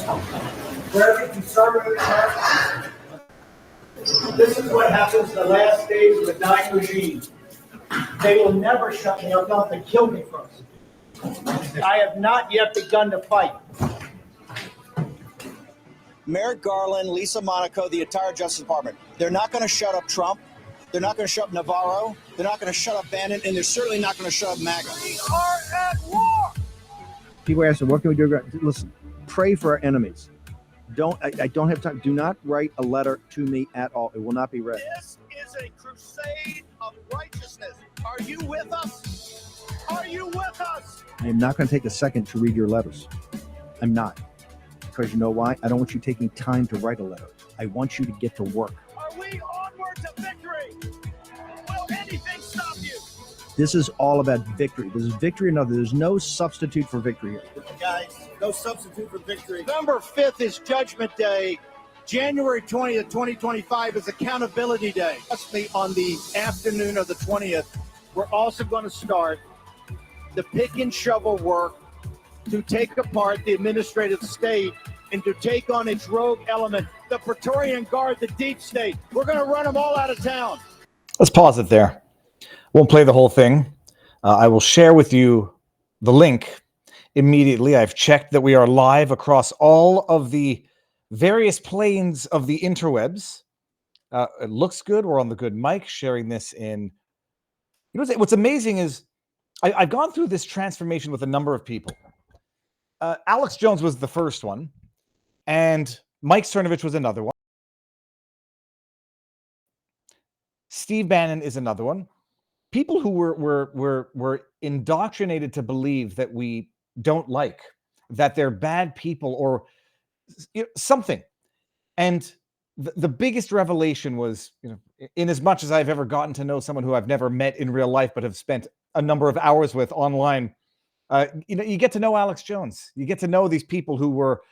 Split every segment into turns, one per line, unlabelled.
For every conservative this is what happens in the last days of the dying regime. They will never shut me up, not to kill me first. I have not yet begun to fight.
Merrick Garland, Lisa Monaco, the entire Justice Department, they're not going to shut up Trump. They're not going to shut up Navarro. They're not going to shut up Bannon. And they're certainly not going to shut up MAGA.
We are at war.
People ask, what can we do? Listen, pray for our enemies. I don't have time. Do not write a letter to me at all. It will not be read.
This is a crusade of righteousness. Are you with us? Are you with us?
I am not going to take a second to read your letters. I'm not. Because you know why? I don't want you taking time to write a letter. I want you to get to work.
Are we onward to victory? Will anything stop you?
This is all about victory. This is victory or nothing. There's no substitute for victory here.
Guys, no substitute for victory.
November 5th is Judgment Day. January 20th, 2025 is Accountability Day. Trust me, on the afternoon of the 20th, we're also going to start the pick and shovel work to take apart the administrative state and to take on its rogue element, the Praetorian Guard, the deep state. We're going to run them all out of town.
Let's pause it there. Won't play the whole thing. I will share with you the link immediately. I've checked that we are live across all of the various planes of the interwebs. It looks good. We're on the good mic, sharing this in. You know what's amazing is I've gone through this transformation with a number of people. Alex Jones was the first one, and Mike Cernovich was another one. Steve Bannon is another one. People who were indoctrinated to believe that we don't like, that they're bad people or something. And the biggest revelation was, in as much as I've ever gotten to know someone who I've never met in real life but have spent a number of hours with online, you get to know Alex Jones. You get to know these people who were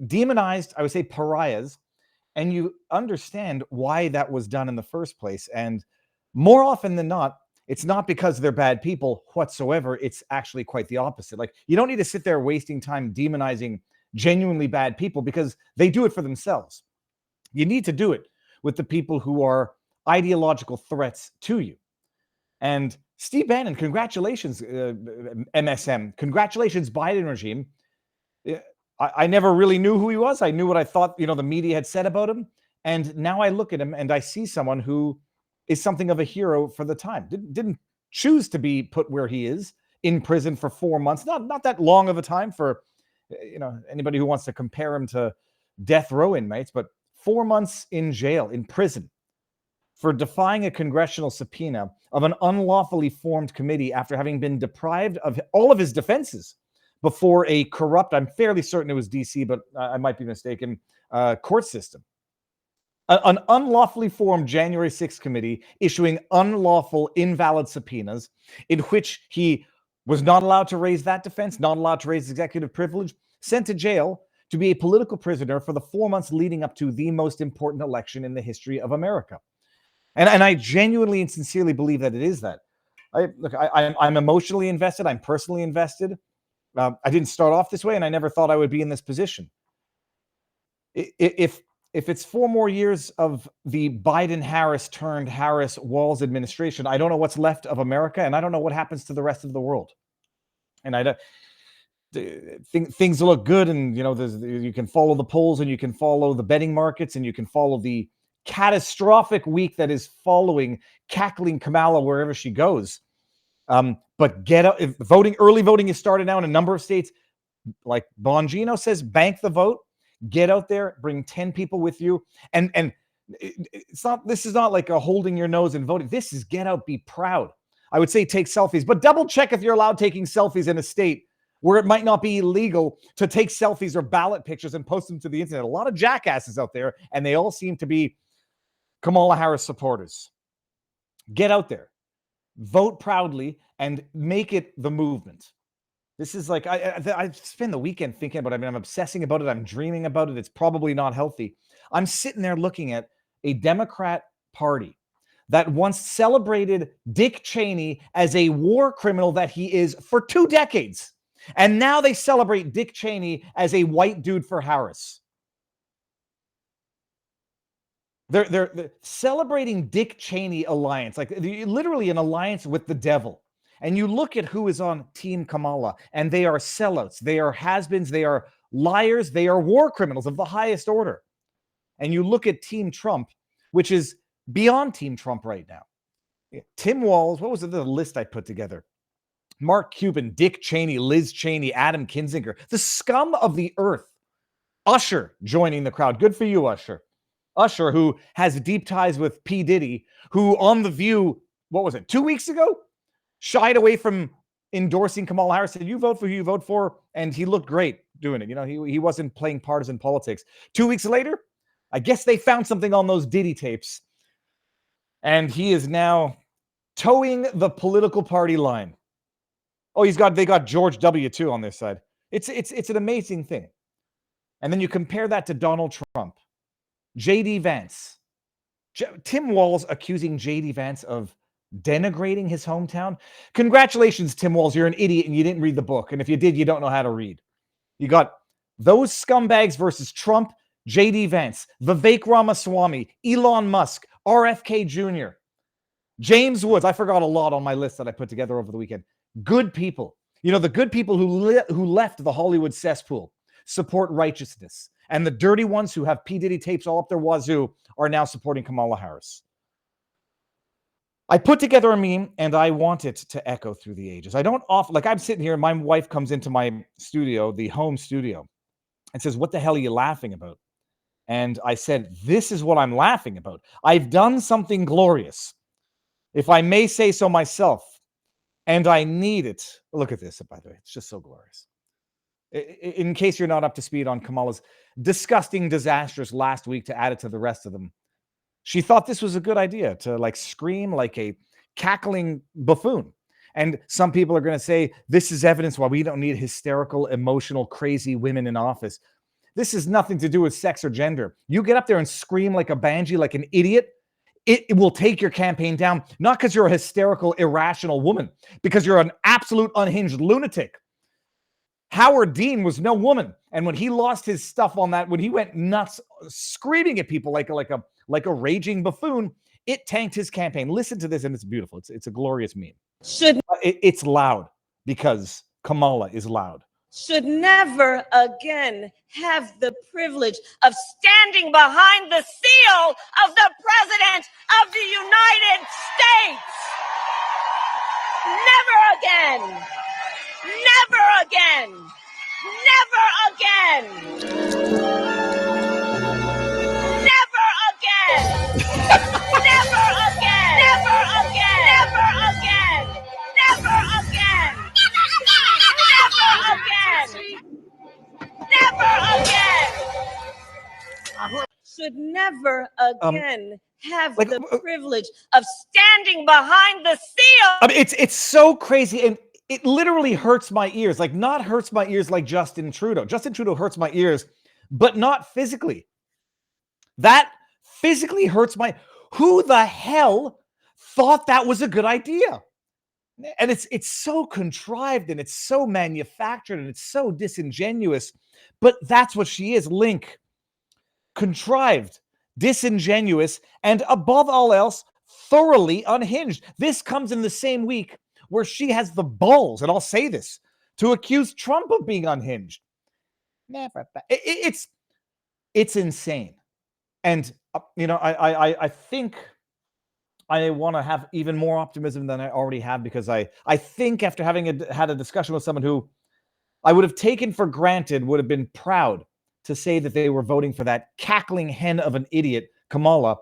demonized, I would say pariahs, and you understand why that was done in the first place. And more often than not, it's not because they're bad people whatsoever. It's actually quite the opposite. Like, you don't need to sit there wasting time demonizing genuinely bad people because they do it for themselves. You need to do it with the people who are ideological threats to you. And Steve Bannon, congratulations, MSM. Congratulations, Biden regime. I never really knew who he was. I knew what I thought, the media had said about him. And now I look at him and I see someone who is something of a hero for the time. Didn't choose to be put where he is, in prison for 4 months. Not that long of a time for, anybody who wants to compare him to death row inmates, but 4 months in jail, in prison, for defying a congressional subpoena of an unlawfully formed committee after having been deprived of all of his defenses before a corrupt, I'm fairly certain it was DC, but I might be mistaken, court system. An unlawfully formed January 6th committee issuing unlawful, invalid subpoenas in which he was not allowed to raise that defense, not allowed to raise executive privilege, sent to jail to be a political prisoner for the 4 months leading up to the most important election in the history of America. And I genuinely and sincerely believe that it is that. I'm emotionally invested. I'm personally invested. I didn't start off this way, and I never thought I would be in this position. If it's 4 more years of the Biden-Harris turned Harris-Walz administration, I don't know what's left of America, and I don't know what happens to the rest of the world. And I don't think things look good, and you can follow the polls, and you can follow the betting markets, and you can follow the catastrophic week that is following cackling Kamala wherever she goes. But get out. If early voting is started now in a number of states, like Bongino says, bank the vote. Get out there, bring 10 people with you. And this is not like a holding your nose and voting. This is get out, be proud. I would say take selfies, but double check if you're allowed taking selfies in a state where it might not be illegal to take selfies or ballot pictures and post them to the internet. A lot of jackasses out there, and they all seem to be Kamala Harris supporters. Get out there, vote proudly, and make it the movement. This is like, I spend the weekend thinking about it. I'm obsessing about it. I'm dreaming about it. It's probably not healthy. I'm sitting there looking at a Democrat Party that once celebrated Dick Cheney as a war criminal that he is for 2 decades. And now they celebrate Dick Cheney as a white dude for Harris. They're celebrating Dick Cheney alliance, like literally an alliance with the devil. And you look at who is on Team Kamala, and they are sellouts, they are has-beens, they are liars, they are war criminals of the highest order. And you look at Team Trump, which is beyond Team Trump right now. Tim Walz, what was the list I put together? Mark Cuban, Dick Cheney, Liz Cheney, Adam Kinzinger, the scum of the earth. Usher joining the crowd. Good for you, Usher. Usher, who has deep ties with P. Diddy, who on The View, what was it, 2 weeks ago, shied away from endorsing Kamala Harris, said, you vote for who you vote for, and he looked great doing it. You know, he wasn't playing partisan politics. 2 weeks later, I guess they found something on those Diddy tapes, and he is now towing the political party line. Oh, they got George W. too on this side. It's an amazing thing. And then you compare that to Donald Trump, J.D. Vance. Tim Walz accusing J.D. Vance of denigrating his hometown. Congratulations, Tim Walz. You're an idiot and you didn't read the book. And if you did, you don't know how to read. You got those scumbags versus Trump, J.D. Vance, Vivek Ramaswamy, Elon Musk, RFK Jr., James Woods. I forgot a lot on my list that I put together over the weekend. Good people. You know, the good people who left the Hollywood cesspool support righteousness. And the dirty ones who have P. Diddy tapes all up their wazoo are now supporting Kamala Harris. I put together a meme and I want it to echo through the ages. I don't often, like I'm sitting here and my wife comes into my studio, the home studio, and says, what the hell are you laughing about? And I said, this is what I'm laughing about. I've done something glorious, if I may say so myself, and I need it. Look at this, by the way. It's just so glorious. In case you're not up to speed on Kamala's disgusting, disastrous last week to add it to the rest of them, she thought this was a good idea to like scream like a cackling buffoon. And some people are going to say, this is evidence why we don't need hysterical, emotional, crazy women in office. This has nothing to do with sex or gender. You get up there and scream like a banshee, like an idiot, it will take your campaign down, not because you're a hysterical, irrational woman, because you're an absolute unhinged lunatic. Howard Dean was no woman. And when he lost his stuff on that, when he went nuts screaming at people like a raging buffoon, it tanked his campaign. Listen to this, and it's beautiful. It's a glorious meme. It's loud because Kamala is loud.
Should never again have the privilege of standing behind the seal of the President of the United States. Never again. Never again. Never again. Never again. Never again. Never again. Never again. Never again. Never again. Never again. Should never again have the privilege of standing behind the seal.
I mean, it's so crazy, and it literally hurts my ears. Like, not hurts my ears like Justin Trudeau. Justin Trudeau hurts my ears, but not physically. That physically hurts my... Who the hell thought that was a good idea? And it's so contrived, and it's so manufactured, and it's so disingenuous. But that's what she is, Link. Contrived, disingenuous, and above all else, thoroughly unhinged. This comes in the same week where she has the balls, and I'll say this, to accuse Trump of being unhinged. Never. It's insane. And, you know, I think I want to have even more optimism than I already have, because I think after having had a discussion with someone who I would have taken for granted, would have been proud to say that they were voting for that cackling hen of an idiot, Kamala,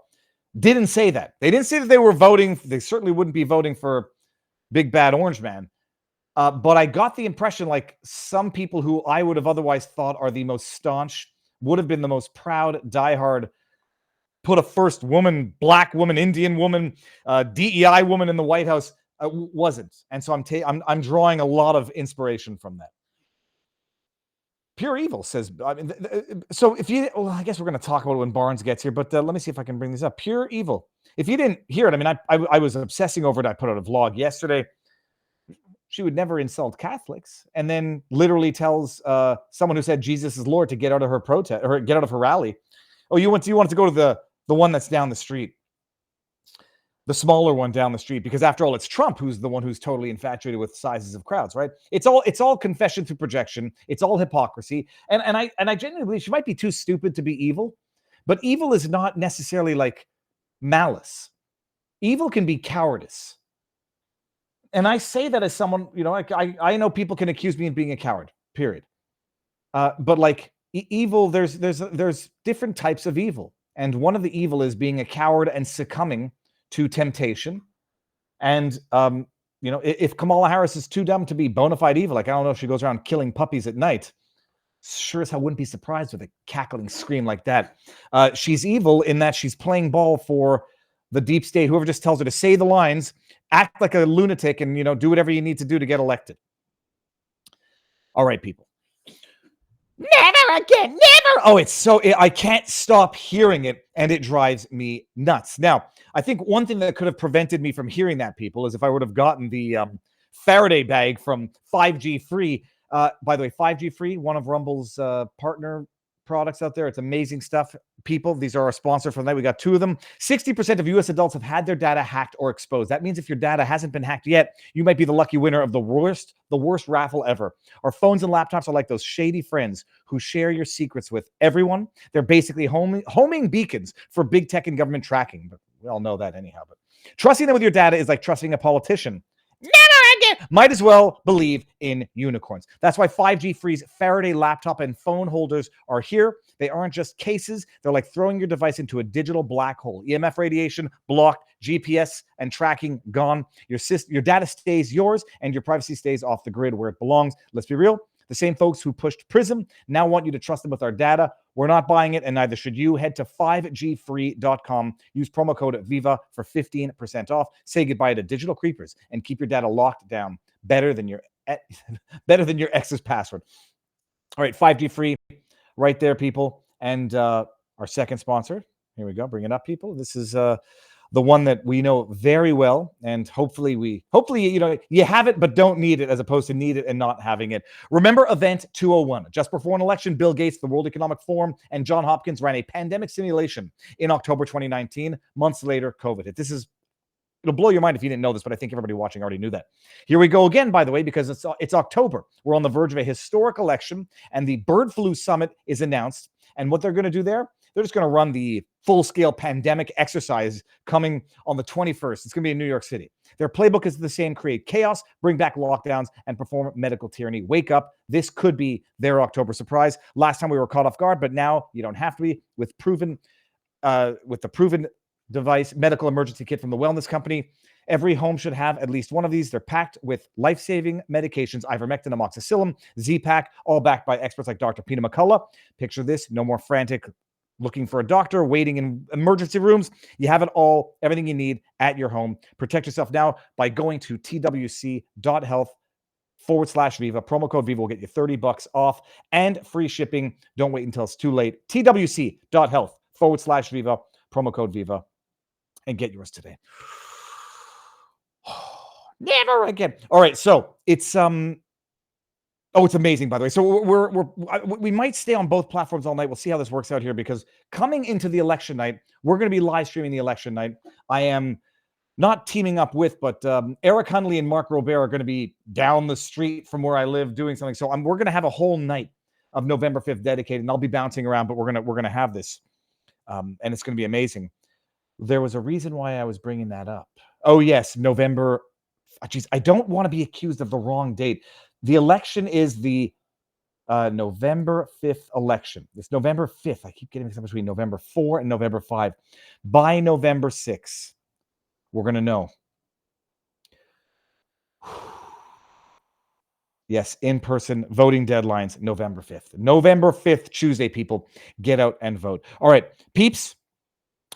didn't say that. They didn't say that they were voting. They certainly wouldn't be voting for Big Bad Orange Man. But I got the impression like some people who I would have otherwise thought are the most staunch would have been the most proud, diehard, put a first woman, black woman, Indian woman, DEI woman in the White House, wasn't. And so I'm drawing a lot of inspiration from that. Pure Evil says, I mean, so if you, well, I guess we're going to talk about it when Barnes gets here, but let me see if I can bring this up. Pure Evil. If you didn't hear it, I mean, I was obsessing over it. I put out a vlog yesterday. she would never insult Catholics, and then literally tells someone who said Jesus is Lord to get out of her protest or get out of her rally. Oh, you want to go to the one that's down the street, the smaller one down the street, because after all, it's Trump who's the one who's totally infatuated with sizes of crowds, right? It's all confession through projection. It's all hypocrisy, and I genuinely believe she might be too stupid to be evil, but evil is not necessarily like malice. Evil can be cowardice. And I say that as someone, like I know people can accuse me of being a coward, period. But like evil, there's different types of evil. And one of the evil is being a coward and succumbing to temptation. And, if Kamala Harris is too dumb to be bona fide evil, like I don't know if she goes around killing puppies at night, sure as hell wouldn't be surprised with a cackling scream like that. She's evil in that she's playing ball for the deep state, whoever just tells her to say the lines, act like a lunatic, and do whatever you need to do to get elected. All right, people. Never again, never. Oh, I can't stop hearing it, and it drives me nuts. Now, I think one thing that could have prevented me from hearing that, people, is if I would have gotten the Faraday bag from 5G Free. By the way, 5G Free, one of Rumble's partner products out there. It's amazing stuff. People, these are our sponsor for the night. We got 2 of them. 60% of US adults have had their data hacked or exposed. That means if your data hasn't been hacked yet, you might be the lucky winner of the worst raffle ever. Our phones and laptops are like those shady friends who share your secrets with everyone. They're basically homing beacons for big tech and government tracking. But we all know that anyhow. But trusting them with your data is like trusting a politician. Never again. Might as well believe in unicorns. That's why 5G Free's Faraday laptop and phone holders are here. They aren't just cases. They're like throwing your device into a digital black hole. EMF radiation blocked, GPS and tracking gone. Your data stays yours, and your privacy stays off the grid where it belongs. Let's be real. The same folks who pushed PRISM now want you to trust them with our data. We're not buying it, and neither should you. Head to 5gfree.com. Use promo code VIVA for 15% off. Say goodbye to digital creepers and keep your data locked down better than your ex's password. All right, 5G Free right there, people. And our second sponsor. Here we go. Bring it up, people. This is the one that we know very well, and hopefully you have it but don't need it, as opposed to need it and not having it. Remember Event 201. Just before an election, Bill Gates, the World Economic Forum, and John Hopkins ran a pandemic simulation in October 2019. Months later, COVID hit. It'll blow your mind if you didn't know this, but I think everybody watching already knew that. Here we go again, by the way, because it's October. We're on the verge of a historic election, and the bird flu summit is announced. And what they're going to do there, they're just going to run the full-scale pandemic exercise coming on the 21st. It's going to be in New York City. Their playbook is the same: create chaos, bring back lockdowns, and perform medical tyranny. Wake up. This could be their October surprise. Last time we were caught off guard, but now you don't have to be with the proven device medical emergency kit from the wellness company. Every home should have at least one of these. They're packed with life-saving medications: ivermectin, amoxicillin, Z-Pak, all backed by experts like Dr. Peter McCullough. Picture this: no more frantic looking for a doctor, waiting in emergency rooms. You have it all, everything you need at your home. Protect yourself now by going to twc.health/Viva. Promo code Viva will get you $30 off and free shipping. Don't wait until it's too late. twc.health/Viva. Promo code Viva and get yours today. Never again. All right, so it's it's amazing, by the way. So we might stay on both platforms all night. We'll see how this works out here, because coming into the election night, we're going to be live streaming the election night. I am not teaming up with, but Eric Hunley and Mark Robert are going to be down the street from where I live doing something. So we're going to have a whole night of November 5th dedicated, and I'll be bouncing around, but we're going to have this, and it's going to be amazing. There was a reason why I was bringing that up. Oh yes, November. Geez, I don't want to be accused of the wrong date. The election is the November 5th election. It's November 5th. I keep getting mixed up between November 4 and November 5. By November 6, we're going to know. Yes, in-person voting deadlines, November 5th. November 5th, Tuesday, people. Get out and vote. All right, peeps,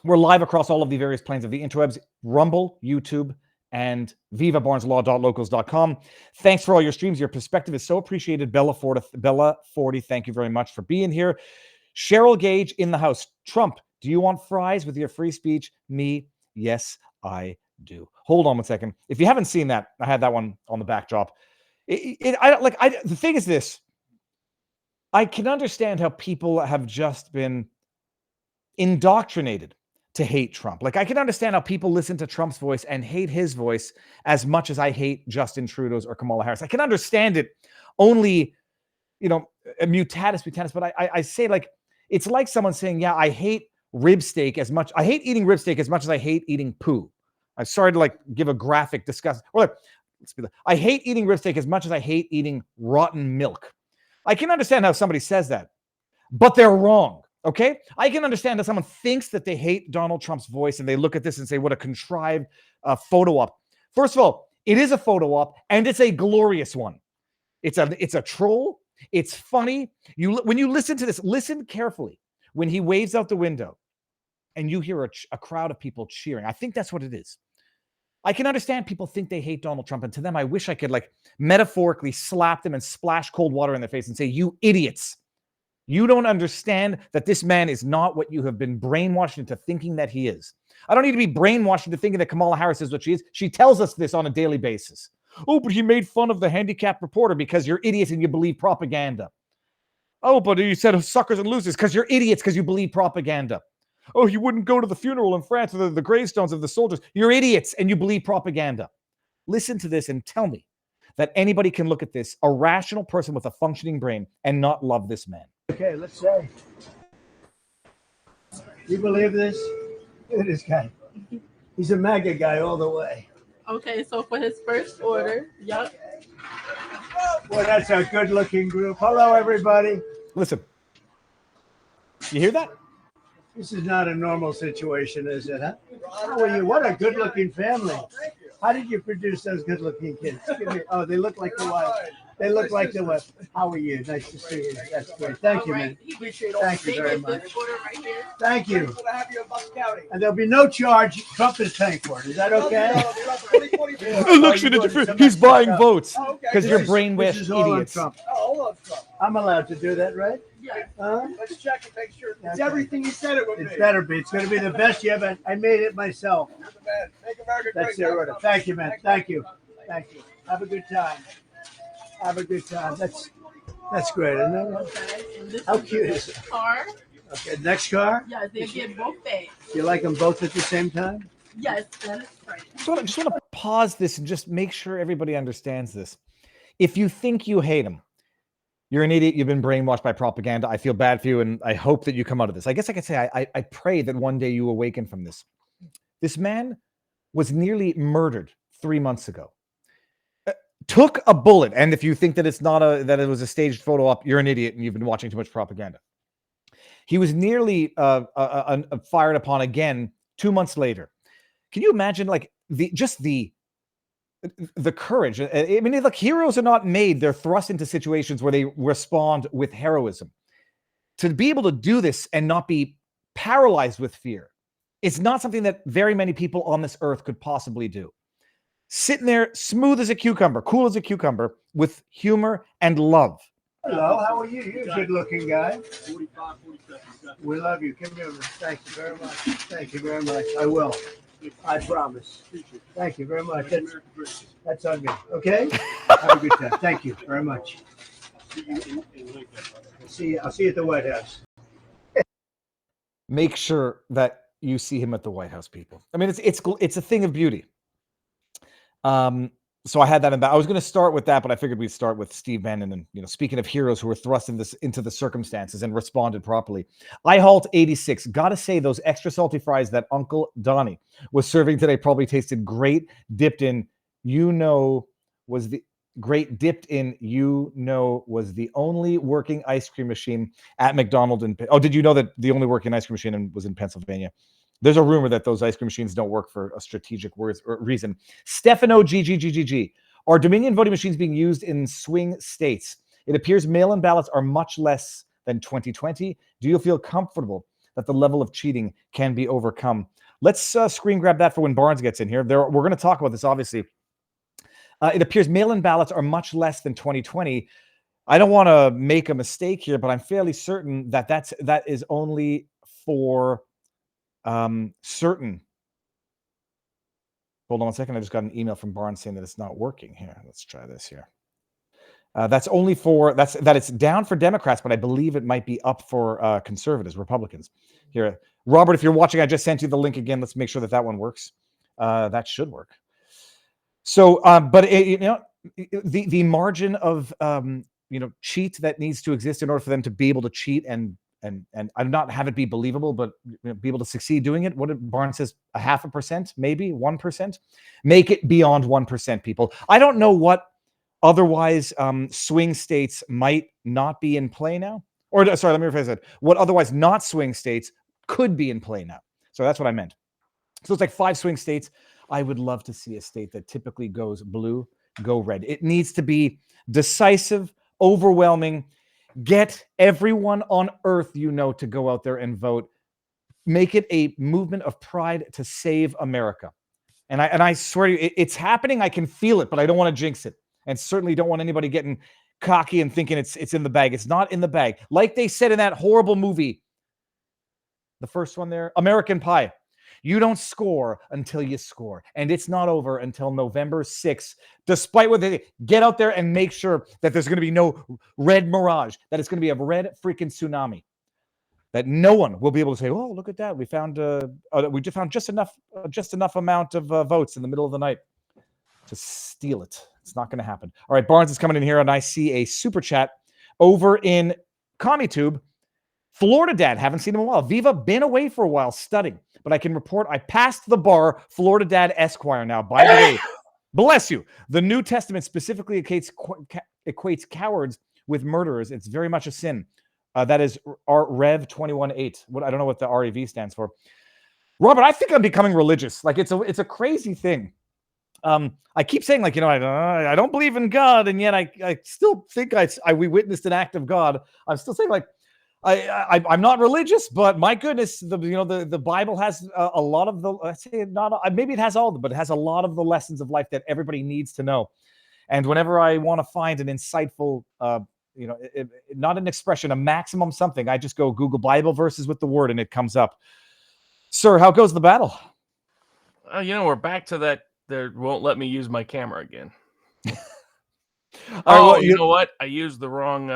we're live across all of the various planes of the interwebs: Rumble, YouTube, and vivabarneslaw.locals.com. Thanks for all your streams. Your perspective is so appreciated. Bella 40, thank you very much for being here. Cheryl Gage in the house. Trump, do you want fries with your free speech? Me, yes, I do. Hold on one second. If you haven't seen that, I had that one on the backdrop. The thing is this. I can understand how people have just been indoctrinated to hate Trump. Like, I can understand how people listen to Trump's voice and hate his voice as much as I hate Justin Trudeau's or Kamala Harris. I can understand it only, mutatis mutandis. But I say, like, it's like someone saying, yeah, I hate rib steak as much. I hate eating rib steak as much as I hate eating poo. I'm sorry to like give a graphic discuss. Or like, I hate eating rib steak as much as I hate eating rotten milk. I can understand how somebody says that, but they're wrong. Okay? I can understand that someone thinks that they hate Donald Trump's voice and they look at this and say, what a contrived photo op. First of all, it is a photo op and it's a glorious one. It's a troll. It's funny. When you listen to this, listen carefully. When he waves out the window and you hear a crowd of people cheering, I think that's what it is. I can understand people think they hate Donald Trump, and to them, I wish I could like metaphorically slap them and splash cold water in their face and say, you idiots. You don't understand that this man is not what you have been brainwashed into thinking that he is. I don't need to be brainwashed into thinking that Kamala Harris is what she is. She tells us this on a daily basis. Oh, but he made fun of the handicapped reporter because you're idiots and you believe propaganda. Oh, but you said suckers and losers because you're idiots because you believe propaganda. Oh, you wouldn't go to the funeral in France with the gravestones of the soldiers. You're idiots and you believe propaganda. Listen to this and tell me that anybody can look at this, a rational person with a functioning brain, and not love this man.
Okay, let's say. You believe this? Look at this guy. He's a MAGA guy all the way.
Okay, so for his first order, yep.
Boy, that's a good-looking group. Hello, everybody.
Listen. You hear that?
This is not a normal situation, is it, huh? How are you? What a good-looking family. How did you produce those good-looking kids? Oh, they look like the wife. They look like the wife. How are you? Nice to see you. That's great. Thank you, man. Thank you very much. Thank you. And there'll be no charge. Trump is paying for it. Is that okay?
He's buying votes because you're brainwashed idiots.
I'm allowed to do that, right?
Yeah.
Let's check and make sure it's everything you said it would be. It better be. It's going to be the best you ever. I made it myself. That's the order. Thank you, man. Thank you. Thank you. Have a good time. Have a good time. That's great, isn't it?
Okay.
How cute is it?
Car.
Okay, next car.
Yeah, they get both things.
You like them both at the same time?
Yes, that is right.
I just want to pause this and just make sure everybody understands this. If you think you hate him, you're an idiot. You've been brainwashed by propaganda. I feel bad for you, and I hope that you come out of this. I guess I could say I pray that one day you awaken from this. This man was nearly murdered 3 months ago. Took a bullet, and if you think that that it was a staged photo op, you're an idiot and you've been watching too much propaganda. He was nearly fired upon again 2 months later. Can you imagine, like the courage? I mean, look, heroes are not made; they're thrust into situations where they respond with heroism. To be able to do this and not be paralyzed with fear, it's not something that very many people on this earth could possibly do. Sitting there, smooth as a cucumber, cool as a cucumber, with humor and love.
Hello, how are you? You're a good-looking guy. 45, 47. We love you. Come here. Thank you very much. Thank you very much. I will. I promise. Thank you very much. That's on me. Okay? Have a good time. Thank you very much. I'll see you at the White House.
Make sure that you see him at the White House, people. I mean, it's a thing of beauty. So I had that in that. I was going to start with that, but I figured we'd start with Steve Bannon. And, speaking of heroes who were thrust into the circumstances and responded properly. I halt 86. Got to say, those extra salty fries that Uncle Donnie was serving today probably tasted great. Dipped in, was the only working ice cream machine at McDonald's. Did you know that the only working ice cream machine was in Pennsylvania? There's a rumor that those ice cream machines don't work for a strategic reason. Stefano GGGGG. Are Dominion voting machines being used in swing states? It appears mail-in ballots are much less than 2020. Do you feel comfortable that the level of cheating can be overcome? Let's screen grab that for when Barnes gets in here. We're going to talk about this, obviously. It appears mail-in ballots are much less than 2020. I don't want to make a mistake here, but I'm fairly certain that is only for certain. Hold on 1 second. I just got an email from Barnes saying that it's not working here. Let's try this here. That's only for that it's down for Democrats, but I believe it might be up for conservatives, Republicans. Here, Robert, if you're watching, I just sent you the link again. Let's make sure that one works. That should work. So, but the margin of cheat that needs to exist in order for them to be able to cheat and not have it be believable, but be able to succeed doing it. What did Barnes says? 0.5%, maybe 1%. Make it beyond 1%, people. I don't know what otherwise swing states might not be in play now. Or sorry, let me rephrase that. What otherwise not swing states could be in play now. So that's what I meant. So it's like 5 swing states. I would love to see a state that typically goes blue, go red. It needs to be decisive, overwhelming. Get everyone on earth to go out there and vote. Make it a movement of pride to save America. And I swear to you, it's happening. I can feel it, but I don't want to jinx it. And certainly don't want anybody getting cocky and thinking it's in the bag. It's not in the bag. Like they said in that horrible movie, the first one there, American Pie. You don't score until you score. And it's not over until November 6th. Despite what they get out there and make sure that there's going to be no red mirage, that it's going to be a red freaking tsunami. That no one will be able to say, "Oh, look at that! We just found just enough amount of votes in the middle of the night to steal it." It's not going to happen. All right, Barnes is coming in here, and I see a super chat over in CommieTube. Florida Dad, haven't seen him in a while. Viva, been away for a while studying, but I can report I passed the bar. Florida Dad Esquire now. By the way, bless you. The New Testament specifically equates cowards with murderers. It's very much a sin. That is Rev 21:8. I don't know what the REV stands for. Robert, I think I'm becoming religious. Like it's a crazy thing. I keep saying I don't believe in God, and yet I still think we witnessed an act of God. I'm still saying I'm not religious, but my goodness, the Bible has a lot of the. Let's say maybe it has all of them, but it has a lot of the lessons of life that everybody needs to know. And whenever I want to find an insightful, not an expression, a maximum something, I just go Google Bible verses with the word, and it comes up. Sir, how goes the battle?
We're back to that. They won't let me use my camera again. You know what? I used the wrong.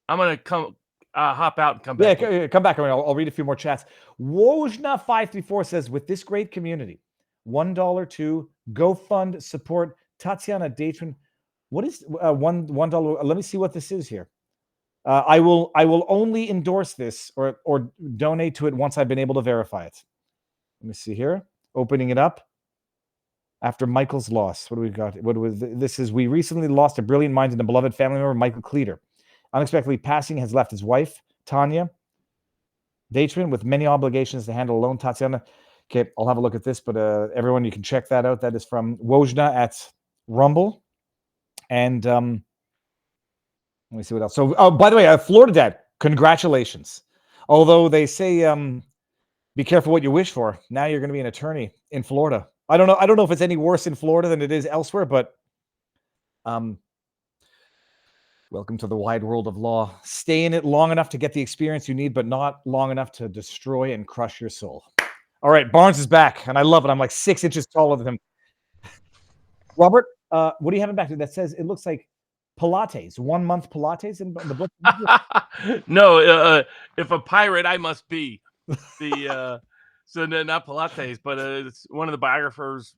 I'm gonna hop out and come back.
Yeah, come back. I'll read a few more chats. Wojna534 says, with this great community, $1 to GoFund support Tatiana Datrin. What is $1? Let me see what this is here. I will only endorse this or donate to it once I've been able to verify it. Let me see here. Opening it up. After Michael's loss, what do we got? This is, we recently lost a brilliant mind and a beloved family member, Michael Cleater. Unexpectedly passing has left his wife, Tanya Datrin, with many obligations to handle alone. Tatiana. Okay, I'll have a look at this, but everyone, you can check that out. That is from Wojna at Rumble. And let me see what else. So, by the way, Florida Dad, congratulations. Although they say be careful what you wish for. Now you're going to be an attorney in Florida. I don't know if it's any worse in Florida than it is elsewhere, but welcome to the wide world of law. Stay in it long enough to get the experience you need, but not long enough to destroy and crush your soul. All right, Barnes is back, and I love it. I'm like 6 inches taller than him. Robert, what are you having back there that says it looks like Pilates, 1 month Pilates in the book?
No, if a pirate, I must be. So not Pilates, but it's one of the biographies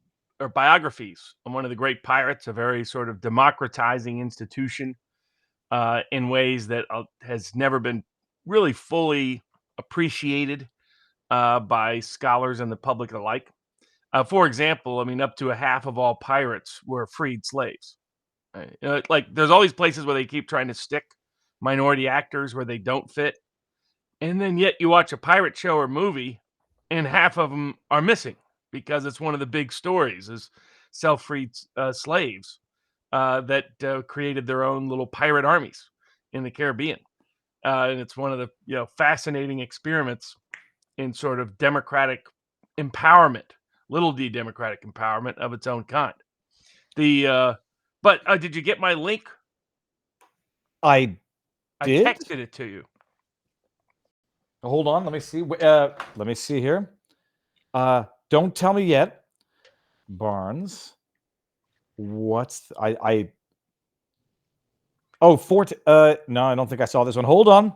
on one of the great pirates, a very sort of democratizing institution in ways that has never been really fully appreciated by scholars and the public alike. For example, up to a half of all pirates were freed slaves. Like there's all these places where they keep trying to stick minority actors where they don't fit. And then yet you watch a pirate show or movie and half of them are missing because it's one of the big stories is self-freed slaves that created their own little pirate armies in the Caribbean. And it's one of the fascinating experiments in sort of democratic empowerment, little d democratic empowerment of its own kind. But did you get my link?
I did.
I texted it to you.
Hold on, let me see. Let me see here. Don't tell me yet, Barnes. Oh, no, I don't think I saw this one. Hold on.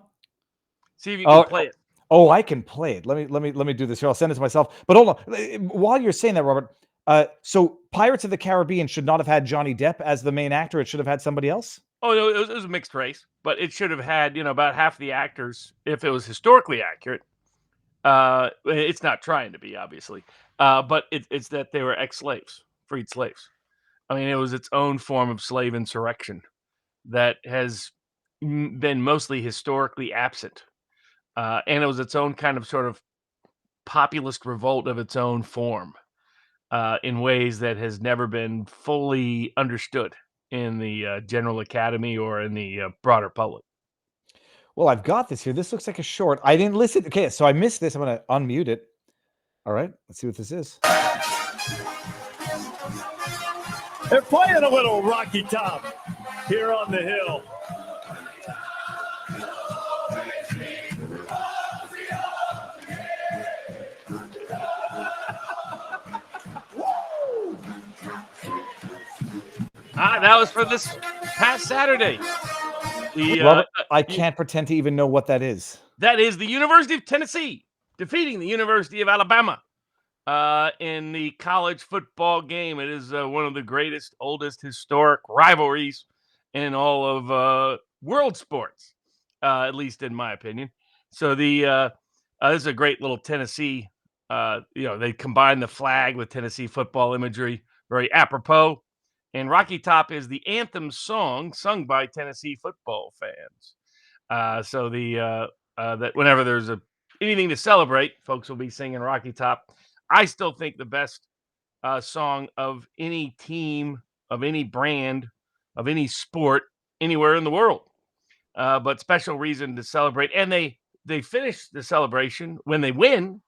See if you can play it.
Oh, I can play it. Let me do this here. I'll send it to myself. But hold on. While you're saying that, Robert, so Pirates of the Caribbean should not have had Johnny Depp as the main actor. It should have had somebody else.
Oh no, it was a mixed race, but it should have had about half the actors if it was historically accurate. It's not trying to be, obviously, but it's that they were ex-slaves, freed slaves. I mean, it was its own form of slave insurrection that has been mostly historically absent, and it was its own kind of sort of populist revolt of its own form, in ways that has never been fully understood in the general academy or in the broader public.
Well, I've got this here. This looks like a short. I didn't listen. Okay, so I missed this. I'm going to unmute it. All right, let's see what this is.
They're playing a little Rocky Top here on the Hill.
That was for this past Saturday.
Robert, I can't pretend to even know what that is.
That is the University of Tennessee defeating the University of Alabama in the college football game. It is one of the greatest, oldest historic rivalries in all of world sports, at least in my opinion. So this is a great little Tennessee. They combine the flag with Tennessee football imagery, very apropos. And Rocky Top is the anthem song sung by Tennessee football fans. So that whenever there's anything to celebrate, folks will be singing Rocky Top. I still think the best song of any team, of any brand, of any sport, anywhere in the world. But special reason to celebrate. And they finish the celebration when they win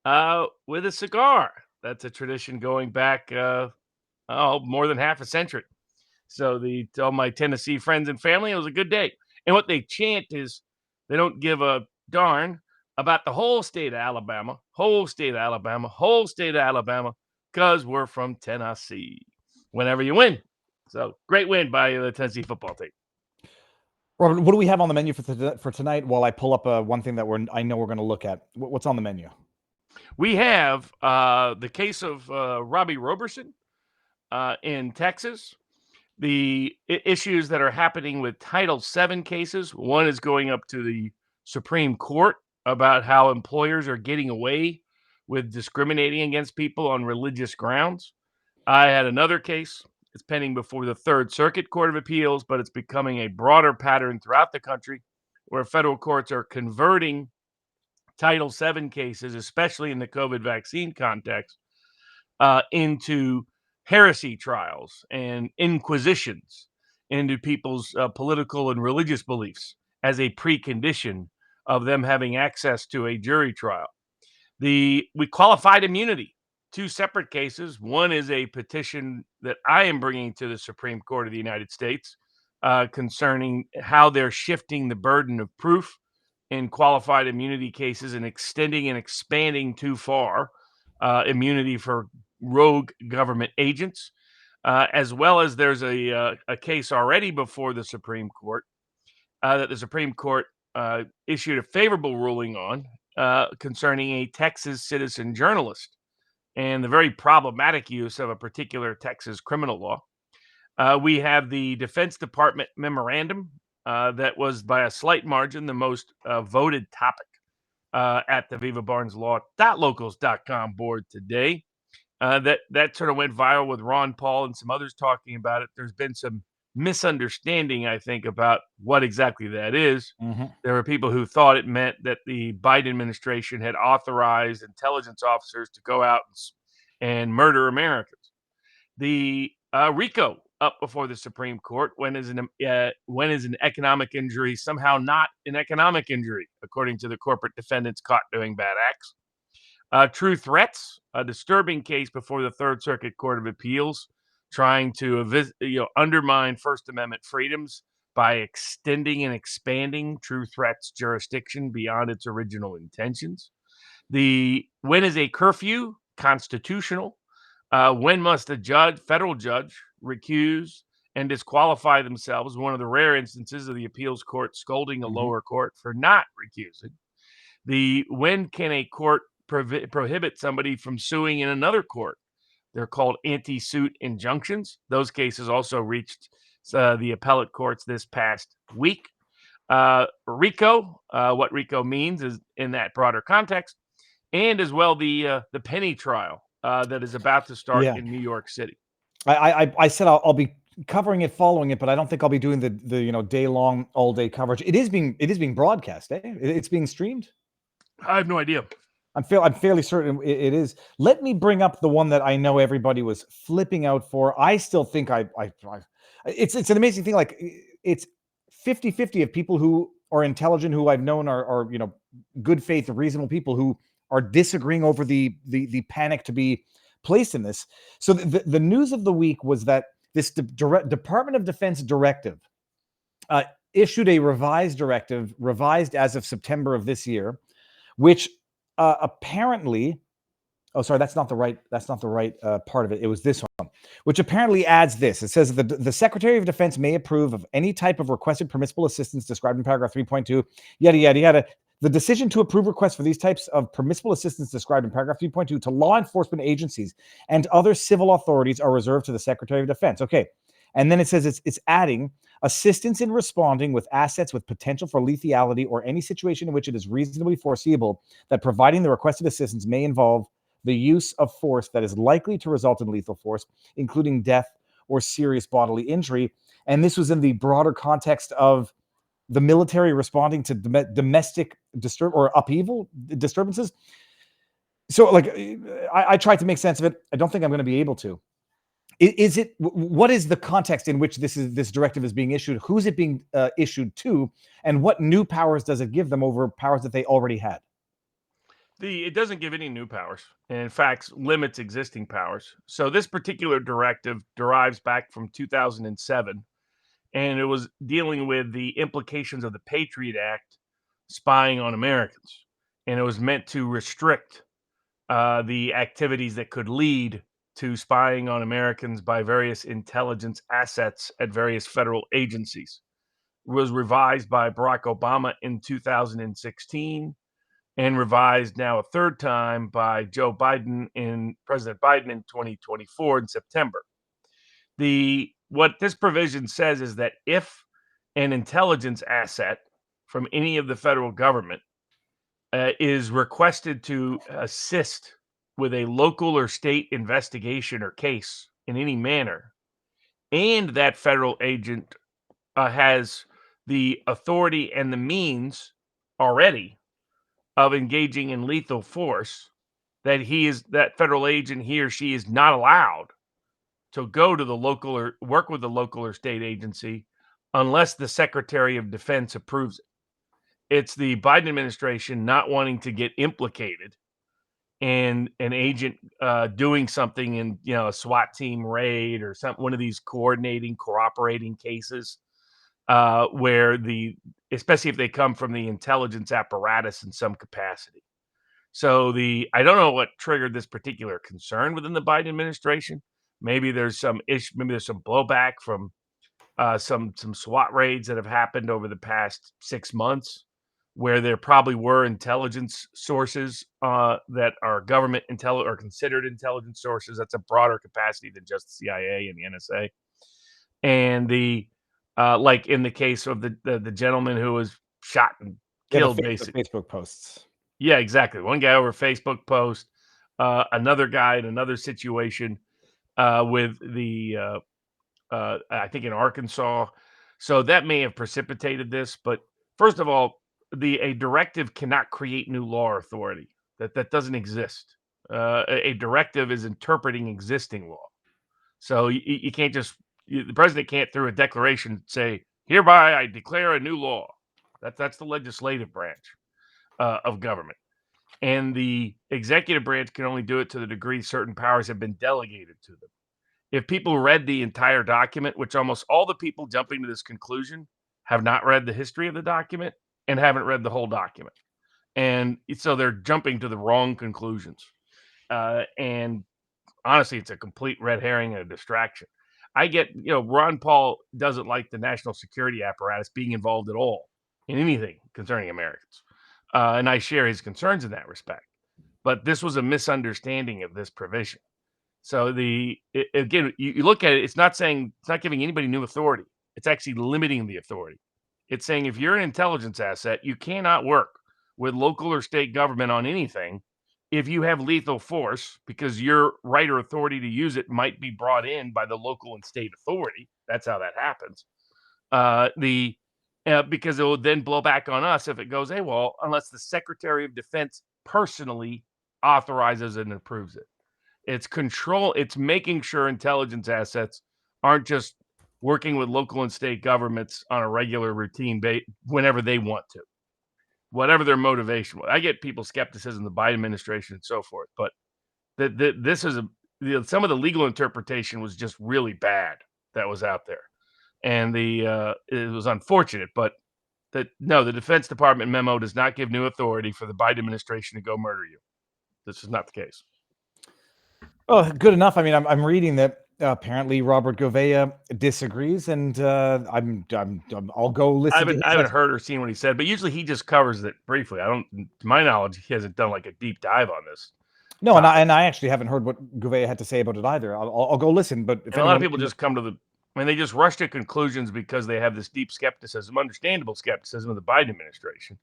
with a cigar. That's a tradition going back more than half a century. So to all my Tennessee friends and family, it was a good day. And what they chant is they don't give a darn about the whole state of Alabama, because we're from Tennessee. Whenever you win. So great win by the Tennessee football team.
Robert, what do we have on the menu for tonight while I pull up one thing that I know we're going to look at? What's on the menu?
We have the case of Robbie Roberson in Texas. The issues that are happening with Title VII cases. One is going up to the Supreme Court about how employers are getting away with discriminating against people on religious grounds. I had another case. It's pending before the Third Circuit Court of Appeals, but it's becoming a broader pattern throughout the country where federal courts are converting Title VII cases, especially in the COVID vaccine context, into heresy trials and inquisitions into people's political and religious beliefs as a precondition of them having access to a jury trial. We qualified immunity, two separate cases. One is a petition that I am bringing to the Supreme Court of the United States concerning how they're shifting the burden of proof in qualified immunity cases and extending and expanding too far immunity for rogue government agents, as well as there's a case already before the Supreme Court that the Supreme Court issued a favorable ruling on concerning a Texas citizen journalist and the very problematic use of a particular Texas criminal law. We have the Defense Department memorandum that was by a slight margin the most voted topic at the Viva Barnes Law.locals.com board today. That sort of went viral with Ron Paul and some others talking about it. There's been some misunderstanding, I think, about what exactly that is.
Mm-hmm.
There were people who thought it meant that the Biden administration had authorized intelligence officers to go out and murder Americans. The RICO up before the Supreme Court. When is an economic injury somehow not an economic injury, according to the corporate defendants caught doing bad acts? True threats, a disturbing case before the Third Circuit Court of Appeals, trying to undermine First Amendment freedoms by extending and expanding true threats jurisdiction beyond its original intentions. When is a curfew constitutional? When must a federal judge, recuse and disqualify themselves, one of the rare instances of the appeals court scolding a
Mhm.
lower court for not recusing. When can a court prohibit somebody from suing in another court? They're called anti-suit injunctions. Those cases also reached the appellate courts this past week. RICO, what RICO means is in that broader context, and as well the penny trial that is about to start
Yeah.
in New York City.
I said I'll be covering it, following it, but I don't think I'll be doing the day long, all day coverage. It is being broadcast. It's being streamed.
I have no idea.
I'm fairly certain it is. Let me bring up the one that I know everybody was flipping out for. I still think it's an amazing thing. Like, it's 50-50 of people who are intelligent, who I've known are good faith, reasonable people who are disagreeing over the panic to be placed in this. So the news of the week was that this Department of Defense directive issued a revised directive, revised as of September of this year, which apparently, that's not the right part of it. It was this one, which apparently adds this. It says the Secretary of Defense may approve of any type of requested permissible assistance described in paragraph 3.2, yada, yada, yada. The decision to approve requests for these types of permissible assistance described in paragraph 3.2 to law enforcement agencies and other civil authorities are reserved to the Secretary of Defense. Okay. And then it says it's adding assistance in responding with assets with potential for lethality or any situation in which it is reasonably foreseeable that providing the requested assistance may involve the use of force that is likely to result in lethal force, including death or serious bodily injury. And this was in the broader context of the military responding to domestic upheaval disturbances. So, like, I tried to make sense of it. I don't think I'm going to be able to. What is the context in which this directive is being issued? Who's it being issued to? And what new powers does it give them over powers that they already had?
It doesn't give any new powers, and in fact limits existing powers. So this particular directive derives back from 2007, and it was dealing with the implications of the Patriot Act, spying on Americans, and it was meant to restrict the activities that could lead to spying on Americans by various intelligence assets at various federal agencies. It was revised by Barack Obama in 2016 and revised now a third time by President Biden in 2024 in September. What this provision says is that if an intelligence asset from any of the federal government is requested to assist with a local or state investigation or case in any manner, and that federal agent has the authority and the means already of engaging in lethal force, that federal agent, he or she, is not allowed to go to the local or work with the local or state agency unless the Secretary of Defense approves it. It's the Biden administration not wanting to get implicated in an agent doing something in a SWAT team raid or one of these cooperating cases where especially if they come from the intelligence apparatus in some capacity. So I don't know what triggered this particular concern within the Biden administration. Maybe there's some issue. Maybe there's some blowback from some SWAT raids that have happened over the past 6 months, where there probably were intelligence sources that are government or considered intelligence sources. That's a broader capacity than just the CIA and the NSA. And like in the case of the gentleman who was shot and killed, basically.
Facebook posts.
Yeah, exactly. One guy over Facebook post, another guy in another situation with I think in Arkansas. So that may have precipitated this. But first of all, a directive cannot create new law or authority. That doesn't exist. A directive is interpreting existing law. So you can't the president can't, through a declaration, say, hereby I declare a new law. That's the legislative branch of government. And the executive branch can only do it to the degree certain powers have been delegated to them. If people read the entire document, which almost all the people jumping to this conclusion have not read the history of the document and haven't read the whole document. And so they're jumping to the wrong conclusions. And honestly, it's a complete red herring and a distraction. I get, Ron Paul doesn't like the national security apparatus being involved at all in anything concerning Americans. And I share his concerns in that respect. But this was a misunderstanding of this provision. So again, you look at it, it's not giving anybody new authority. It's actually limiting the authority. It's saying if you're an intelligence asset, you cannot work with local or state government on anything if you have lethal force, because your right or authority to use it might be brought in by the local and state authority. That's how that happens. Because it will then blow back on us if it goes AWOL, unless the Secretary of Defense personally authorizes and approves it. It's control. It's making sure intelligence assets aren't just working with local and state governments on a regular routine whenever they want to, whatever their motivation was. I get people's skepticism, the Biden administration and so forth, but this is some of the legal interpretation was just really bad that was out there. And it was unfortunate, but the Defense Department memo does not give new authority for the Biden administration to go murder you. This is not the case.
Oh, good enough. I mean, I'm reading that apparently Robert Gouveia disagrees, and I'll go listen.
I haven't heard or seen what he said, but usually he just covers it briefly. To my knowledge, he hasn't done like a deep dive on this.
No, and I actually haven't heard what Gouveia had to say about it either. I'll go listen. But
a lot of people just come to they just rush to conclusions because they have this deep skepticism, understandable skepticism of the Biden administration.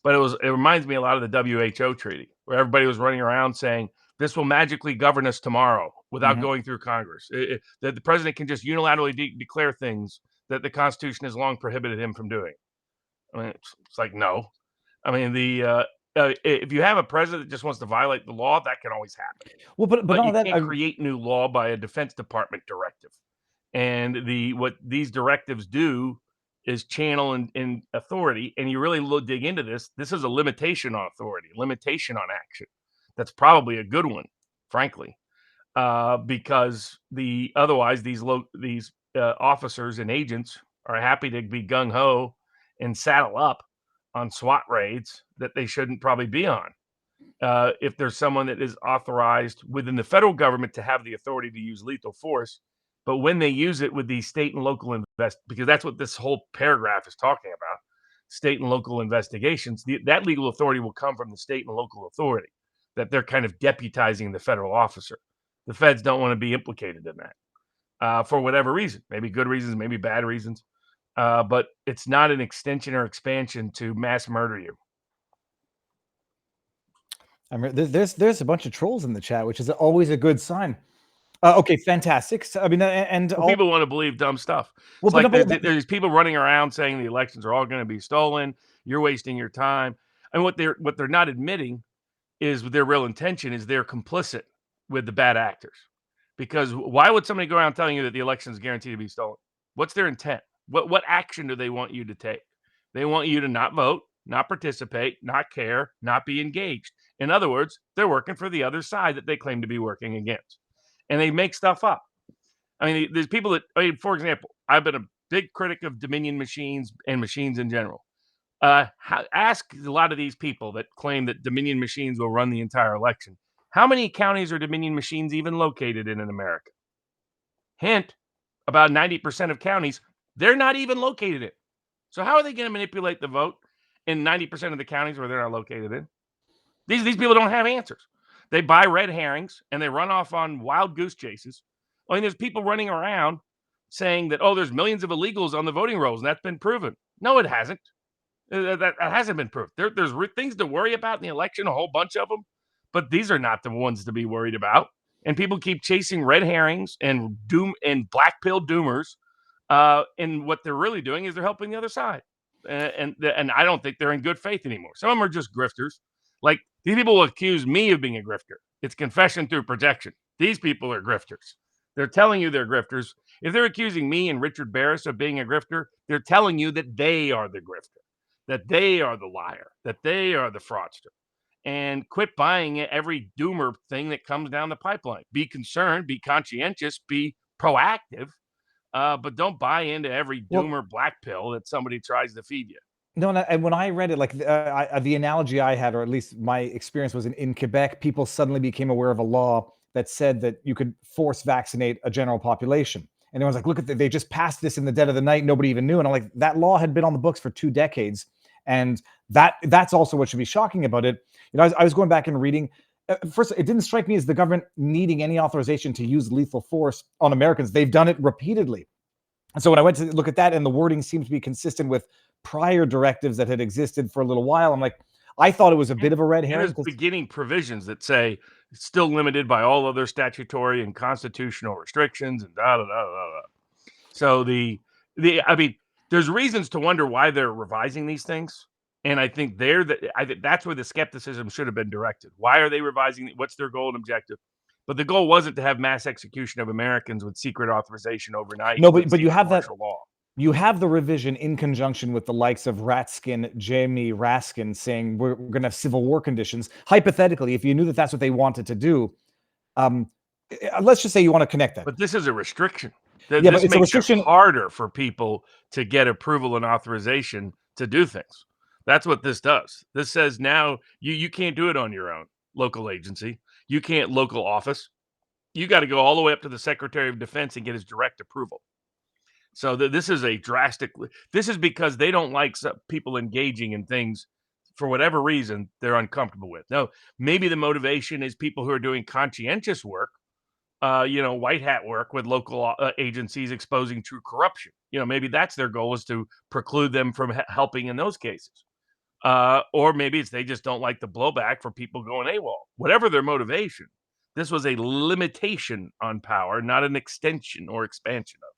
But it reminds me a lot of the WHO treaty, where everybody was running around saying this will magically govern us tomorrow without going through Congress. That the president can just unilaterally declare things that the Constitution has long prohibited him from doing. I mean, it's like, no. I mean, if you have a president that just wants to violate the law, that can always happen.
Well, but
you can't create new law by a Defense Department directive. And what these directives do is channel in authority. And you really dig into this. This is a limitation on authority, limitation on action. That's probably a good one, frankly, because otherwise these officers and agents are happy to be gung ho and saddle up on SWAT raids that they shouldn't probably be on. If there's someone that is authorized within the federal government to have the authority to use lethal force, but when they use it with these state and local because that's what this whole paragraph is talking about, state and local investigations, that legal authority will come from the state and local authority, that they're kind of deputizing the federal officer. The feds don't want to be implicated in that for whatever reason, maybe good reasons, maybe bad reasons. But it's not an extension or expansion to mass murder you.
I mean, there's a bunch of trolls in the chat, which is always a good sign. Okay, fantastic. So, I mean,
people want to believe dumb stuff. Well, there's people running around saying the elections are all going to be stolen. You're wasting your time. And what they're not admitting is their real intention is they're complicit with the bad actors. Because why would somebody go around telling you that the election is guaranteed to be stolen? What's their intent? What action do they want you to take? They want you to not vote, not participate, not care, not be engaged. In other words, they're working for the other side that they claim to be working against. And they make stuff up. I mean, there's people for example, I've been a big critic of Dominion machines and machines in general. Ask a lot of these people that claim that Dominion machines will run the entire election. How many counties are Dominion machines even located in America? Hint, about 90% of counties, they're not even located in. So how are they going to manipulate the vote in 90% of the counties where they're not located in? These people don't have answers. They buy red herrings and they run off on wild goose chases. I mean, there's people running around saying that, there's millions of illegals on the voting rolls, and that's been proven. No, it hasn't. That hasn't been proved. There's things to worry about in the election, a whole bunch of them, but these are not the ones to be worried about. And people keep chasing red herrings and black pill doomers. And what they're really doing is they're helping the other side. And I don't think they're in good faith anymore. Some of them are just grifters. Like, these people will accuse me of being a grifter. It's confession through projection. These people are grifters. They're telling you they're grifters. If they're accusing me and Richard Barris of being a grifter, they're telling you that they are the grifter, that they are the liar, that they are the fraudster. And quit buying every doomer thing that comes down the pipeline. Be concerned, be conscientious, be proactive, but don't buy into every doomer black pill that somebody tries to feed you.
No, and when I read it, like the analogy I had, or at least my experience, was in Quebec, people suddenly became aware of a law that said that you could force vaccinate a general population. And everyone's like, look at they just passed this in the dead of the night. Nobody even knew. And I'm like, that law had been on the books for 2 decades. And that's also what should be shocking about it. You know, I was going back and reading. First, it didn't strike me as the government needing any authorization to use lethal force on Americans. They've done it repeatedly. And so when I went to look at that, and the wording seemed to be consistent with prior directives that had existed for a little while, I'm like, I thought it was a bit of a red herring.
And there's beginning provisions that say it's still limited by all other statutory and constitutional restrictions and da da da da da. So I mean, there's reasons to wonder why they're revising these things. And I think that's where the skepticism should have been directed. Why are they revising? What's their goal and objective? But the goal wasn't to have mass execution of Americans with secret authorization overnight.
No, but you have that
law.
You have the revision in conjunction with the likes of Ratskin, Jamie Raskin saying we're going to have civil war conditions. Hypothetically, if you knew that that's what they wanted to do, let's just say you want to connect that.
But this is a restriction.
Yeah,
this
but it's a
makes
restriction
it harder for people to get approval and authorization to do things. That's what this does. This says now you can't do it on your own local agency. You can't local office. You got to go all the way up to the Secretary of Defense and get his direct approval. So this is this is because they don't like people engaging in things for whatever reason they're uncomfortable with. Now, maybe the motivation is people who are doing conscientious work, white hat work with local agencies exposing true corruption. Maybe that's their goal, is to preclude them from helping in those cases. Or maybe it's they just don't like the blowback for people going AWOL. Whatever their motivation, this was a limitation on power, not an extension or expansion of it.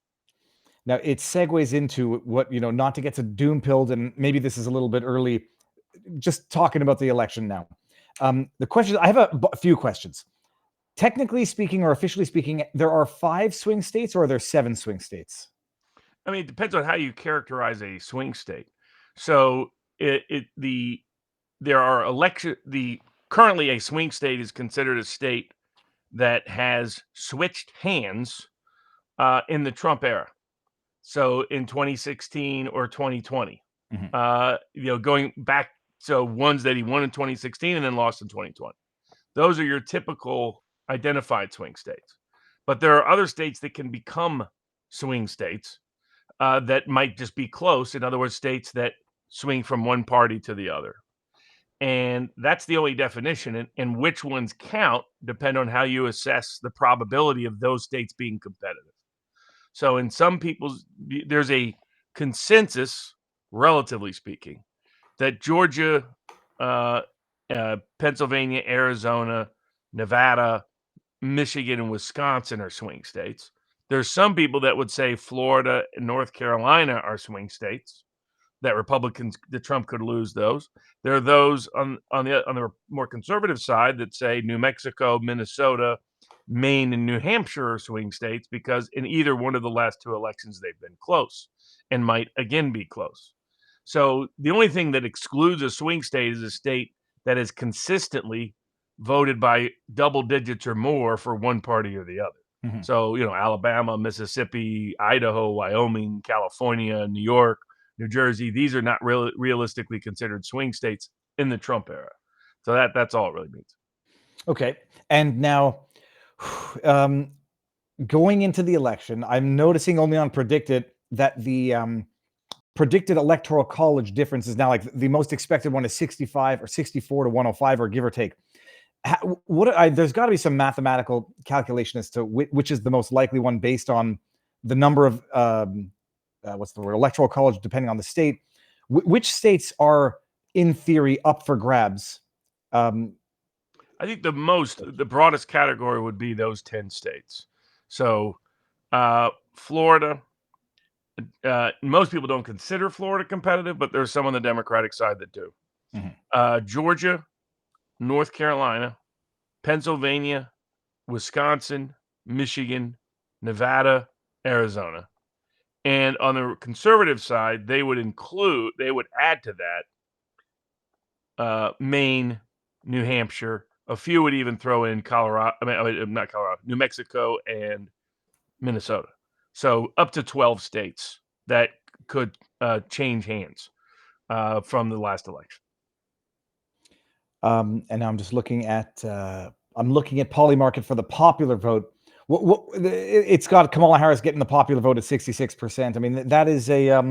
Now, it segues into what, not to get to doom-pilled, and maybe this is a little bit early, just talking about the election now. The question, I have a few questions. Technically speaking, or officially speaking, there are 5 swing states, or are there 7 swing states?
I mean, it depends on how you characterize a swing state. So currently a swing state is considered a state that has switched hands in the Trump era. So in 2016 or 2020, going back, so ones that he won in 2016 and then lost in 2020. Those are your typical identified swing states. But there are other states that can become swing states that might just be close. In other words, states that swing from one party to the other. And that's the only definition. And which ones count depend on how you assess the probability of those states being competitive. So in some people's, there's a consensus, relatively speaking, that Georgia, Pennsylvania, Arizona, Nevada, Michigan, and Wisconsin are swing states. There's some people that would say Florida and North Carolina are swing states, that Trump could lose those. There are those on the more conservative side that say New Mexico, Minnesota, Maine, and New Hampshire are swing states because in either one of the last 2 elections they've been close and might again be close. So the only thing that excludes a swing state is a state that is consistently voted by double digits or more for one party or the other. Mm-hmm. So, Alabama, Mississippi, Idaho, Wyoming, California, New York, New Jersey, these are not realistically considered swing states in the Trump era. So that's all it really means.
Okay. And now, going into the election, I'm noticing only on Predicted that the predicted electoral college difference is now like the most expected one is 65 or 64 to 105, or give or take. There's got to be some mathematical calculation as to which is the most likely one based on the number of electoral college, depending on the state. Which states are, in theory, up for grabs?
I think the broadest category would be those 10 states. So Florida, most people don't consider Florida competitive, but there's some on the Democratic side that do. Mm-hmm. Georgia, North Carolina, Pennsylvania, Wisconsin, Michigan, Nevada, Arizona. And on the conservative side, they would add to that Maine, New Hampshire. A few would even throw in New Mexico and Minnesota. So up to 12 states that could change hands from the last election.
And now I'm just looking at Polymarket for the popular vote. It's got Kamala Harris getting the popular vote at 66%. I mean, that is a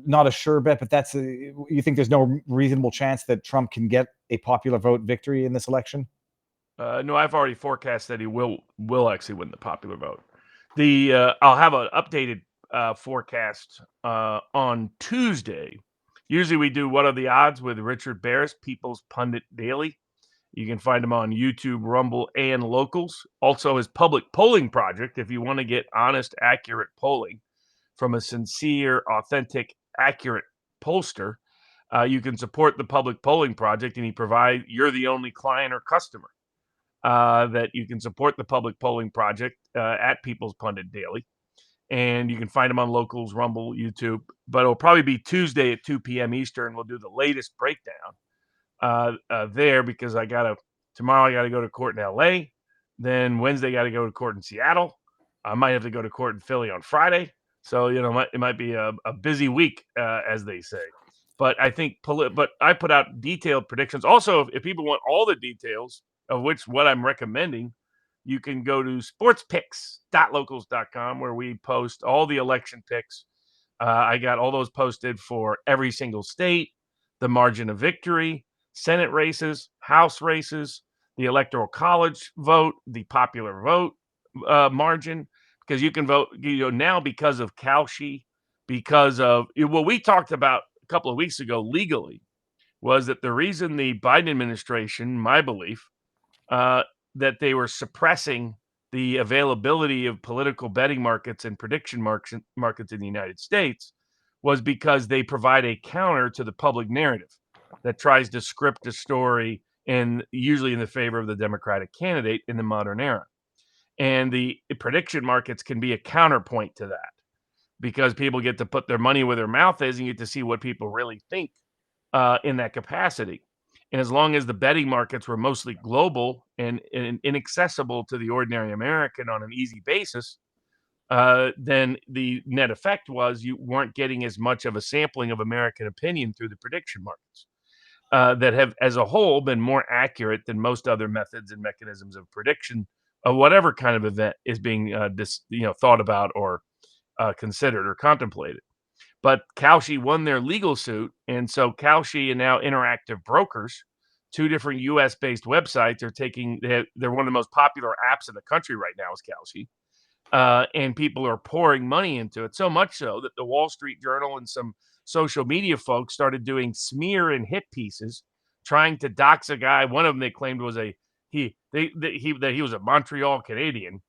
not a sure bet, but you think there's no reasonable chance that Trump can get a popular vote victory in this election?
No, I've already forecast that he will actually win the popular vote. I'll have an updated forecast on Tuesday. Usually we do What Are the Odds with Richard Barris, People's Pundit Daily. You can find him on YouTube, Rumble, and Locals. Also his public polling project, if you want to get honest, accurate polling from a sincere, authentic, accurate pollster, you can support the public polling project, and you're the only client or customer that you can support the public polling project at People's Pundit Daily. And you can find them on Locals, Rumble, YouTube. But it'll probably be Tuesday at 2 p.m. Eastern. We'll do the latest breakdown there, because tomorrow I got to go to court in LA. Then Wednesday I got to go to court in Seattle. I might have to go to court in Philly on Friday. So, it might be a busy week, as they say. But I think, but I put out detailed predictions. Also, if people want all the details of what I'm recommending, you can go to sportspicks.locals.com, where we post all the election picks. I got all those posted for every single state, the margin of victory, Senate races, House races, the Electoral College vote, the popular vote margin, because you can vote now because of Kalshi, because of what we talked about a couple of weeks ago legally, was that the reason the Biden administration, my belief, that they were suppressing the availability of political betting markets and prediction markets in the United States was because they provide a counter to the public narrative that tries to script a story, and usually in the favor of the Democratic candidate in the modern era. And the prediction markets can be a counterpoint to that, because people get to put their money where their mouth is, and you get to see what people really think in that capacity. And as long as the betting markets were mostly global and inaccessible to the ordinary American on an easy basis, then the net effect was you weren't getting as much of a sampling of American opinion through the prediction markets that have, as a whole, been more accurate than most other methods and mechanisms of prediction of whatever kind of event is being thought about or considered or contemplated. But Kalshi won their legal suit, and so Kalshi and now Interactive Brokers, two different U.S.-based websites, they're one of the most popular apps in the country right now is Kalshi, and people are pouring money into it, so much so that the Wall Street Journal and some social media folks started doing smear and hit pieces, trying to dox a guy. One of them they claimed was he was a Montreal Canadian.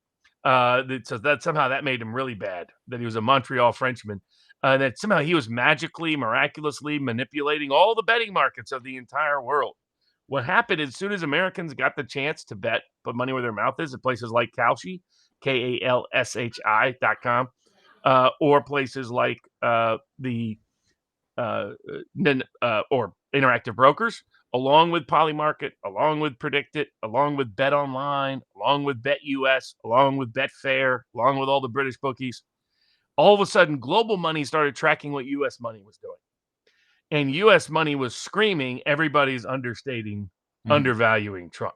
So that somehow that made him really bad, that he was a Montreal Frenchman. That somehow he was miraculously manipulating all the betting markets of the entire world. What happened as soon as Americans got the chance to bet, put money where their mouth is, at places like Kalshi, KALSHI.com, or places like or Interactive Brokers, along with Polymarket, along with Predictit, along with Bet Online, along with Bet US, along with Betfair, along with all the British bookies. All of a sudden, global money started tracking what U.S. money was doing. And U.S. money was screaming, everybody's undervaluing Trump.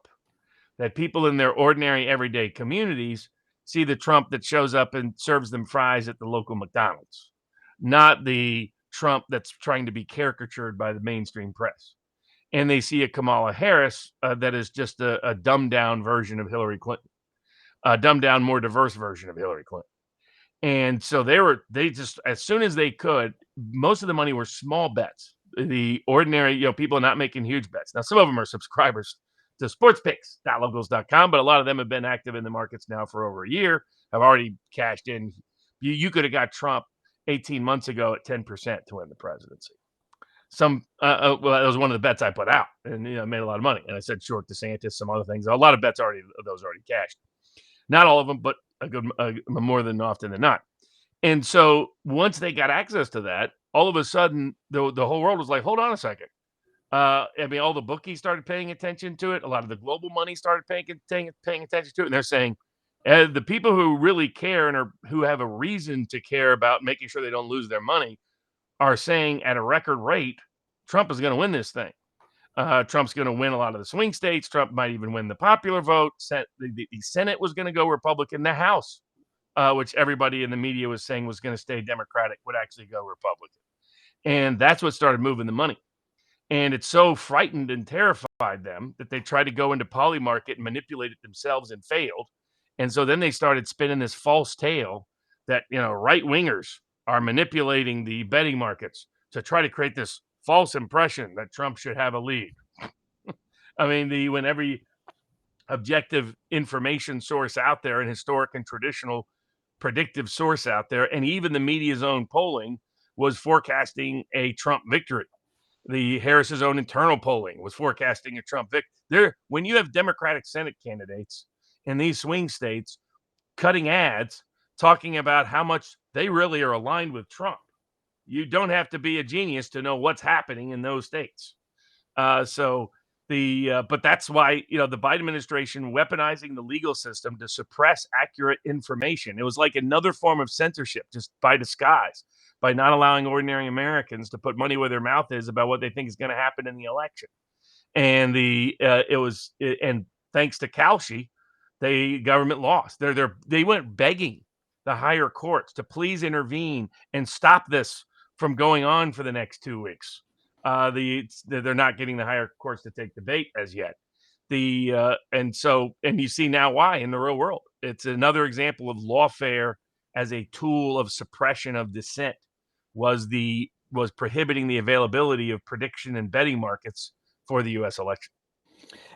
That people in their ordinary, everyday communities see the Trump that shows up and serves them fries at the local McDonald's, not the Trump that's trying to be caricatured by the mainstream press. And they see a Kamala Harris that is just a dumbed-down version of Hillary Clinton, a dumbed-down, more diverse version of Hillary Clinton. And so they just, as soon as they could, most of the money were small bets. The ordinary, people not making huge bets. Now, some of them are subscribers to sportspicks.locals.com, but a lot of them have been active in the markets now for over a year, have already cashed in. You could have got Trump 18 months ago at 10% to win the presidency. Well, that was one of the bets I put out, and made a lot of money. And I said short DeSantis, some other things. A lot of bets already cashed. Not all of them, but more than often than not. And so once they got access to that, all of a sudden the whole world was like, hold on a second. All the bookies started paying attention to it. A lot of the global money started paying attention to it. And they're saying the people who really care and who have a reason to care about making sure they don't lose their money are saying at a record rate, Trump is going to win this thing. Trump's going to win a lot of the swing states. Trump might even win the popular vote. The Senate was going to go Republican. The House, which everybody in the media was saying was going to stay Democratic, would actually go Republican. And that's what started moving the money. And it so frightened and terrified them that they tried to go into poly market and manipulate it themselves and failed. And so then they started spinning this false tale that, right wingers are manipulating the betting markets to try to create this false impression that Trump should have a lead. I mean, when every objective information source out there, and historic and traditional predictive source out there, and even the media's own polling was forecasting a Trump victory. The Harris's own internal polling was forecasting a Trump victory. When you have Democratic Senate candidates in these swing states cutting ads talking about how much they really are aligned with Trump, you don't have to be a genius to know what's happening in those states. But that's why, the Biden administration weaponizing the legal system to suppress accurate information. It was like another form of censorship, just by disguise, by not allowing ordinary Americans to put money where their mouth is about what they think is going to happen in the election. And and thanks to Kalshi, the government lost. They went begging the higher courts to please intervene and stop this from going on for the next 2 weeks. They're not getting the higher courts to take the bait as yet. And you see now why in the real world. It's another example of lawfare as a tool of suppression of dissent was prohibiting the availability of prediction and betting markets for the U.S. election.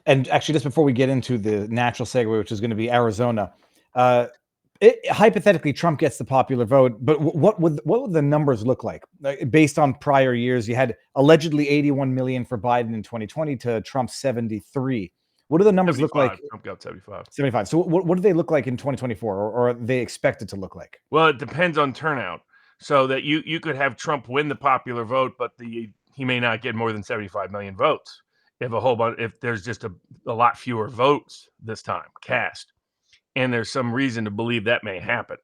And actually, just before we get into the natural segue, which is going to be Arizona, hypothetically, Trump gets the popular vote, but what would the numbers look like? Based on prior years, you had allegedly 81 million for Biden in 2020 to Trump's 73. What do the numbers look like?
Trump got 75.
75. So what do they look like in 2024, or are they expected to look like?
Well, it depends on turnout. So that you could have Trump win the popular vote, but he may not get more than 75 million votes if there's just a lot fewer votes this time cast. And there's some reason to believe that may happen.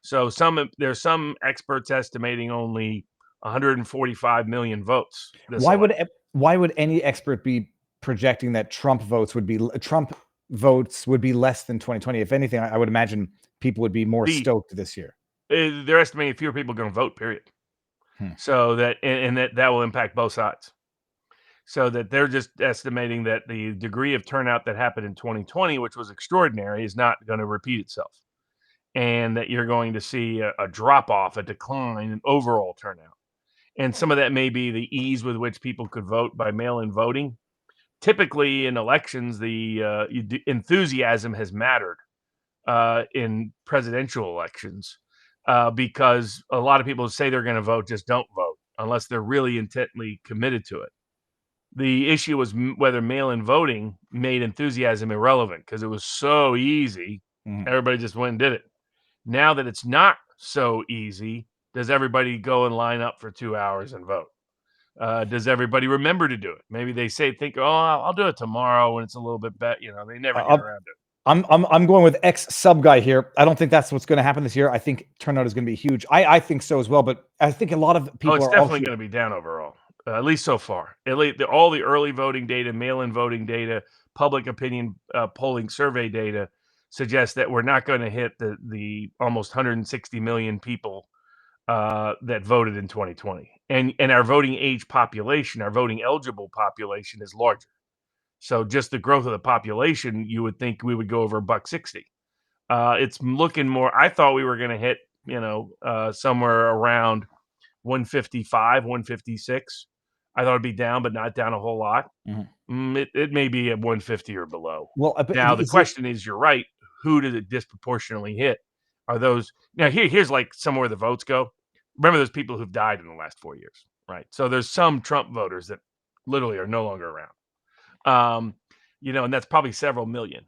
So there's some experts estimating only 145 million votes.
Why would any expert be projecting that Trump votes would be less than 2020? If anything, I would imagine people would be more stoked this year.
They're estimating fewer people are going to vote, period. So that that will impact both sides. So that they're just estimating that the degree of turnout that happened in 2020, which was extraordinary, is not going to repeat itself. And that you're going to see a drop-off, a decline in overall turnout. And some of that may be the ease with which people could vote by mail-in voting. Typically in elections, the enthusiasm has mattered in presidential elections because a lot of people who say they're going to vote just don't vote unless they're really intently committed to it. The issue was whether mail-in voting made enthusiasm irrelevant because it was so easy. Everybody just went and did it. Now that it's not so easy, does everybody go and line up for 2 hours and vote? Does everybody remember to do it? Maybe they think, "Oh, I'll do it tomorrow when it's a little bit better." They never get around to it.
I'm going with X sub guy here. I don't think that's what's going to happen this year. I think turnout is going to be huge. I think so as well, but I think a lot of people
it's definitely going to be down overall. At least so far. All the early voting data, mail-in voting data, public opinion polling survey data suggests that we're not going to hit the almost 160 million people that voted in 2020. And our voting age population, our voting eligible population is larger. So just the growth of the population, you would think we would go over $1.60. It's looking more, I thought we were going to hit, somewhere around 155, 156. I thought it'd be down, but not down a whole lot. It may be at 150 or below.
Well,
now the question is, you're right. Who did it disproportionately hit? Are those now? Here's like somewhere the votes go. Remember, there's people who've died in the last 4 years, right? So there's some Trump voters that literally are no longer around. And that's probably several million.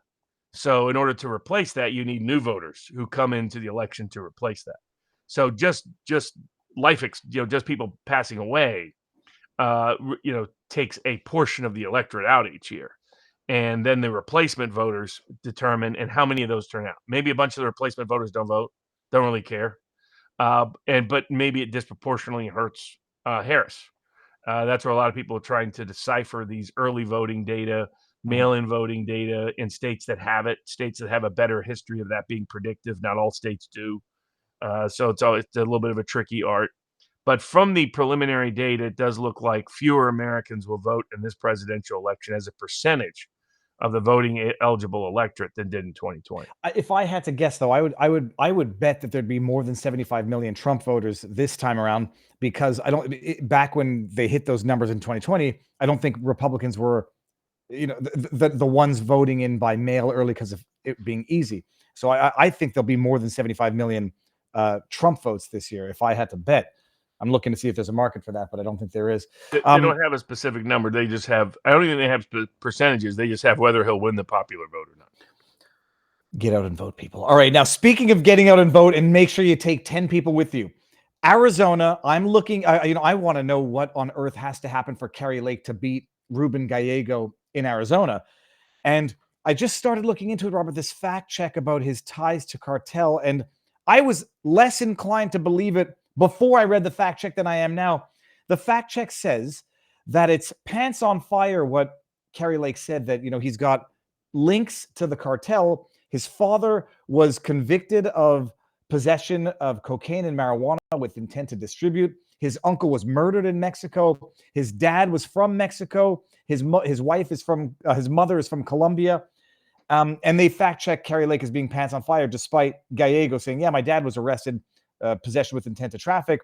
So in order to replace that, you need new voters who come into the election to replace that. So just life, just people passing away, takes a portion of the electorate out each year. And then the replacement voters determine, and how many of those turn out. Maybe a bunch of the replacement voters don't vote, don't really care. But maybe it disproportionately hurts Harris. That's where a lot of people are trying to decipher these early voting data, mail-in voting data in states that have it, states that have a better history of that being predictive. Not all states do. So it's a little bit of a tricky art. But from the preliminary data, it does look like fewer Americans will vote in this presidential election as a percentage of the voting eligible electorate than did in 2020.
If I had to guess, though, I would bet that there'd be more than 75 million Trump voters this time around, because back when they hit those numbers in 2020, I don't think Republicans were, the ones voting in by mail early because of it being easy. So I think there'll be more than 75 million Trump votes this year, if I had to bet. I'm looking to see if there's a market for that, but I don't think there is.
They don't have a specific number. They just have, I don't even think they have percentages. They just have whether he'll win the popular vote or not.
Get out and vote, people. All right. Now, speaking of getting out and vote, and make sure you take 10 people with you. Arizona, I'm looking, I want to know what on earth has to happen for Kari Lake to beat Ruben Gallego in Arizona. And I just started looking into it, Robert, this fact check about his ties to cartel. And I was less inclined to believe it before I read the fact check than I am now. The fact check says that it's pants on fire what Kari Lake said, that, he's got links to the cartel. His father was convicted of possession of cocaine and marijuana with intent to distribute. His uncle was murdered in Mexico. His dad was from Mexico. His wife is from, his mother is from Colombia. And they fact check Kari Lake as being pants on fire, despite Gallego saying, yeah, my dad was arrested, possession with intent to traffic.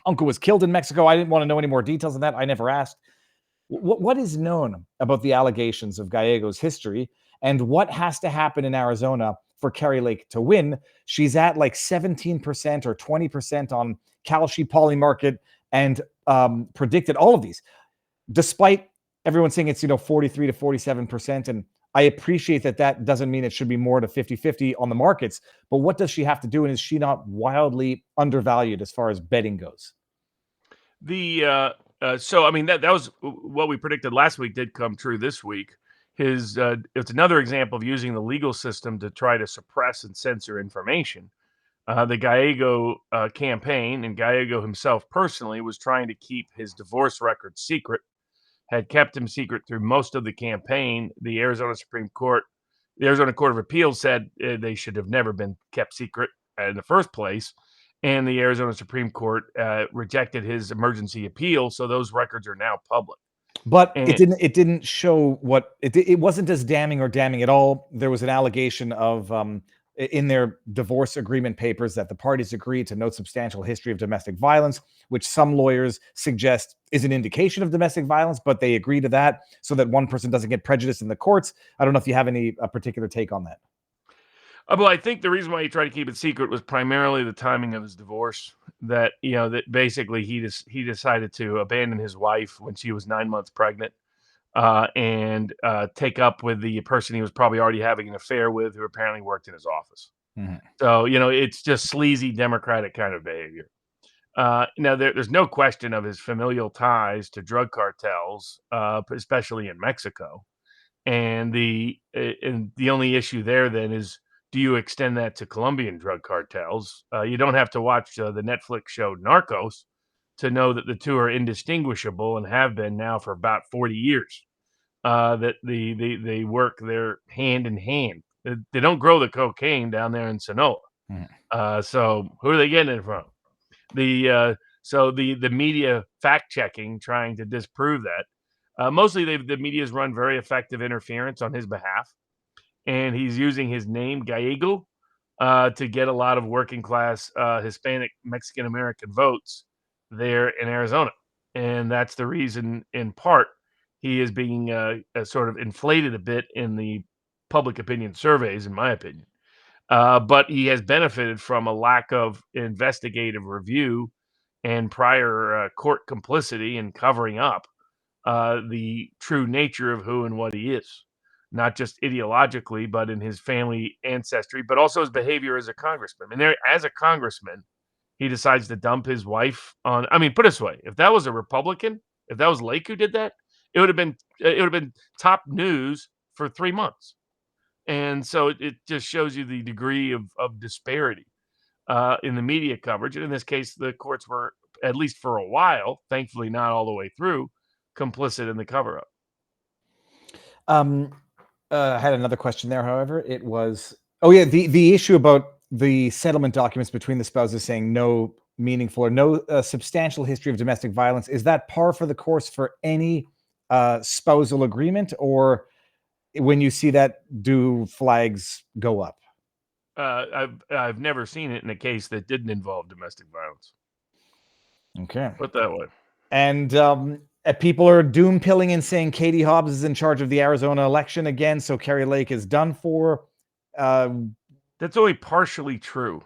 Uncle was killed in Mexico. I didn't want to know any more details on that. I never asked. What is known about the allegations of Gallego's history, and what has to happen in Arizona for Kari Lake to win? She's at like 17% or 20% on Kalshi, Polymarket, and predicted all of these, despite everyone saying it's 43 to 47%. And I appreciate that doesn't mean it should be more to 50-50 on the markets, but what does she have to do? And is she not wildly undervalued as far as betting goes?
So I mean, that was what we predicted last week did come true this week. It's another example of using the legal system to try to suppress and censor information. The Gallego campaign, and Gallego himself personally, was trying to keep his divorce record secret, had kept him secret through most of the campaign. The Arizona Court of Appeals said they should have never been kept secret in the first place. And the Arizona Supreme Court rejected his emergency appeal, so those records are now public.
But it didn't show what it wasn't as damning or damning at all. There was an allegation of in their divorce agreement papers that the parties agreed to no substantial history of domestic violence, which some lawyers suggest is an indication of domestic violence, but they agree to that so that one person doesn't get prejudiced in the courts. I don't know if you have any particular take on that.
Well, I think the reason why he tried to keep it secret was primarily the timing of his divorce. That that basically he decided to abandon his wife when she was 9 months pregnant, and take up with the person he was probably already having an affair with, who apparently worked in his office.
Mm-hmm.
So it's just sleazy Democratic kind of behavior. Now there's no question of his familial ties to drug cartels, especially in Mexico, and the only issue there then is, do you extend that to Colombian drug cartels? You don't have to watch the Netflix show Narcos to know that the two are indistinguishable and have been now for about 40 years. That they work their hand in hand. They don't grow the cocaine down there in Sonoma. So who are they getting it from? So the media fact checking, trying to disprove that. Mostly the media's run very effective interference on his behalf. And he's using his name, Gallego, to get a lot of working class Hispanic Mexican American votes there in Arizona. And that's the reason, in part, he is being sort of inflated a bit in the public opinion surveys, in my opinion. But he has benefited from a lack of investigative review and prior court complicity in covering up the true nature of who and what he is. Not just ideologically, but in his family ancestry, but also his behavior as a congressman. And as a congressman, he decides to dump his wife on. I mean, put it this way: if that was a Republican, if that was Lake who did that, it would have been top news for 3 months. And so it just shows you the degree of disparity in the media coverage. And in this case, the courts were at least for a while, thankfully not all the way through, complicit in the cover-up.
I had another question there, however. It was, the issue about the settlement documents between the spouses saying no meaningful or no substantial history of domestic violence. Is that par for the course for any spousal agreement, or when you see that, do flags go up?
I've never seen it in a case that didn't involve domestic violence.
Okay.
Put that way.
And people are doom pilling and saying Katie Hobbs is in charge of the Arizona election again, so Kari Lake is done for.
That's only partially true.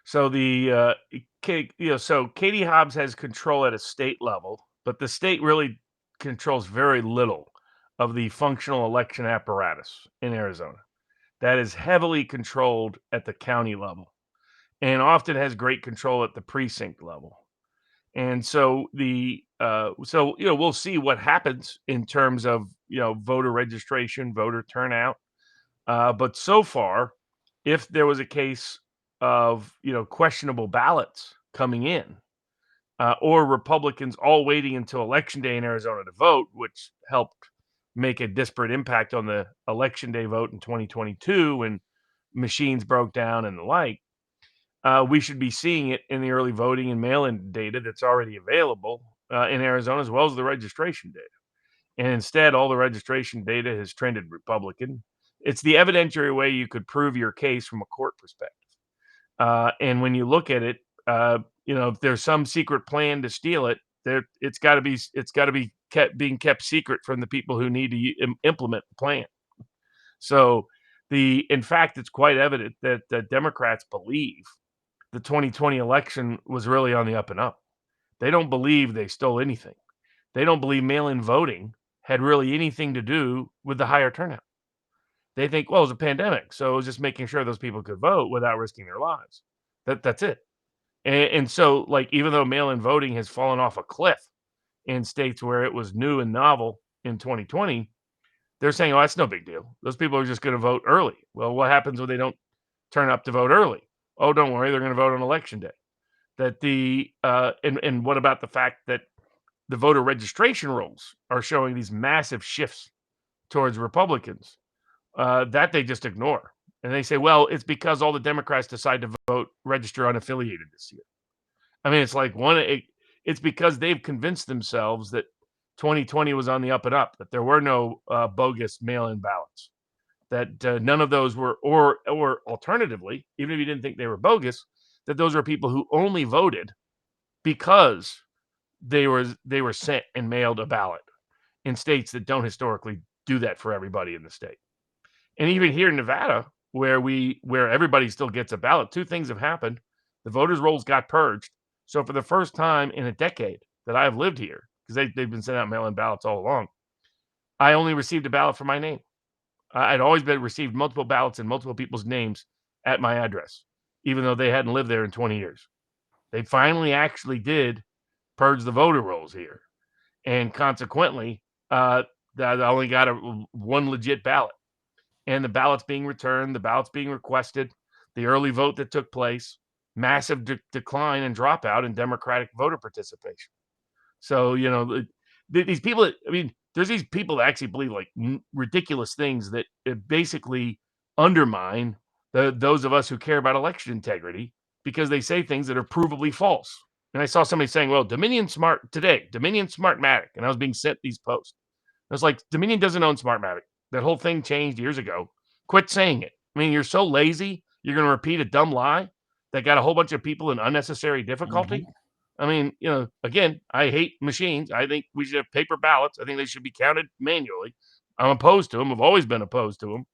So so Katie Hobbs has control at a state level, but the state really controls very little of the functional election apparatus in Arizona. That is heavily controlled at the county level, and often has great control at the precinct level. And so we'll see what happens in terms of voter registration, voter turnout. But so far, if there was a case of questionable ballots coming in, or Republicans all waiting until election day in Arizona to vote, which helped make a disparate impact on the election day vote in 2022 when machines broke down and the like, we should be seeing it in the early voting and mail-in data that's already available in Arizona, as well as the registration data. And instead, all the registration data has trended Republican. It's the evidentiary way you could prove your case from a court perspective. And when you look at it, if there's some secret plan to steal it, it's got to be being kept secret from the people who need to implement the plan. So, in fact, it's quite evident that the Democrats believe the 2020 election was really on the up and up. They don't believe they stole anything. They don't believe mail-in voting had really anything to do with the higher turnout. They think, well, it was a pandemic, so it was just making sure those people could vote without risking their lives. That's it. And so, even though mail-in voting has fallen off a cliff in states where it was new and novel in 2020, they're saying, oh, that's no big deal. Those people are just going to vote early. Well, what happens when they don't turn up to vote early? Oh, don't worry, they're going to vote on election day. And what about the fact that the voter registration rolls are showing these massive shifts towards Republicans that they just ignore. And they say, well, it's because all the Democrats decide to register unaffiliated this year. I mean, it's like it's because they've convinced themselves that 2020 was on the up and up, that there were no bogus mail-in ballots, that none of those were, or alternatively, even if you didn't think they were bogus, that those were people who only voted because they were sent and mailed a ballot in states that don't historically do that for everybody in the state. And even here in Nevada, where everybody still gets a ballot, two things have happened. The voters' rolls got purged. So for the first time in a decade that I've lived here, because they've been sending out mail-in ballots all along, I only received a ballot for my name. I'd always received multiple ballots and multiple people's names at my address, even though they hadn't lived there in 20 years. They finally actually did purge the voter rolls here. And consequently, I only got one legit ballot. And the ballots being returned, the ballots being requested, the early vote that took place, massive decline and dropout in Democratic voter participation. So, these people, there's these people that actually believe ridiculous things that basically undermine those of us who care about election integrity, because they say things that are provably false. And I saw somebody saying, well, Dominion Smartmatic, and I was being sent these posts. I was like, Dominion doesn't own Smartmatic. That whole thing changed years ago. Quit saying it. I mean, you're so lazy, you're going to repeat a dumb lie that got a whole bunch of people in unnecessary difficulty. Mm-hmm. I mean, again, I hate machines. I think we should have paper ballots. I think they should be counted manually. I'm opposed to them. I've always been opposed to them.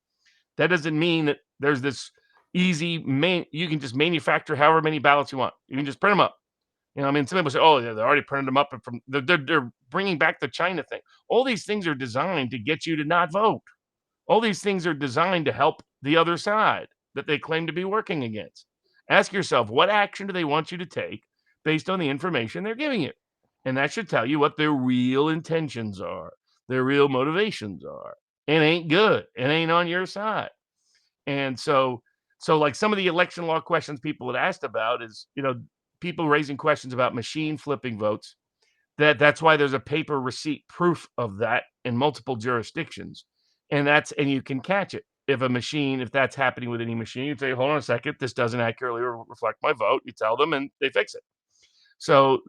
That doesn't mean that there's this easy, you can just manufacture however many ballots you want. You can just print them up. Some people say, oh, yeah, they already printed them up. They're bringing back the China thing. All these things are designed to get you to not vote. All these things are designed to help the other side that they claim to be working against. Ask yourself, what action do they want you to take based on the information they're giving you? And that should tell you what their real intentions are, their real motivations are. It ain't good. It ain't on your side. And so like some of the election law questions people had asked about is, people raising questions about machine flipping votes. That's why there's a paper receipt proof of that in multiple jurisdictions. And you can catch it. If that's happening with any machine, you say, hold on a second, this doesn't accurately reflect my vote. You tell them and they fix it. So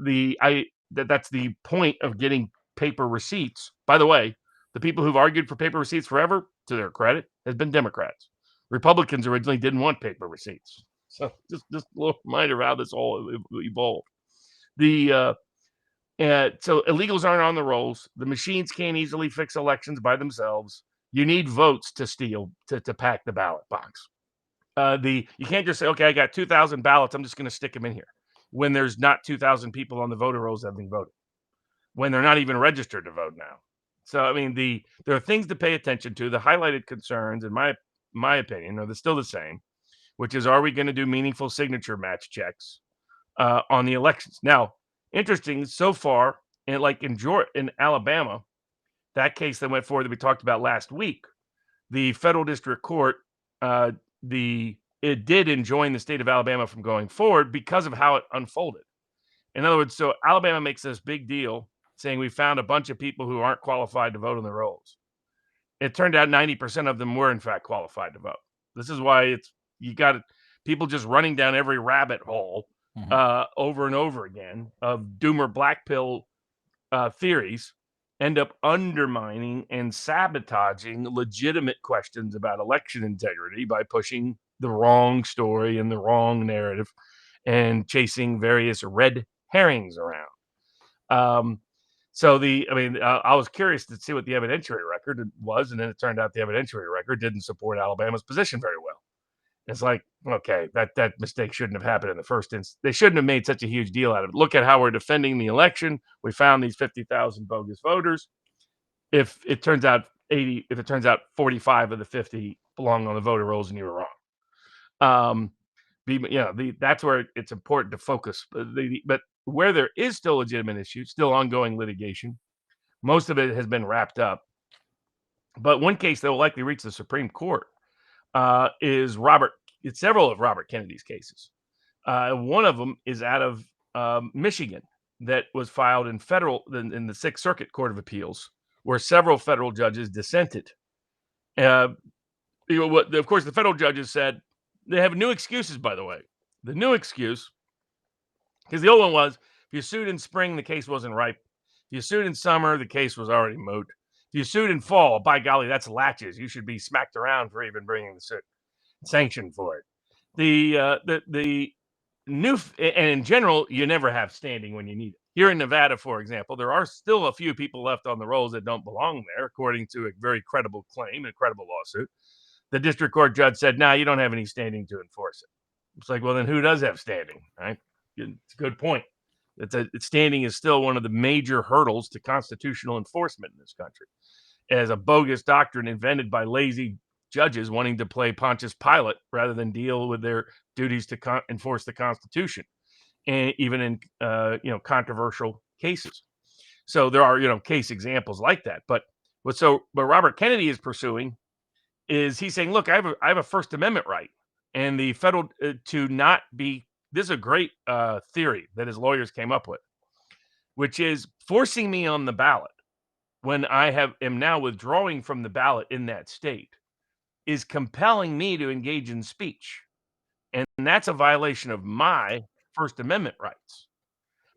that's the point of getting paper receipts. By the way, the people who've argued for paper receipts forever, to their credit, has been Democrats. Republicans originally didn't want paper receipts. So just a little reminder of how this all evolved. So illegals aren't on the rolls. The machines can't easily fix elections by themselves. You need votes to steal to pack the ballot box. You can't just say, okay, I got 2,000 ballots, I'm just going to stick them in here, when there's not 2,000 people on the voter rolls that have been voted, when they're not even registered to vote now. So, I mean, there are things to pay attention to. The highlighted concerns, in my opinion, are still the same, which is, are we going to do meaningful signature match checks on the elections? Now, interesting, so far, in Alabama, that case that went forward that we talked about last week, the federal district court, it did enjoin the state of Alabama from going forward because of how it unfolded. In other words, so Alabama makes this big deal saying we found a bunch of people who aren't qualified to vote on the rolls. It turned out 90% of them were in fact qualified to vote. This is why you got people just running down every rabbit hole over and over again of doomer black pill theories, end up undermining and sabotaging legitimate questions about election integrity by pushing the wrong story and the wrong narrative and chasing various red herrings around. I was curious to see what the evidentiary record was, and then it turned out the evidentiary record didn't support Alabama's position very well. It's like, okay, that mistake shouldn't have happened in the first instance. They shouldn't have made such a huge deal out of it. Look at how we're defending the election. We found these 50,000 bogus voters. If it turns out 45 of the 50 belong on the voter rolls and you were wrong. That's where it's important to focus. But where there is still legitimate issues, still ongoing litigation, most of it has been wrapped up. But one case that will likely reach the Supreme Court is several of Robert Kennedy's cases. One of them is out of Michigan that was filed in the Sixth Circuit Court of Appeals, where several federal judges dissented. Of course, the federal judges said they have new excuses, by the way. The new excuse, because the old one was, if you sued in spring, the case wasn't ripe. If you sued in summer, the case was already moot. If you sued in fall, by golly, that's latches. You should be smacked around for even bringing the suit, sanctioned for it. The new, and in general, you never have standing when you need it. Here in Nevada, for example, there are still a few people left on the rolls that don't belong there, according to a very credible claim, a credible lawsuit. The district court judge said, "No, you don't have any standing to enforce it." It's like, well, then who does have standing, right? It's a good point. Standing is still one of the major hurdles to constitutional enforcement in this country, as a bogus doctrine invented by lazy judges wanting to play Pontius Pilate rather than deal with their duties to enforce the Constitution, and even in controversial cases. So there are case examples like that. But what Robert Kennedy is pursuing is he's saying, look, I have a First Amendment right, and the federal to not be. This is a great theory that his lawyers came up with, which is forcing me on the ballot when I am now withdrawing from the ballot in that state is compelling me to engage in speech. And that's a violation of my First Amendment rights,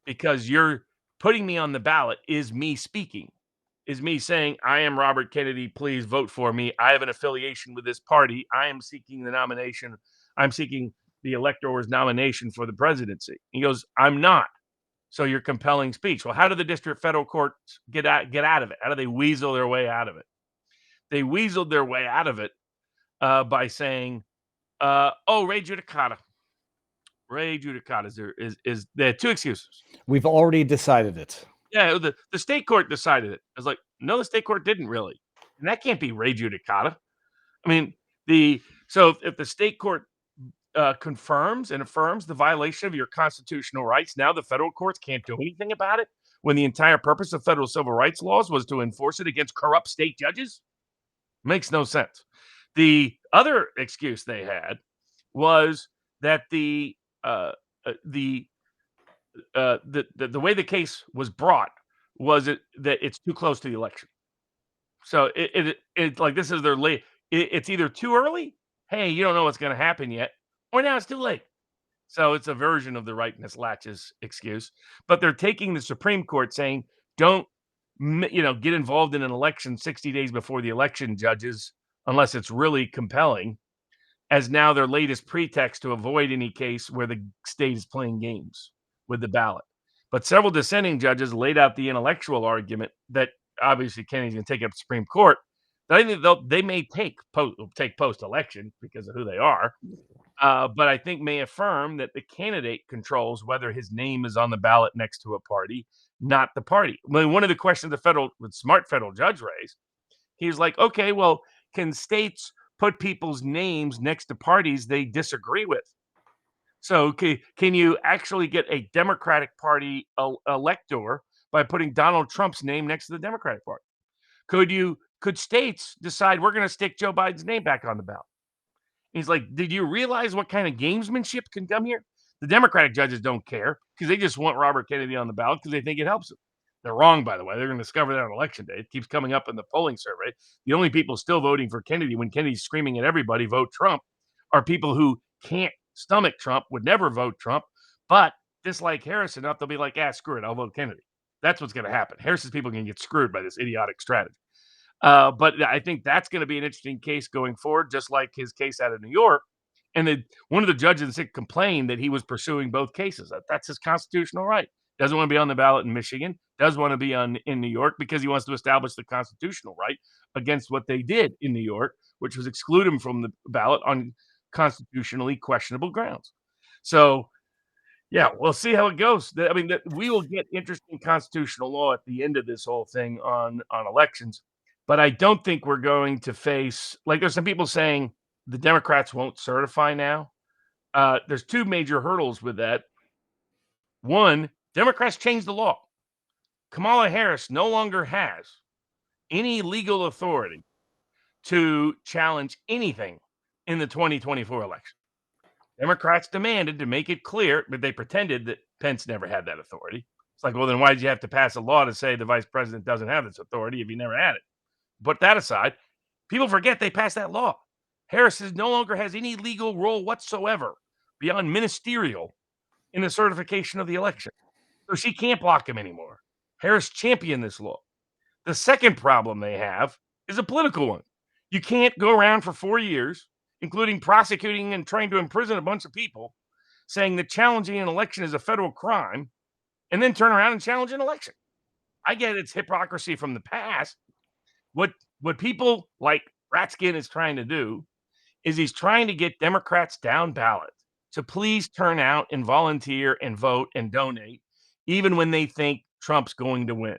because you're putting me on the ballot is me speaking, is me saying, I am Robert Kennedy, please vote for me. I have an affiliation with this party. I am seeking the nomination. I'm seeking the elector's nomination for the presidency. He goes, I'm not. So you're compelling speech. Well, how do the district federal courts get out of it? How do they weasel their way out of it? They weaseled their way out of it by saying, res judicata. Res judicata is there are two excuses.
We've already decided it.
Yeah, the state court decided it. I was like, no, the state court didn't really. And that can't be res judicata. I mean, if the state court confirms and affirms the violation of your constitutional rights, now the federal courts can't do anything about it, when the entire purpose of federal civil rights laws was to enforce it against corrupt state judges? Makes no sense. The other excuse they had was that the the way the case was brought was that it's too close to the election. So it's like this is their late. It's either too early. Hey, you don't know what's going to happen yet, or now it's too late. So it's a version of the rightness latches excuse. But they're taking the Supreme Court saying, don't get involved in an election 60 days before the election, judges, unless it's really compelling, as now their latest pretext to avoid any case where the state is playing games with the ballot. But several dissenting judges laid out the intellectual argument that obviously Kennedy's going to take up the Supreme Court. I think they may take post-election because of who they are, but I think may affirm that the candidate controls whether his name is on the ballot next to a party, not the party. I mean, one of the questions the smart federal judge raised, he was like, okay, well, can states put people's names next to parties they disagree with? So can you actually get a Democratic Party elector by putting Donald Trump's name next to the Democratic Party? Could states decide we're going to stick Joe Biden's name back on the ballot? He's like, did you realize what kind of gamesmanship can come here? The Democratic judges don't care because they just want Robert Kennedy on the ballot because they think it helps them. They're wrong, by the way. They're going to discover that on election day. It keeps coming up in the polling survey. The only people still voting for Kennedy when Kennedy's screaming at everybody, vote Trump, are people who can't stomach Trump, would never vote Trump, but dislike Harris enough, they'll be like, screw it, I'll vote Kennedy. That's what's going to happen. Harris's people can get screwed by this idiotic strategy. But I think that's going to be an interesting case going forward, just like his case out of New York. And one of the judges complained that he was pursuing both cases. That's his constitutional right. Doesn't want to be on the ballot in Michigan, does want to be in New York because he wants to establish the constitutional right against what they did in New York, which was exclude him from the ballot on constitutionally questionable grounds. So, yeah, we'll see how it goes. I mean, we will get interesting constitutional law at the end of this whole thing on elections. But I don't think we're going to face, like there's some people saying the Democrats won't certify now. There's two major hurdles with that. One, Democrats changed the law. Kamala Harris no longer has any legal authority to challenge anything in the 2024 election. Democrats demanded to make it clear, but they pretended that Pence never had that authority. It's like, well, then why did you have to pass a law to say the vice president doesn't have this authority if he never had it? Put that aside, people forget they passed that law. Harris no longer has any legal role whatsoever beyond ministerial in the certification of the election. So she can't block him anymore. Harris championed this law. The second problem they have is a political one. You can't go around for 4 years, including prosecuting and trying to imprison a bunch of people, saying that challenging an election is a federal crime, and then turn around and challenge an election. I get it's hypocrisy from the past. What people like Ratskin is trying to do is he's trying to get Democrats down ballot to please turn out and volunteer and vote and donate, even when they think Trump's going to win,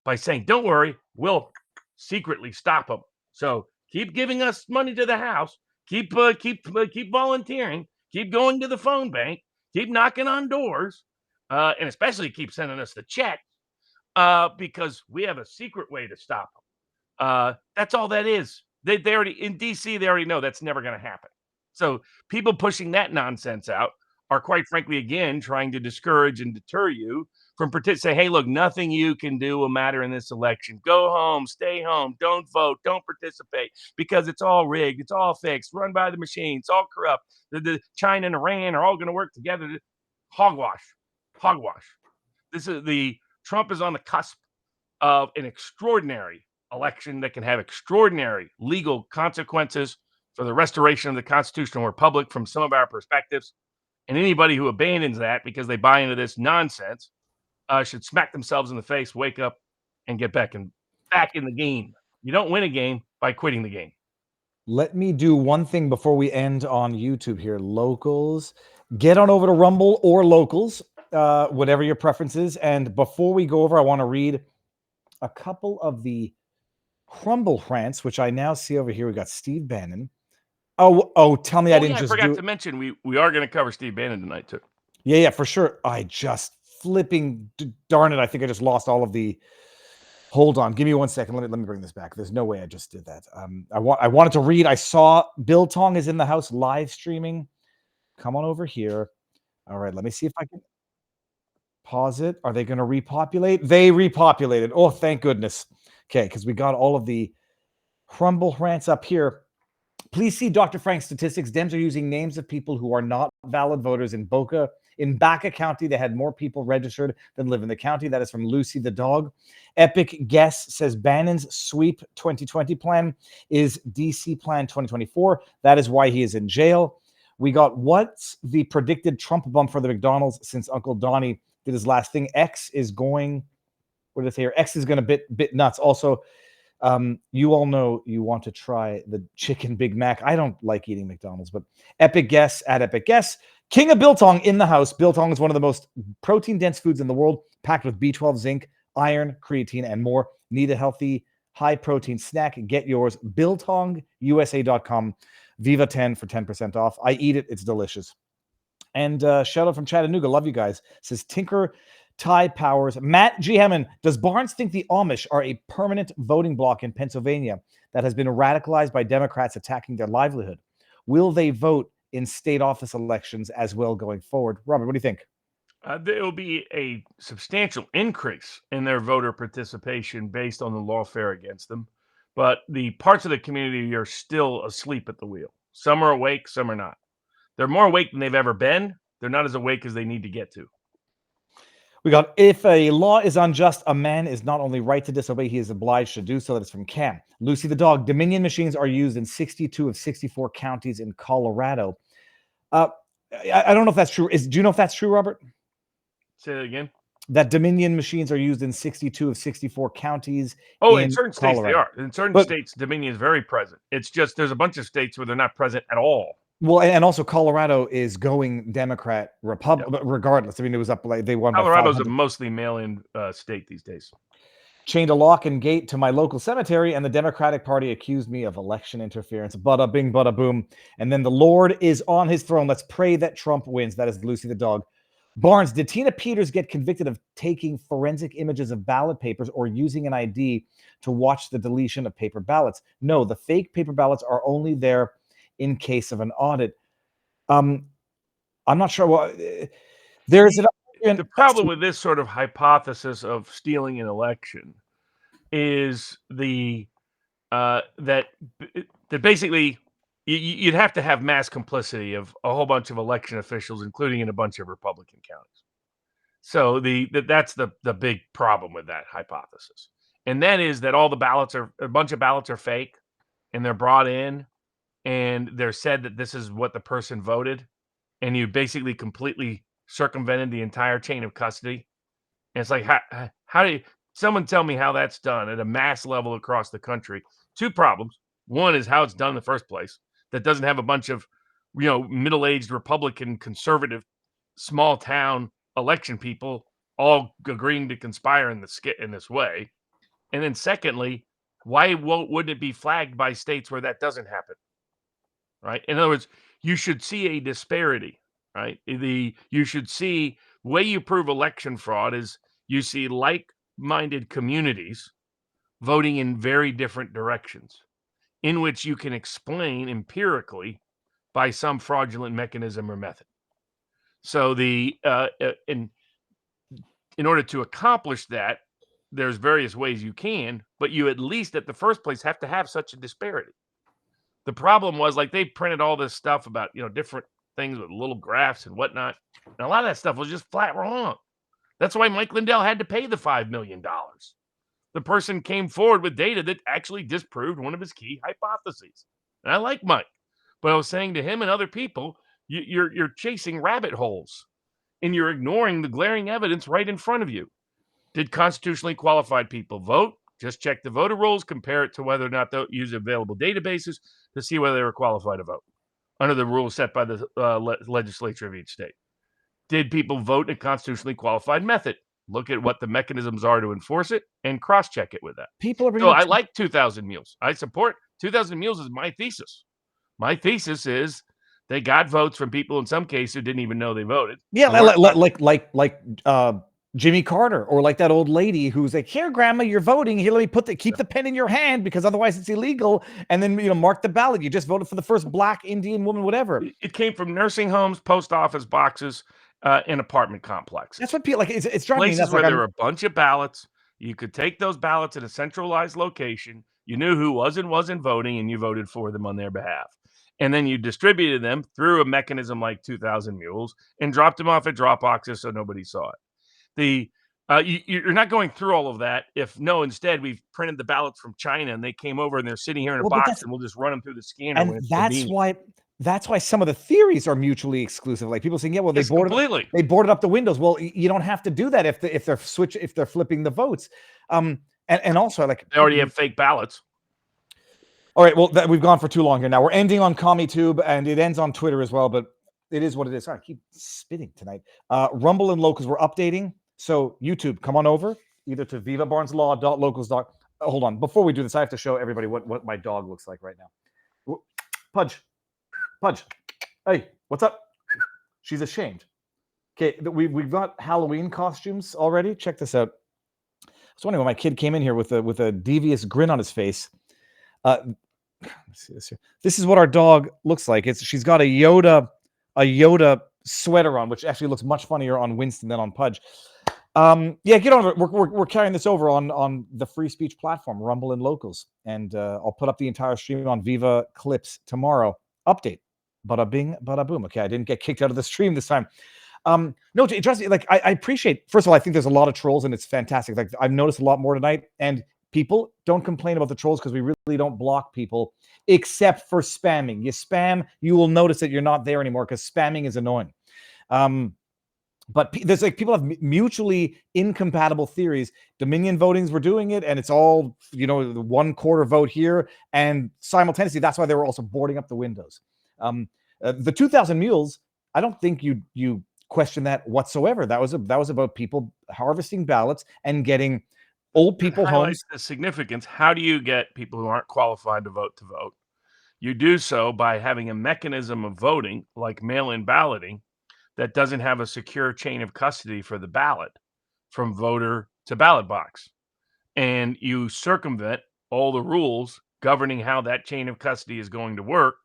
by saying, don't worry, we'll secretly stop him. So keep giving us money to the House, keep volunteering, keep going to the phone bank, keep knocking on doors, and especially keep sending us the check because we have a secret way to stop him. That's all that is. They already in DC, they already know that's never going to happen. So people pushing that nonsense out are quite frankly, again, trying to discourage and deter you from say, hey, look, nothing you can do will matter in this election. Go home, stay home, don't vote, don't participate because it's all rigged. It's all fixed, run by the machine. It's all corrupt. The China and Iran are all going to work together. Hogwash. Trump is on the cusp of an extraordinary election that can have extraordinary legal consequences for the restoration of the constitutional republic from some of our perspectives. And anybody who abandons that because they buy into this nonsense should smack themselves in the face, wake up, and get back in the game. You don't win a game by quitting the game.
Let me do one thing before we end on YouTube here. Locals, get on over to Rumble or Locals, whatever your preference is. And before we go over, I want to read a couple of the Crumble rants, which I now see over here. We got Steve Bannon. Oh, tell me I didn't just
forgot to mention we are going to cover Steve Bannon tonight too.
Yeah, for sure. I just darn it. I think I just lost all of the. Hold on, give me 1 second. Let me bring this back. There's no way I just did that. I wanted to read. I saw Bill Tong is in the house live streaming. Come on over here. All right, let me see if I can. Pause it. Are they going to repopulate? They repopulated. Oh, thank goodness. Okay, because we got all of the crumble rants up here. Please see Dr. Frank's statistics. Dems are using names of people who are not valid voters in Baca County. They had more people registered than live in the county. That is from Lucy the dog. Epic Guess says Bannon's sweep 2020 plan is DC plan 2024. That is why he is in jail. We got what's the predicted Trump bump for the McDonald's since Uncle Donnie did his last thing. X is going, what did I say here? X is going to bit nuts. Also, you all know you want to try the chicken Big Mac. I don't like eating McDonald's, but Epic Guess at Epic Guess. King of Biltong in the house. Biltong is one of the most protein-dense foods in the world, packed with B12, zinc, iron, creatine, and more. Need a healthy, high-protein snack? Get yours. BiltongUSA.com. Viva 10 for 10% off. I eat it. It's delicious. And shout out from Chattanooga. Love you guys. Says Tinker Ty Powers. Matt G. Hammond, does Barnes think the Amish are a permanent voting bloc in Pennsylvania that has been radicalized by Democrats attacking their livelihood? Will they vote in state office elections as well going forward? Robert, what do you think?
There will be a substantial increase in their voter participation based on the lawfare against them. But the parts of the community are still asleep at the wheel. Some are awake, some are not. They're more awake than they've ever been. They're not as awake as they need to get to.
We got, if a law is unjust, a man is not only right to disobey, he is obliged to do so. That is from Cam. Lucy the dog. Dominion machines are used in 62 of 64 counties in Colorado. I don't know if that's true. Do you know if that's true, Robert?
Say that again.
That Dominion machines are used in 62 of 64 counties.
In certain states they are. In certain states, Dominion is very present. It's just there's a bunch of states where they're not present at all.
Well, and also Colorado is going Democrat, Republican, regardless. I mean, it was up like they won.
Colorado's a mostly mail-in state these days.
Chained a lock and gate to my local cemetery, and the Democratic Party accused me of election interference. Bada bing, bada boom. And then the Lord is on his throne. Let's pray that Trump wins. That is Lucy the dog. Barnes, did Tina Peters get convicted of taking forensic images of ballot papers or using an ID to watch the deletion of paper ballots? No, the fake paper ballots are only there in case of an audit. I'm not sure what there's
the problem with this sort of hypothesis of stealing an election is that basically you'd have to have mass complicity of a whole bunch of election officials, including in a bunch of Republican counties. So that's the big problem with that hypothesis. And that is that a bunch of ballots are fake, and they're brought in, and they're said that this is what the person voted, and you basically completely circumvented the entire chain of custody. And it's like, how do you, someone tell me how that's done at a mass level across the country? Two problems. One is how it's done in the first place. That doesn't have a bunch of, middle-aged Republican conservative small town election people all agreeing to conspire in this way. And then secondly, why wouldn't it be flagged by states where that doesn't happen? Right? In other words, you should see a disparity, right? You should see the way you prove election fraud is you see like-minded communities voting in very different directions, in which you can explain empirically by some fraudulent mechanism or method. So in order to accomplish that, there's various ways you can, but you at least at the first place have to have such a disparity. The problem was they printed all this stuff about, different things with little graphs and whatnot. And a lot of that stuff was just flat wrong. That's why Mike Lindell had to pay the $5 million. The person came forward with data that actually disproved one of his key hypotheses. And I like Mike, but I was saying to him and other people, you're chasing rabbit holes and you're ignoring the glaring evidence right in front of you. Did constitutionally qualified people vote? Just check the voter rolls, compare it to whether or not they'll use available databases to see whether they were qualified to vote under the rules set by the legislature of each state. Did people vote in a constitutionally qualified method? Look at what the mechanisms are to enforce it and cross-check it with that. I like 2,000 mules. I support 2,000 mules is my thesis. My thesis is they got votes from people in some cases who didn't even know they voted.
Yeah, like Jimmy Carter, or like that old lady who's like, "Here, Grandma, you're voting. Here, let me keep the pen in your hand because otherwise it's illegal." And then mark the ballot. You just voted for the first Black, Indian woman, whatever.
It came from nursing homes, post office boxes, in apartment complexes.
That's what people like. It's driving me
Places
nuts.
where
Like
there were a bunch of ballots. You could take those ballots in a centralized location. You knew who was and wasn't voting, and you voted for them on their behalf. And then you distributed them through a mechanism like 2,000 Mules and dropped them off at drop boxes so nobody saw it. You're not going through all of that instead we've printed the ballots from China and they came over and they're sitting here in a box and we'll just run them through the scanner.
And that's why some of the theories are mutually exclusive. Like people saying, yeah, well, they boarded up the windows. Well, you don't have to do that if they're flipping the votes. And also like
they already have fake ballots.
All right, well, we've gone for too long here now. We're ending on CommieTube, and it ends on Twitter as well, but it is what it is. Sorry, I keep spitting tonight. Rumble and Locals, we're updating. So YouTube, come on over, either to vivabarneslaw.locals. Hold on. Before we do this, I have to show everybody what my dog looks like right now. Pudge. Hey, what's up? She's ashamed. Okay, we've got Halloween costumes already. Check this out. I was wondering when my kid came in here with a devious grin on his face. Let's see this here. This is what our dog looks like. She's got a Yoda sweater on, which actually looks much funnier on Winston than on Pudge. Get on it. We're carrying this over on the free speech platform, Rumble and Locals, and I'll put up the entire stream on Viva Clips tomorrow. Update. Bada bing, bada boom. Okay, I didn't get kicked out of the stream this time. No, trust me. Like I appreciate. First of all, I think there's a lot of trolls, and it's fantastic. Like I've noticed a lot more tonight, and people don't complain about the trolls because we really don't block people except for spamming. You spam, you will notice that you're not there anymore because spamming is annoying. But there's like people have mutually incompatible theories. Dominion votings were doing it, and it's all, the 1/4 vote here, and simultaneously that's why they were also boarding up the windows. The 2,000 Mules, I don't think you question that whatsoever. That was about people harvesting ballots and getting old people homes.
The significance. How do you get people who aren't qualified to vote? You do so by having a mechanism of voting like mail-in balloting that doesn't have a secure chain of custody for the ballot from voter to ballot box. And you circumvent all the rules governing how that chain of custody is going to work,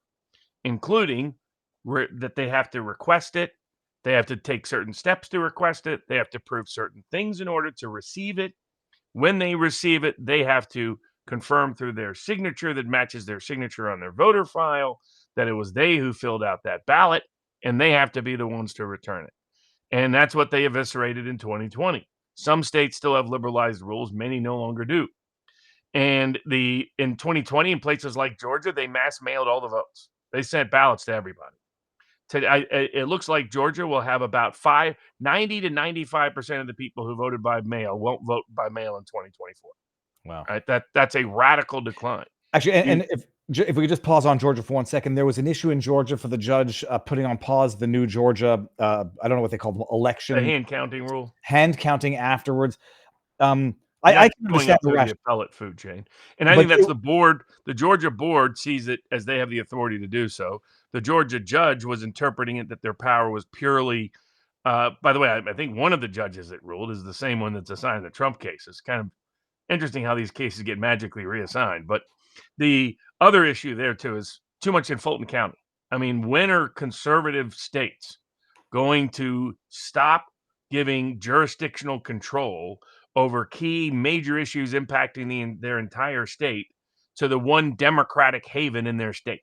including that they have to request it. They have to take certain steps to request it. They have to prove certain things in order to receive it. When they receive it, they have to confirm through their signature that matches their signature on their voter file that it was they who filled out that ballot, and they have to be the ones to return it. And that's what they eviscerated in 2020. Some states still have liberalized rules. Many no longer do. And in 2020, in places like Georgia, they mass mailed all the votes. They sent ballots to everybody. It looks like Georgia will have about 90 to 95% of the people who voted by mail won't vote by mail in 2024.
Wow.
Right? That's a radical decline.
Actually, and if we could just pause on Georgia for 1 second, there was an issue in Georgia for the judge putting on pause the new Georgia, I don't know what they call them, election.
The hand counting rule.
Hand counting afterwards. I can
understand the appellate food chain. And I think that's the board. The Georgia board sees it as they have the authority to do so. The Georgia judge was interpreting it that their power was purely, by the way, I think one of the judges that ruled is the same one that's assigned the Trump case. It's kind of interesting how these cases get magically reassigned. But the other issue there, too, is too much in Fulton County. I mean, when are conservative states going to stop giving jurisdictional control over key major issues impacting their entire state to the one Democratic haven in their state?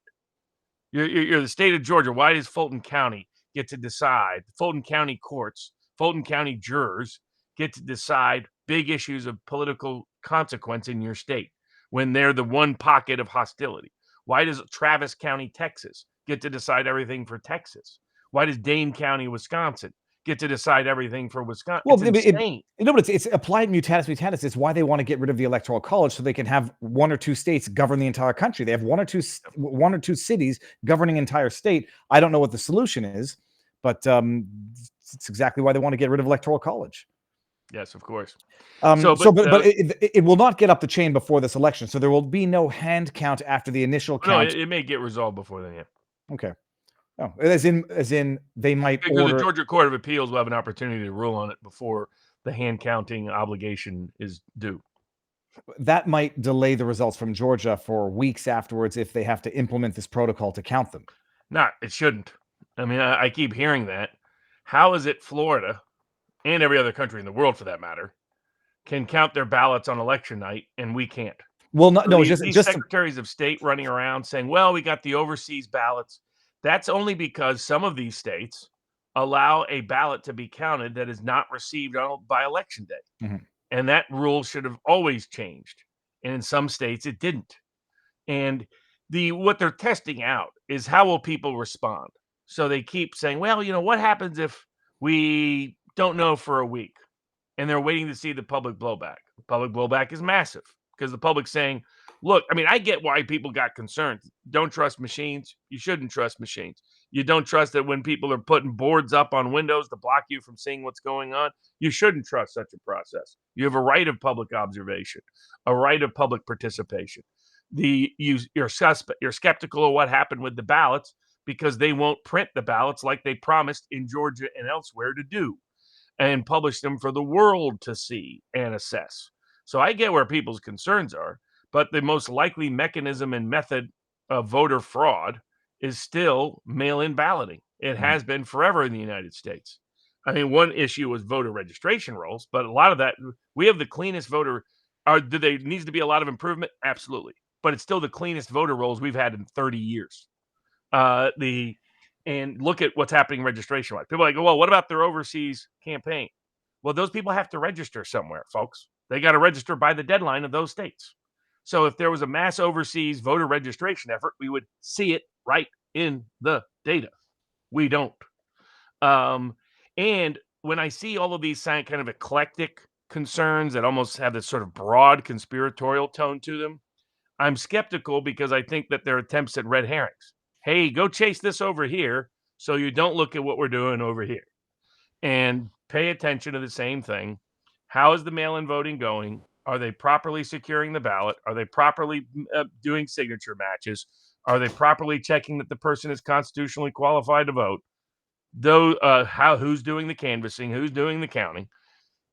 You're the state of Georgia. Why does Fulton County get to decide? Fulton County courts, Fulton County jurors get to decide big issues of political consequence in your state when they're the one pocket of hostility. Why does Travis County, Texas, get to decide everything for Texas? Why does Dane County, Wisconsin, get to decide everything for Wisconsin?
Well, it's applied mutatis mutandis. It's why they want to get rid of the Electoral College so they can have one or two states govern the entire country. They have one or two cities governing entire state. I don't know what the solution is, but it's exactly why they want to get rid of Electoral College.
Yes, of course.
But it will not get up the chain before this election, so there will be no hand count after the initial count.
No, it may get resolved before then. Yeah.
Okay. Oh, as in they might
because the Georgia Court of Appeals will have an opportunity to rule on it before the hand counting obligation is due.
That might delay the results from Georgia for weeks afterwards if they have to implement this protocol to count them.
No, it shouldn't. I mean, I keep hearing that. how is it Florida and every other country in the world, for that matter, can count their ballots on election night and we can't?
Well, no,
So
no,
these
just
secretaries of state running around saying, well, we got the overseas ballots. That's only because some of these states allow a ballot to be counted that is not received by election day.
Mhm.
And that rule should have always changed. And in some states, it didn't. And what they're testing out is how will people respond. So they keep saying, well, what happens if we don't know for a week? And they're waiting to see the public blowback. The public blowback is massive because the public's saying, look, I mean, I get why people got concerned. Don't trust machines. You shouldn't trust machines. You don't trust that when people are putting boards up on windows to block you from seeing what's going on. You shouldn't trust such a process. You have a right of public observation, a right of public participation. You're skeptical of what happened with the ballots because they won't print the ballots like they promised in Georgia and elsewhere to do, and publish them for the world to see and assess. So I get where people's concerns are, but the most likely mechanism and method of voter fraud is still mail-in balloting. It has been forever in the United States. I mean, one issue was voter registration rolls, but a lot of that, we have the cleanest voter. Needs to be a lot of improvement? Absolutely. But it's still the cleanest voter rolls we've had in 30 years. And look at what's happening registration-wise. People are like, well, what about their overseas campaign? Well, those people have to register somewhere, folks. They got to register by the deadline of those states. So if there was a mass overseas voter registration effort, we would see it right in the data. We don't. And when I see all of these kind of eclectic concerns that almost have this sort of broad conspiratorial tone to them, I'm skeptical because I think that they're attempts at red herrings. Hey, go chase this over here so you don't look at what we're doing over here. And pay attention to the same thing. How is the mail-in voting going? Are they properly securing the ballot? Are they properly doing signature matches? Are they properly checking that the person is constitutionally qualified to vote? Who's doing the canvassing? Who's doing the counting?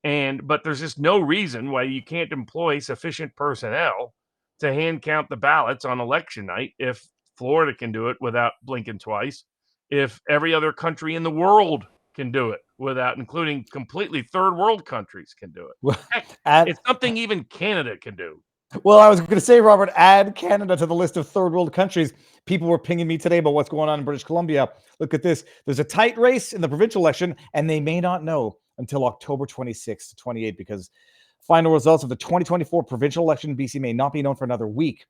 But there's just no reason why you can't employ sufficient personnel to hand count the ballots on election night if Florida can do it without blinking twice, if every other country in the world can do it without, including completely third world countries can do it.
Well,
Heck, it's something even Canada can do.
Well, I was going to say, Robert, add Canada to the list of third world countries. People were pinging me today about what's going on in British Columbia. Look at this. There's a tight race in the provincial election, and they may not know until October 26th to 28 because final results of the 2024 provincial election in BC may not be known for another week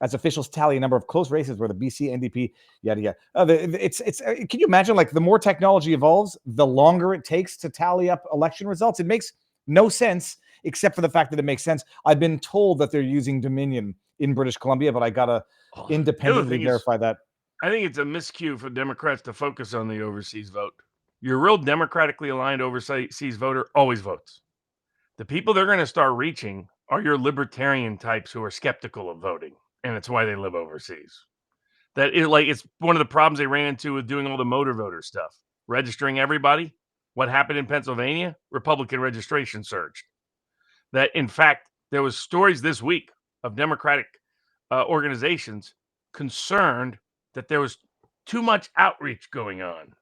as officials tally a number of close races where the BC NDP, yada, yada. Can you imagine, like, the more technology evolves, the longer it takes to tally up election results? It makes no sense, except for the fact that it makes sense. I've been told that they're using Dominion in British Columbia, but I got to independently verify that.
I think it's a miscue for Democrats to focus on the overseas vote. Your real democratically aligned overseas voter always votes. The people they're going to start reaching are your libertarian types who are skeptical of voting, and it's why they live overseas. It's one of the problems they ran into with doing all the motor voter stuff, registering everybody. What happened in Pennsylvania? Republican registration surged. That, in fact, there was stories this week of Democratic organizations concerned that there was too much outreach going on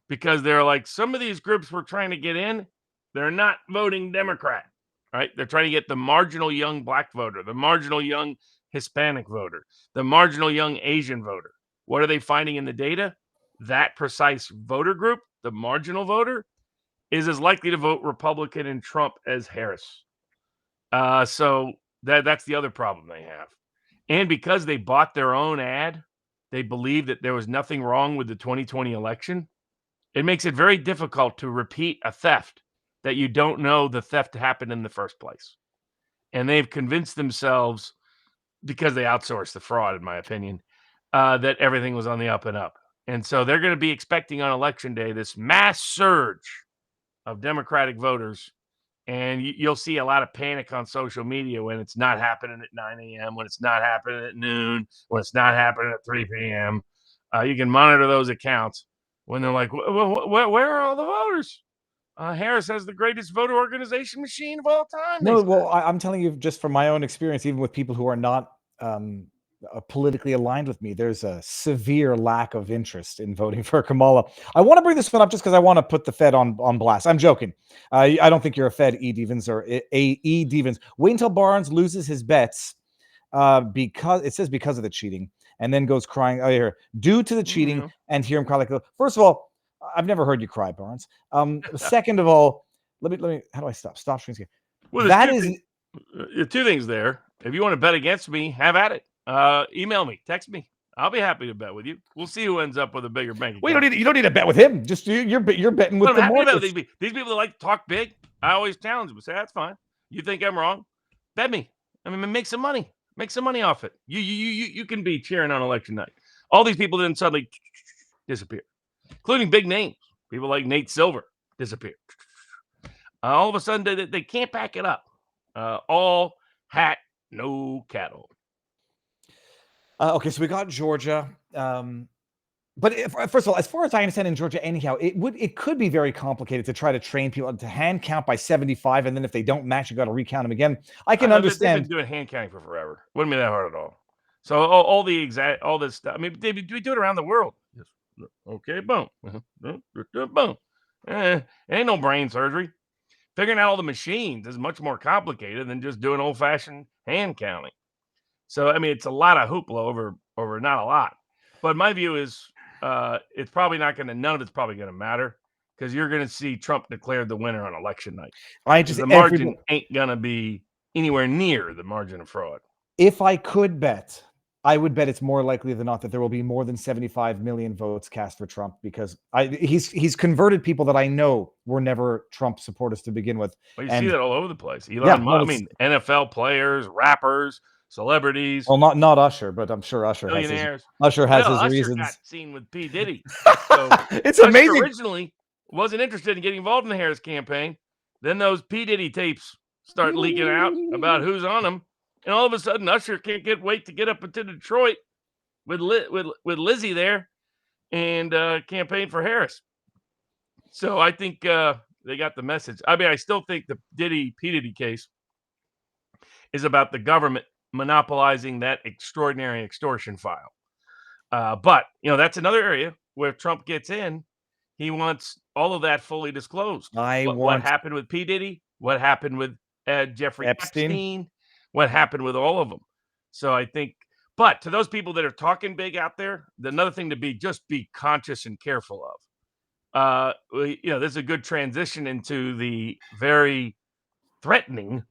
because they're like, some of these groups were trying to get in, they're not voting Democrat, right? They're trying to get the marginal young black voter, the marginal young Hispanic voter, the marginal young Asian voter. What are they finding in the data? That precise voter group, the marginal voter, is as likely to vote Republican and Trump as Harris. So that's the other problem they have. And because they bought their own ad, they believe that there was nothing wrong with the 2020 election. It makes it very difficult to repeat a theft that you don't know the theft happened in the first place. And they've convinced themselves, because they outsourced the fraud, in my opinion, that everything was on the up and up. And so they're going to be expecting on election day this mass surge of Democratic voters. And you'll see a lot of panic on social media when it's not happening at 9 a.m., when it's not happening at noon, when it's not happening at 3 p.m. You can monitor those accounts when they're like, where are all the voters? Harris has the greatest voter organization machine of all time.
No, well, I'm telling you just from my own experience, even with people who are not politically aligned with me, there's a severe lack of interest in voting for Kamala. I want to bring this one up just because I want to put the Fed on blast. I'm joking. I don't think you're a Fed, E. Devens, or E. Devens. Wait until Barnes loses his bets because it says because of the cheating, and then goes crying. Oh, here, due to the cheating, and hear him cry like, first of all, I've never heard you cry, Barnes. Second of all, let me. How do I stop? Stop screen.
Well,
that is
two things there. If you want to bet against me, have at it. Email me, text me. I'll be happy to bet with you. We'll see who ends up with a bigger bank account.
Well, you don't need to bet with him. Just you're betting with the mortgage.
These people that like to talk big, I always challenge them. Say that's fine. You think I'm wrong? Bet me. I mean, make some money. Make some money off it. You can be cheering on election night. All these people then suddenly disappear, including big names. People like Nate Silver disappear. All of a sudden, they can't back it up. All hat, no cattle.
Okay, so we got Georgia. But first of all, as far as I understand in Georgia, anyhow, it could be very complicated to try to train people to hand count by 75, and then if they don't match, you got to recount them again. I can understand.
They've been doing hand counting for forever. Wouldn't be that hard at all. So all this stuff. I mean, we do it around the world. Okay, boom, boom. It ain't no brain surgery. Figuring out all the machines is much more complicated than just doing old-fashioned hand counting. So I mean, it's a lot of hoopla over not a lot. But my view is, it's probably not going to. None of it's probably going to matter because you're going to see Trump declared the winner on election night. The margin ain't going to be anywhere near the margin of fraud.
If I could bet, I would bet it's more likely than not that there will be more than 75 million votes cast for Trump because he's converted people that I know were never Trump supporters to begin with.
Well, you see that all over the place. I mean, NFL players, rappers, celebrities.
Well, not Usher, but I'm sure Usher has his reasons.
Got seen with P. Diddy. So
it's
Usher
amazing.
Originally wasn't interested in getting involved in the Harris campaign. Then those P. Diddy tapes start leaking out about who's on them. And all of a sudden, Usher can't wait to get up into Detroit with Lizzie there and campaign for Harris. So I think they got the message. I mean, I still think the P. Diddy case is about the government monopolizing that extraordinary extortion file. But, that's another area where Trump gets in. He wants all of that fully disclosed. What happened with P. Diddy? What happened with Jeffrey Epstein? What happened with all of them? So I think, but to those people that are talking big out there, another thing to be conscious and careful of. This is a good transition into the very threatening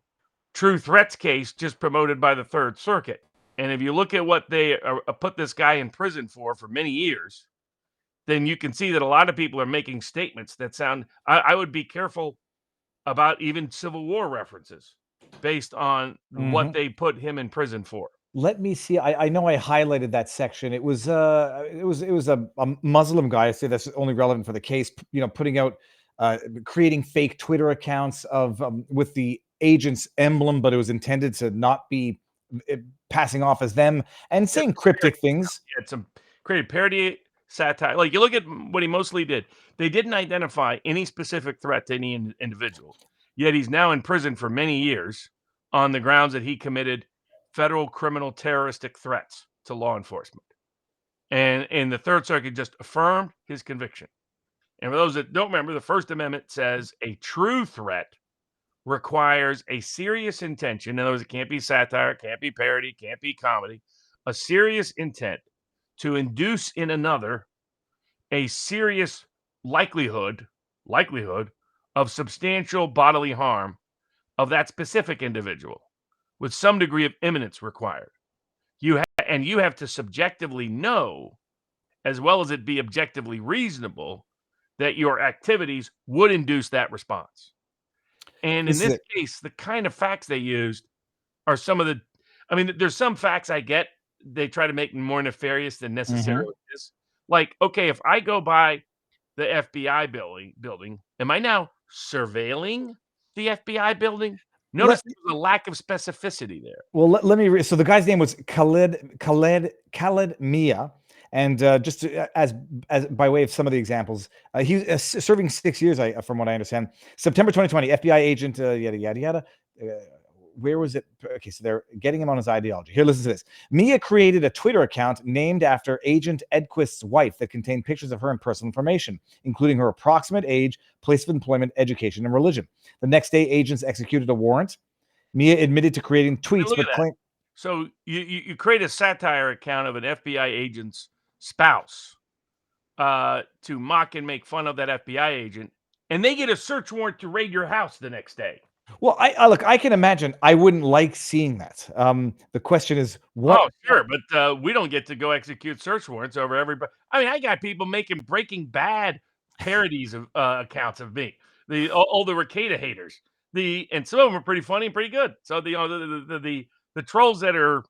true threats case just promoted by the Third Circuit. And if you look at what they put this guy in prison for many years, then you can see that a lot of people are making statements that sound, I would be careful about even Civil War references based on what they put him in prison for.
Let me see. I know I highlighted that section. It was a Muslim guy. I say that's only relevant for the case. Putting out, creating fake Twitter accounts of with the agent's emblem, but it was intended to not be passing off as them and saying cryptic things.
It's some created parody, satire. Like you look at what he mostly did. They didn't identify any specific threat to any individual. Yet he's now in prison for many years on the grounds that he committed federal criminal terroristic threats to law enforcement. And the Third Circuit just affirmed his conviction. And for those that don't remember, the First Amendment says a true threat requires a serious intention. In other words, it can't be satire, can't be parody, can't be comedy. A serious intent to induce in another a serious likelihood of substantial bodily harm of that specific individual with some degree of imminence required. You have to subjectively know, as well as it be objectively reasonable, that your activities would induce that response. And in this case, the kind of facts they used are there's some facts I get they try to make more nefarious than necessarily is. Like, okay, if I go by the FBI building, am I now surveilling the FBI building? Notice there's a lack of specificity there.
Well, let me read. So the guy's name was Khaled Mia. And just as by way of some of the examples, he was serving 6 years, from what I understand. September 2020, FBI agent, yada, yada, yada. where was it? Okay, so they're getting him on his ideology. Here, listen to this. Mia created a Twitter account named after Agent Edquist's wife that contained pictures of her and personal information, including her approximate age, place of employment, education, and religion. The next day, agents executed a warrant. Mia admitted to creating tweets,
look
but
at that.
claimed...
So you create a satire account of an FBI agent's spouse to mock and make fun of that FBI agent, and they get a search warrant to raid your house the next day.
Well, I look, I can imagine I wouldn't like seeing that. The question is, what?
Oh, sure, but we don't get to go execute search warrants over everybody. I mean, I got people making Breaking Bad parodies of accounts of me, all the Ricada haters. And some of them are pretty funny and pretty good. So the trolls that are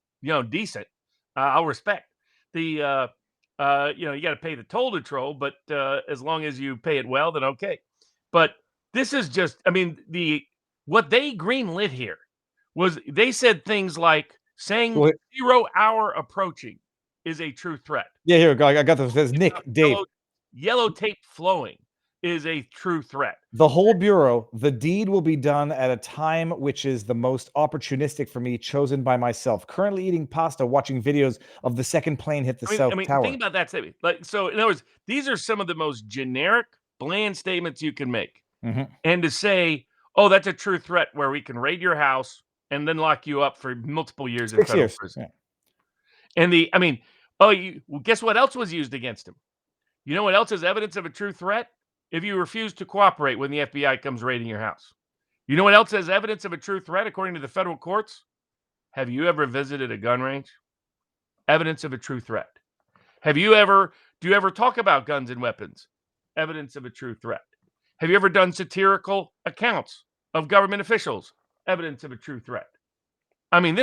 decent, I'll respect. You got to pay the toll to troll, but as long as you pay it well, then okay. But this is just, I mean, what they greenlit here was they said things like saying 0 hour approaching is a true threat.
Yeah, here, I got this. Says Nick, Dave.
Yellow tape flowing is a true threat.
The whole bureau, the deed will be done at a time which is the most opportunistic for me, chosen by myself. Currently eating pasta, watching videos of the second plane hit the South Tower.
Think about that statement. So, in other words, these are some of the most generic, bland statements you can make.
Mm-hmm.
And to say, oh, that's a true threat where we can raid your house and then lock you up for multiple years in federal prison. Yeah. And guess what else was used against him? You know what else is evidence of a true threat? If you refuse to cooperate when the FBI comes raiding your house. You know what else is evidence of a true threat according to the federal courts? Have you ever visited a gun range? Evidence of a true threat. Do you ever talk about guns and weapons? Evidence of a true threat. Have you ever done satirical accounts of government officials? Evidence of a true threat. I mean,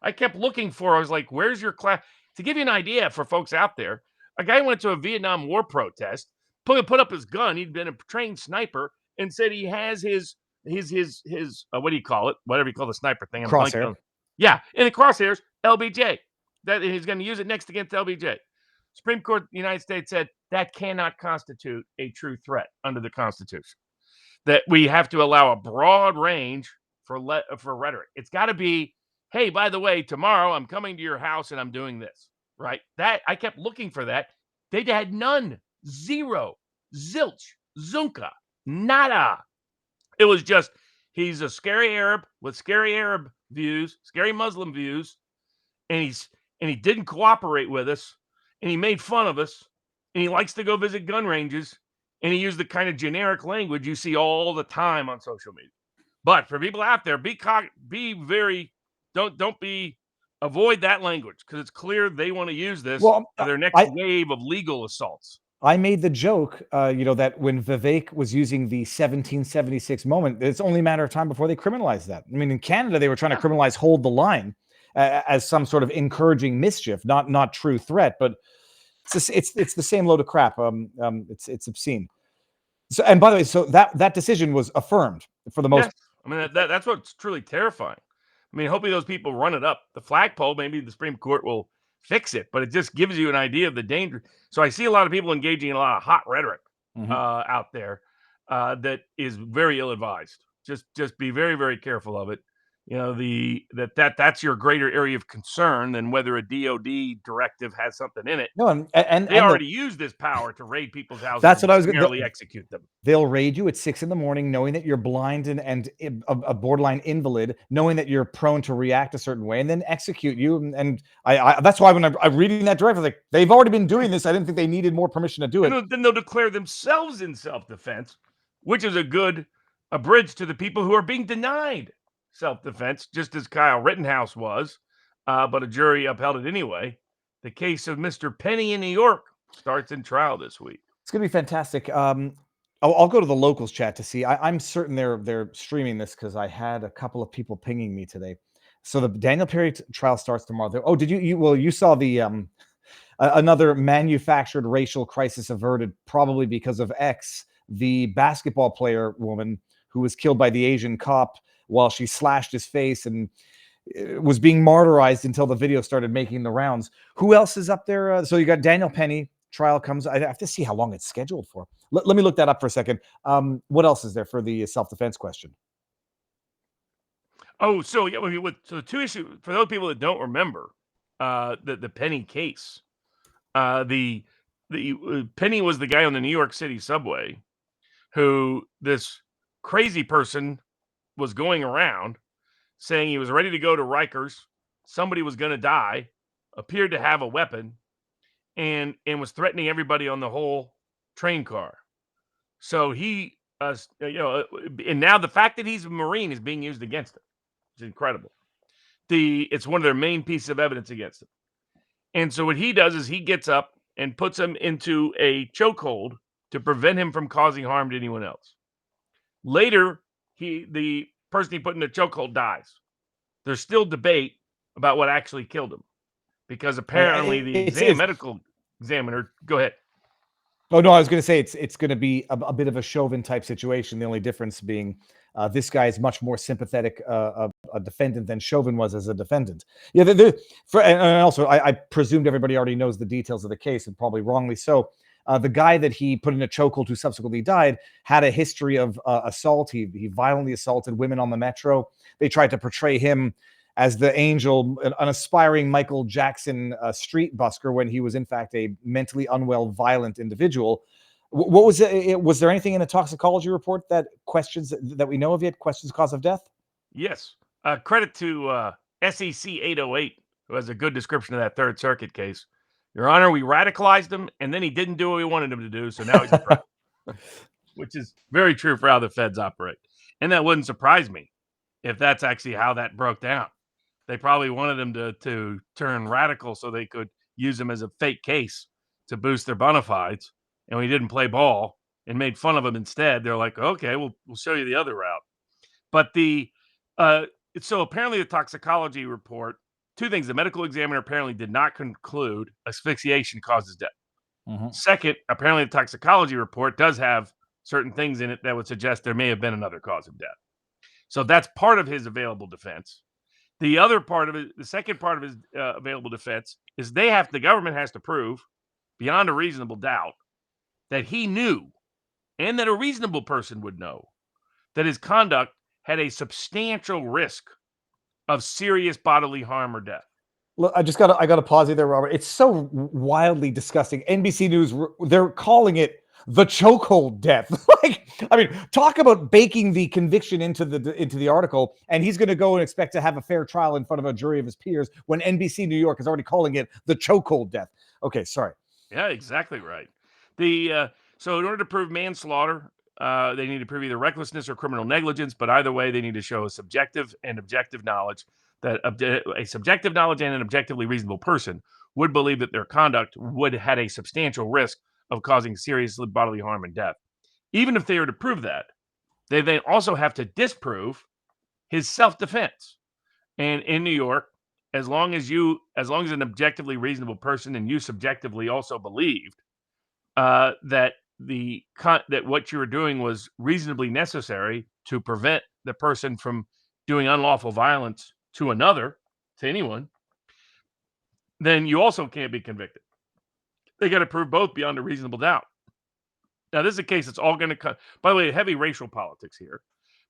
I kept looking for, I was like, where's your class? To give you an idea for folks out there, a guy went to a Vietnam War protest, put up his gun. He'd been a trained sniper and said he has his what do you call it? Whatever you call the sniper thing.
Crosshair.
Yeah, in the crosshairs, LBJ. That he's going to use it next against LBJ. Supreme Court of the United States said that cannot constitute a true threat under the Constitution. That we have to allow a broad range for rhetoric. It's got to be, hey, by the way, tomorrow I'm coming to your house and I'm doing this. Right? That I kept looking for that. They had none. Zero. Zilch. Zunka. Nada. It was just, he's a scary Arab with scary Arab views, scary Muslim views, and he didn't cooperate with us, and he made fun of us, and he likes to go visit gun ranges, and he used the kind of generic language you see all the time on social media. But for people out there, avoid that language, because it's clear they want to use this for their next wave of legal assaults.
I made the joke, that when Vivek was using the 1776 moment, it's only a matter of time before they criminalized that. I mean, in Canada, they were trying to criminalize hold the line as some sort of encouraging mischief, not true threat, but it's the same load of crap. It's obscene. So, and by the way, so that decision was affirmed for the most.
Yes. I mean, that's what's truly terrifying. I mean, hopefully those people run it up. The flagpole, maybe the Supreme Court will fix it, but it just gives you an idea of the danger. So I see a lot of people engaging in a lot of hot rhetoric out there that is very ill-advised. Just be very, very careful of it. That's your greater area of concern than whether a DoD directive has something in it.
No, and
they already use this power to raid people's houses.
That's what I was going
to execute them.
They'll raid you at 6 a.m, knowing that you're blind and a borderline invalid, knowing that you're prone to react a certain way, and then execute you. And I that's why when I'm reading that directive, like, they've already been doing this. I didn't think they needed more permission to do it.
And then they'll declare themselves in self-defense, which is a bridge to the people who are being denied self-defense, just as Kyle Rittenhouse was, but a jury upheld it anyway. The case of Mr. Penny in New York starts in trial this week.
It's going to be fantastic. I'll go to the locals chat to see. I'm certain they're streaming this because I had a couple of people pinging me today. So the Daniel Perry trial starts tomorrow. Oh, did you? Well, you saw the another manufactured racial crisis averted, probably because of X, the basketball player woman who was killed by the Asian cop while she slashed his face and was being martyrized until the video started making the rounds. Who else is up there? So you got Daniel Penny trial comes. I have to see how long it's scheduled for. Let me look that up for a second. What else is there for the self-defense question?
Oh, so yeah, so the two issues for those people that don't remember, the Penny case. The Penny was the guy on the New York City subway who this crazy person was going around saying he was ready to go to Rikers. Somebody was going to die, appeared to have a weapon, and was threatening everybody on the whole train car. So he, and now the fact that he's a Marine is being used against him. It's incredible. It's one of their main pieces of evidence against him. And so what he does is he gets up and puts him into a chokehold to prevent him from causing harm to anyone else. Later, the person he put in the chokehold dies. There's still debate about what actually killed him, because apparently the medical examiner. Go ahead.
Oh no, I was going to say it's going to be a bit of a Chauvin type situation. The only difference being this guy is much more sympathetic a defendant than Chauvin was as a defendant. Yeah, and also I presumed everybody already knows the details of the case, and probably wrongly so. The guy that he put in a chokehold who subsequently died had a history of assault. He violently assaulted women on the metro. They tried to portray him as the angel, an aspiring Michael Jackson street busker, when he was in fact a mentally unwell, violent individual. What was it? Was there anything in the toxicology report that questions that we know of yet? Questions cause of death?
Yes. Credit to SEC 808, who has a good description of that Third Circuit case. Your Honor, we radicalized him, and then he didn't do what we wanted him to do, so now he's a threat. Which is very true for how the feds operate. And that wouldn't surprise me if that's actually how that broke down. They probably wanted him to turn radical so they could use him as a fake case to boost their bona fides. And when he didn't play ball and made fun of him instead, they're like, okay, we'll show you the other route. But so apparently the toxicology report, two things. The medical examiner apparently did not conclude asphyxiation causes death.
Mm-hmm.
Second, apparently the toxicology report does have certain things in it that would suggest there may have been another cause of death. So that's part of his available defense. The other part of it, the second part of his available defense is the government has to prove beyond a reasonable doubt that he knew, and that a reasonable person would know, that his conduct had a substantial risk of serious bodily harm or death.
Look, I got to pause you there, Robert. It's so wildly disgusting. NBC News, they're calling it the chokehold death. Like, I mean, talk about baking the conviction into the article, and he's going to go and expect to have a fair trial in front of a jury of his peers when NBC New York is already calling it the chokehold death. Okay, sorry.
Yeah, exactly right. So in order to prove manslaughter, they need to prove either recklessness or criminal negligence, but either way, they need to show a subjective and objective knowledge that a subjective knowledge and an objectively reasonable person would believe that their conduct would had a substantial risk of causing serious bodily harm and death. Even if they were to prove that, they then also have to disprove his self-defense. And in New York, as long as an objectively reasonable person and you subjectively also believed that what you were doing was reasonably necessary to prevent the person from doing unlawful violence to anyone, then you also can't be convicted. They got to prove both beyond a reasonable doubt. Now, this is a case that's all going to come. By the way, heavy racial politics here,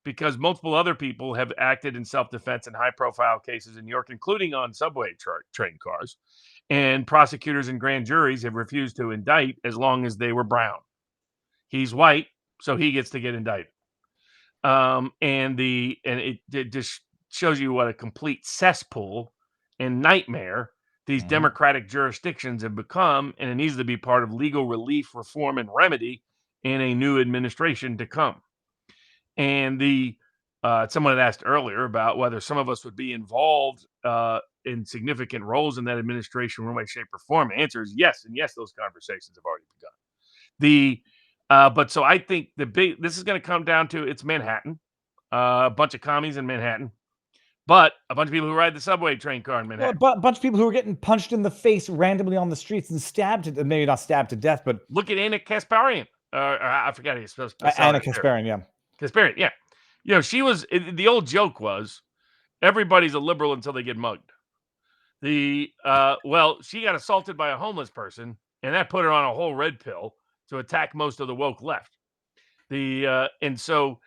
because multiple other people have acted in self-defense in high-profile cases in New York, including on subway train cars, and prosecutors and grand juries have refused to indict as long as they were brown. He's white, so he gets to get indicted. And it just shows you what a complete cesspool and nightmare these democratic jurisdictions have become, and it needs to be part of legal relief, reform, and remedy in a new administration to come. And someone had asked earlier about whether some of us would be involved in significant roles in that administration in one way, shape, or form. The answer is yes, and yes, those conversations have already begun. But so I think this is going to come down to it's Manhattan, a bunch of commies in Manhattan, but a bunch of people who ride the subway train car in Manhattan.
Well, a bunch of people who are getting punched in the face randomly on the streets and stabbed to, maybe not stabbed to death, but
look at Anna Kasparian. I forgot how you're supposed to.
Anna Kasparian, yeah.
Kasparian, yeah. You know, she was. The old joke was, everybody's a liberal until they get mugged. She got assaulted by a homeless person, and that put her on a whole red pill to attack most of the woke left. And so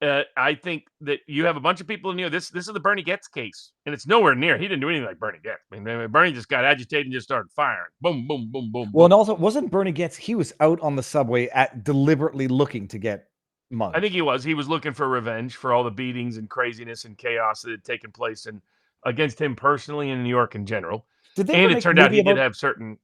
I think that you have a bunch of people in here. This is the Bernie Getz case, and it's nowhere near. He didn't do anything like Bernie Getz. I mean, Bernie just got agitated and just started firing. Boom, boom, boom, boom.
Well, and
boom.
also, wasn't Bernie Getz? He was out on the subway deliberately looking to get mugged.
I think he was. He was looking for revenge for all the beatings and craziness and chaos that had taken place and against him personally in New York in general.
Did they
And
ever
it
make a
turned out
movie
he did
about-
have certain,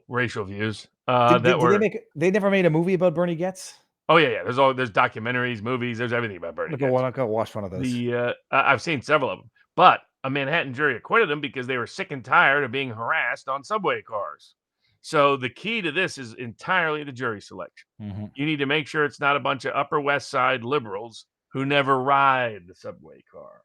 racial views
Did
that were.
they never made a movie about Bernie Getz?
Oh yeah. There's documentaries, movies. There's everything about Bernie.
I'll go watch one of those.
I've seen several of them, but a Manhattan jury acquitted him because they were sick and tired of being harassed on subway cars. So the key to this is entirely the jury selection.
Mhm.
You need to make sure it's not a bunch of Upper West Side liberals who never ride the subway car.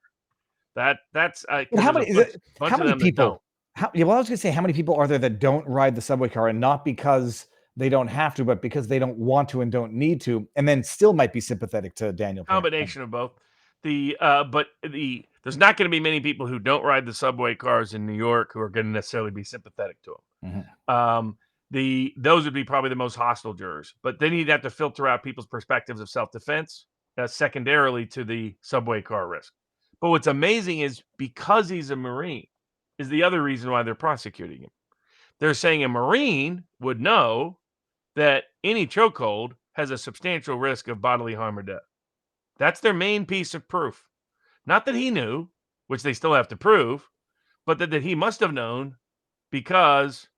That's
How many? How many people?
Don't.
I was going to say, how many people are there that don't ride the subway car, and not because they don't have to, but because they don't want to and don't need to, and then still might be sympathetic to Daniel.
Combination of both. There's not going to be many people who don't ride the subway cars in New York who are going to necessarily be sympathetic to him.
Mhm.
Those would be probably the most hostile jurors, but then you'd have to filter out people's perspectives of self-defense, secondarily to the subway car risk. But what's amazing is because he's a Marine is the other reason why they're prosecuting him. They're saying a Marine would know that any chokehold has a substantial risk of bodily harm or death. That's their main piece of proof. Not that he knew, which they still have to prove, but that he must have known because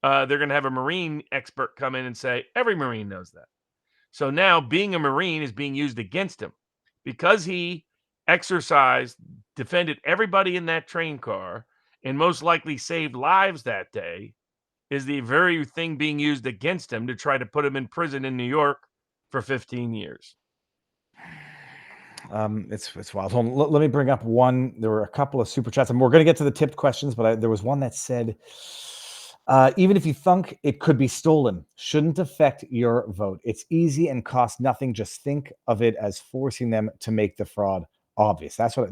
they're going to have a Marine expert come in and say, every Marine knows that. So now being a Marine is being used against him because he defended everybody in that train car, and most likely saved lives that day, is the very thing being used against him to try to put him in prison in New York for 15 years.
It's wild. Hold on, let me bring up one. There were a couple of super chats, and we're going to get to the tipped questions, but there was one that said, even if you think it could be stolen, shouldn't affect your vote. It's easy and costs nothing. Just think of it as forcing them to make the fraud obvious. That's what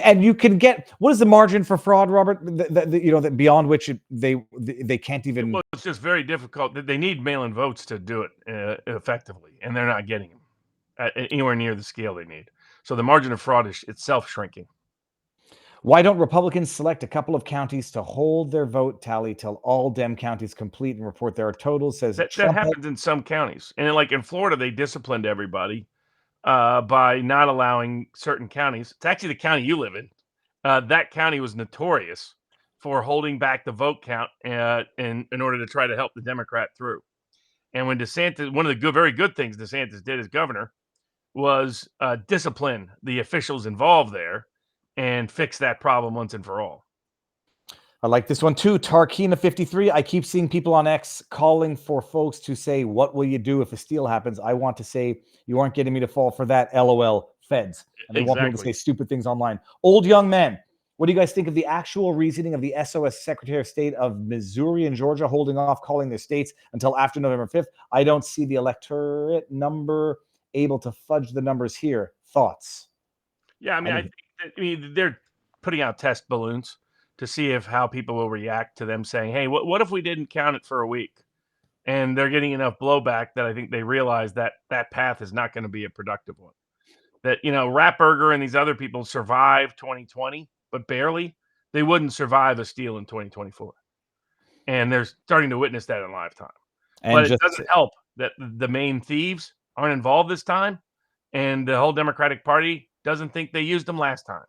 and you can get. What is the margin for fraud, Robert? That beyond which they can't even.
Well, it's just very difficult. They need mail-in votes to do it effectively, and they're not getting them anywhere near the scale they need. So the margin of fraud is itself shrinking.
Why don't Republicans select a couple of counties to hold their vote tally till all Dem counties complete and report their totals? Says
that happens in some counties, and like in Florida, they disciplined everybody by not allowing certain counties. It's actually the county you live in. That county was notorious for holding back the vote count in order to try to help the Democrat through. And when DeSantis, one of the very good things DeSantis did as governor was discipline the officials involved there and fix that problem once and for all.
I like this one too. Tarkina53. I keep seeing people on X calling for folks to say, what will you do if a steal happens? I want to say, you aren't getting me to fall for that. LOL, feds. And they want people to say stupid things online. Old young man, what do you guys think of the actual reasoning of the SOS Secretary of State of Missouri and Georgia holding off calling their states until after November 5th? I don't see the electorate number able to fudge the numbers here. Thoughts?
Yeah, I mean, they're putting out test balloons to see how people will react to them saying, hey, what if we didn't count it for a week? And they're getting enough blowback that I think they realize that that path is not going to be a productive one. That, Ratburger and these other people survived 2020, but barely. They wouldn't survive a steal in 2024. And they're starting to witness that in live time. But it doesn't help that the main thieves aren't involved this time, and the whole Democratic Party doesn't think they used them last time.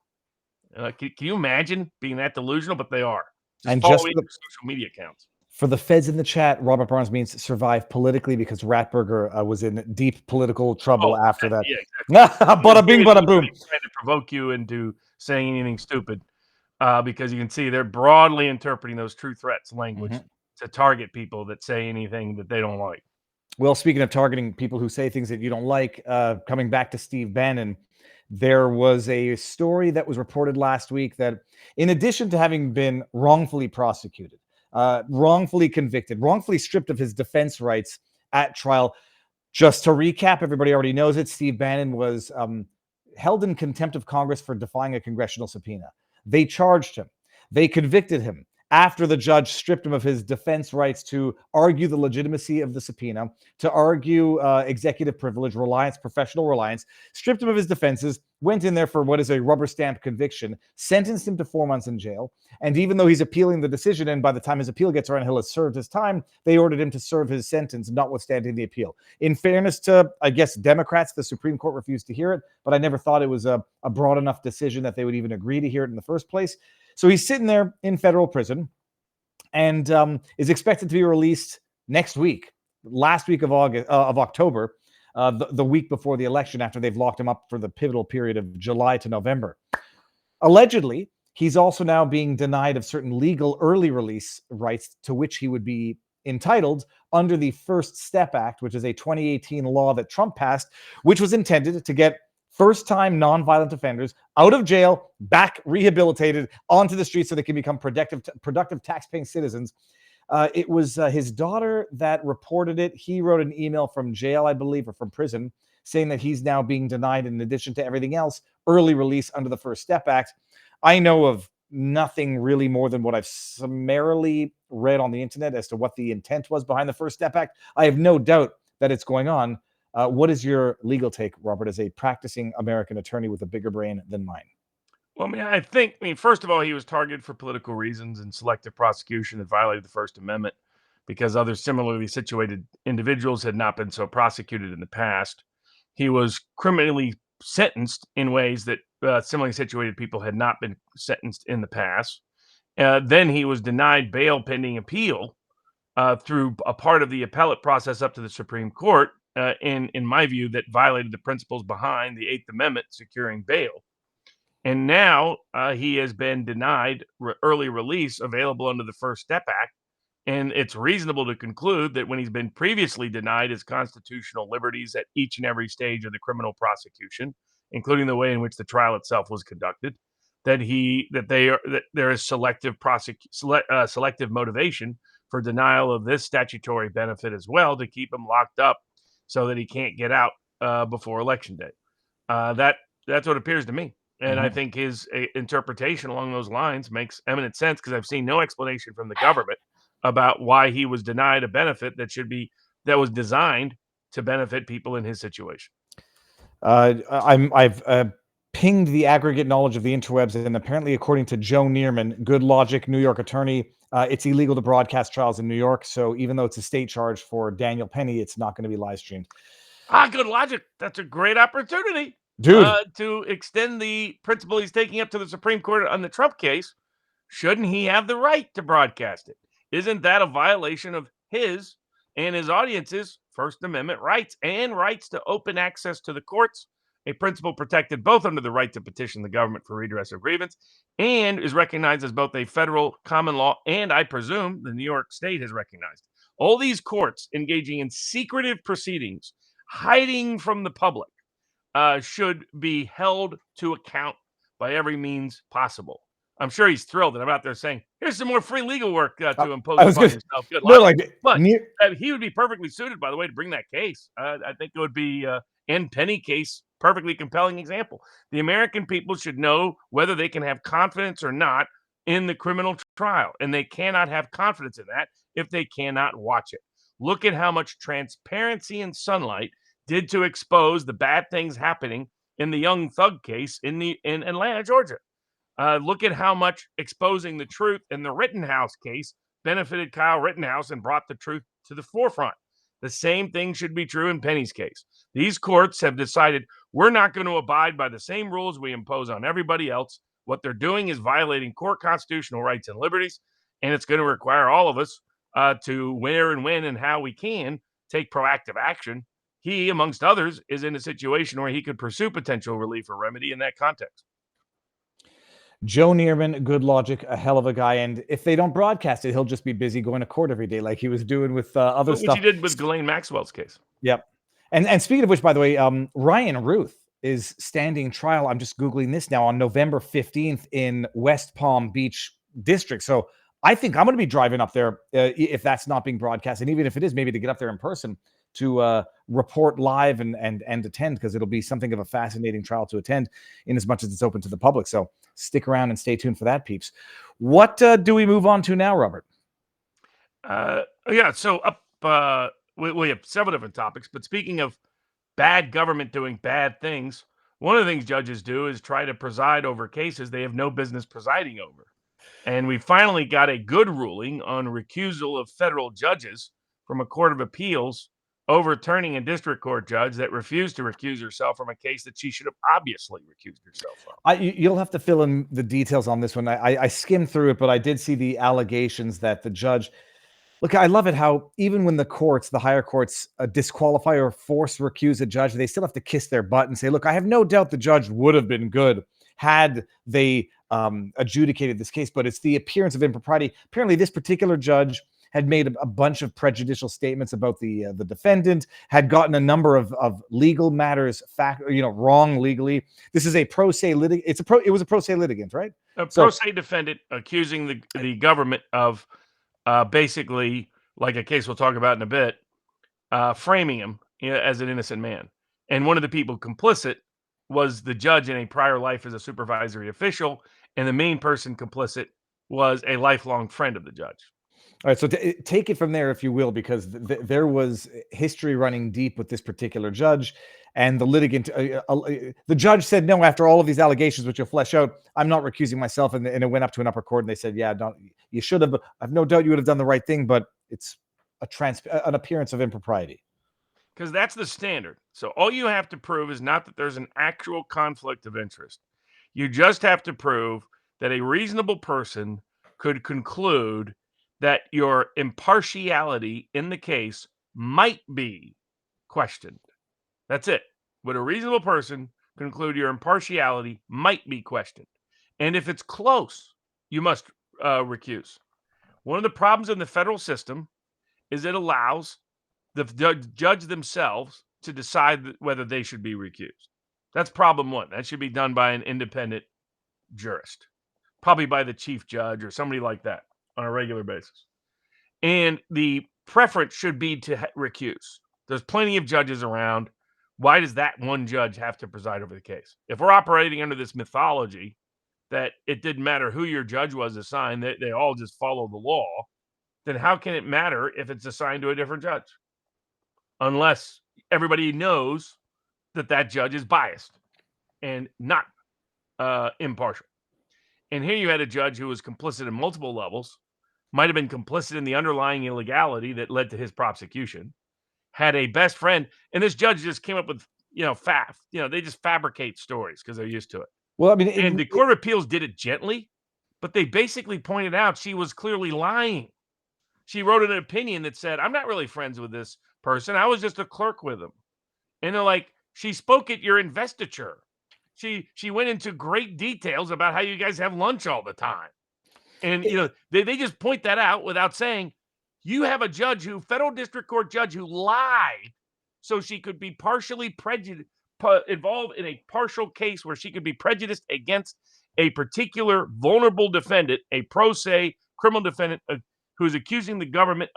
Can you imagine being that delusional? But they are.
And
just social media accounts.
For the feds in the chat, Robert Barnes means survive politically because Ratburger was in deep political trouble after that.
Yeah, exactly.
Bada bing, bada boom.
Trying to provoke you into saying anything stupid because you can see they're broadly interpreting those true threats language to target people that say anything that they don't like.
Well, speaking of targeting people who say things that you don't like, coming back to Steve Bannon, there was a story that was reported last week that in addition to having been wrongfully prosecuted, wrongfully convicted, wrongfully stripped of his defense rights at trial, just to recap, everybody already knows it, Steve Bannon was held in contempt of Congress for defying a congressional subpoena. They charged him. They convicted him. after the judge stripped him of his defense rights to argue the legitimacy of the subpoena, to argue executive privilege, reliance, professional reliance, stripped him of his defenses, went in there for what is a rubber stamp conviction, sentenced him to 4 months in jail. And even though he's appealing the decision, and by the time his appeal gets around, he'll have served his time, they ordered him to serve his sentence, notwithstanding the appeal. In fairness to, I guess, Democrats, the Supreme Court refused to hear it, but I never thought it was a broad enough decision that they would even agree to hear it in the first place. So he's sitting there in federal prison and is expected to be released next week, last week of October, the week before the election, after they've locked him up for the pivotal period of July to November. Allegedly, he's also now being denied of certain legal early release rights to which he would be entitled under the First Step Act, which is a 2018 law that Trump passed, which was intended to get first-time nonviolent offenders out of jail, back rehabilitated, onto the streets so they can become productive tax-paying citizens. It was his daughter that reported it. He wrote an email from jail, I believe, or from prison, saying that he's now being denied, in addition to everything else, early release under the First Step Act. I know of nothing really more than what I've summarily read on the internet as to what the intent was behind the First Step Act. I have no doubt that it's going on. What is your legal take, Robert, as a practicing American attorney with a bigger brain than mine?
Well, I think, first of all, he was targeted for political reasons and selective prosecution that violated the First Amendment because other similarly situated individuals had not been so prosecuted in the past. He was criminally sentenced in ways that similarly situated people had not been sentenced in the past. Then he was denied bail pending appeal through a part of the appellate process up to the Supreme Court, in my view, that violated the principles behind the Eighth Amendment securing bail. And now he has been denied early release available under the First Step Act. And it's reasonable to conclude that when he's been previously denied his constitutional liberties at each and every stage of the criminal prosecution, including the way in which the trial itself was conducted, that there is selective motivation for denial of this statutory benefit as well, to keep him locked up so that he can't get out before Election Day. That's what appears to me. And I think his interpretation along those lines makes eminent sense, because I've seen no explanation from the government about why he was denied a benefit that was designed to benefit people in his situation.
I've pinged the aggregate knowledge of the interwebs, and apparently, according to Joe Neerman, good logic, New York attorney, it's illegal to broadcast trials in New York. So even though it's a state charge for Daniel Penny, it's not going to be live streamed.
Good logic. That's a great opportunity,
dude,
to extend the principle he's taking up to the Supreme Court on the Trump case. Shouldn't he have the right to broadcast it? Isn't that a violation of his and his audience's First Amendment rights and rights to open access to the courts, a principle protected both under the right to petition the government for redress of grievance and is recognized as both a federal common law and, I presume, the New York state has recognized? All these courts engaging in secretive proceedings, hiding from the public, should be held to account by every means possible. I'm sure he's thrilled, and I'm out there saying, "Here's some more free legal work to impose upon yourself." Good luck. But he would be perfectly suited, by the way, to bring that case. I think it would be N. Penny case, perfectly compelling example. The American people should know whether they can have confidence or not in the criminal trial, and they cannot have confidence in that if they cannot watch it. Look at how much transparency and sunlight did to expose the bad things happening in the Young Thug case in Atlanta, Georgia. Look at how much exposing the truth in the Rittenhouse case benefited Kyle Rittenhouse and brought the truth to the forefront. The same thing should be true in Penny's case. These courts have decided we're not going to abide by the same rules we impose on everybody else. What they're doing is violating core constitutional rights and liberties, and it's going to require all of us to where and when and how we can take proactive action. He, amongst others, is in a situation where he could pursue potential relief or remedy in that context.
Joe Neerman, good logic, a hell of a guy. And if they don't broadcast it, he'll just be busy going to court every day like he was doing with other stuff.
Which he did with Ghislaine Maxwell's case.
Yep. And speaking of which, by the way, Ryan Ruth is standing trial. I'm just Googling this now on November 15th in West Palm Beach District. So I think I'm going to be driving up there if that's not being broadcast. And even if it is, maybe to get up there in person report live and attend, because it'll be something of a fascinating trial to attend, in as much as it's open to the public. So stick around and stay tuned for that, peeps. What do we move on to now, Robert?
Yeah, so we have several different topics, but speaking of bad government doing bad things, one of the things judges do is try to preside over cases they have no business presiding over. And we finally got a good ruling on recusal of federal judges from a court of appeals, overturning a district court judge that refused to recuse herself from a case that she should have obviously recused herself from.
You'll have to fill in the details on this one. I skimmed through it, but I did see the allegations that the judge... Look, I love it how even when the higher courts disqualify or force recuse a judge, they still have to kiss their butt and say, look, I have no doubt the judge would have been good had they adjudicated this case, but it's the appearance of impropriety. Apparently, this particular judge had made a bunch of prejudicial statements about the defendant, had gotten a number of legal matters wrong legally. This is a pro se litigant. It was a pro se litigant, right?
A pro se defendant accusing the government of basically, like a case we'll talk about in a bit, framing him as an innocent man. And one of the people complicit was the judge in a prior life as a supervisory official, and the main person complicit was a lifelong friend of the judge.
All right, so take it from there, if you will, because there was history running deep with this particular judge, and the litigant, the judge said no after all of these allegations, which you'll flesh out. I'm not recusing myself, and it went up to an upper court, and they said, yeah, you should have. I have no doubt you would have done the right thing, but it's an appearance of impropriety.
Because that's the standard. So all you have to prove is not that there's an actual conflict of interest. You just have to prove that a reasonable person could conclude that your impartiality in the case might be questioned. That's it. Would a reasonable person conclude your impartiality might be questioned? And if it's close, you must recuse. One of the problems in the federal system is it allows the judge themselves to decide whether they should be recused. That's problem one. That should be done by an independent jurist, probably by the chief judge or somebody like that on a regular basis. And the preference should be to recuse. There's plenty of judges around. Why does that one judge have to preside over the case? If we're operating under this mythology that it didn't matter who your judge was assigned, they all just follow the law, then how can it matter if it's assigned to a different judge? Unless everybody knows that judge is biased and not impartial. And here you had a judge who was complicit in multiple levels, might have been complicit in the underlying illegality that led to his prosecution, had a best friend, and this judge just came up with, they just fabricate stories because they're used to it.
Well, I mean,
and the Court of Appeals did it gently, but they basically pointed out she was clearly lying. She wrote an opinion that said, I'm not really friends with this person. I was just a clerk with him. And they're like, she spoke at your investiture. She went into great details about how you guys have lunch all the time. And, they just point that out without saying, you have a federal district court judge who lied so she could be partially prejudiced, involved in a partial case where she could be prejudiced against a particular vulnerable defendant, a pro se criminal defendant who's accusing the government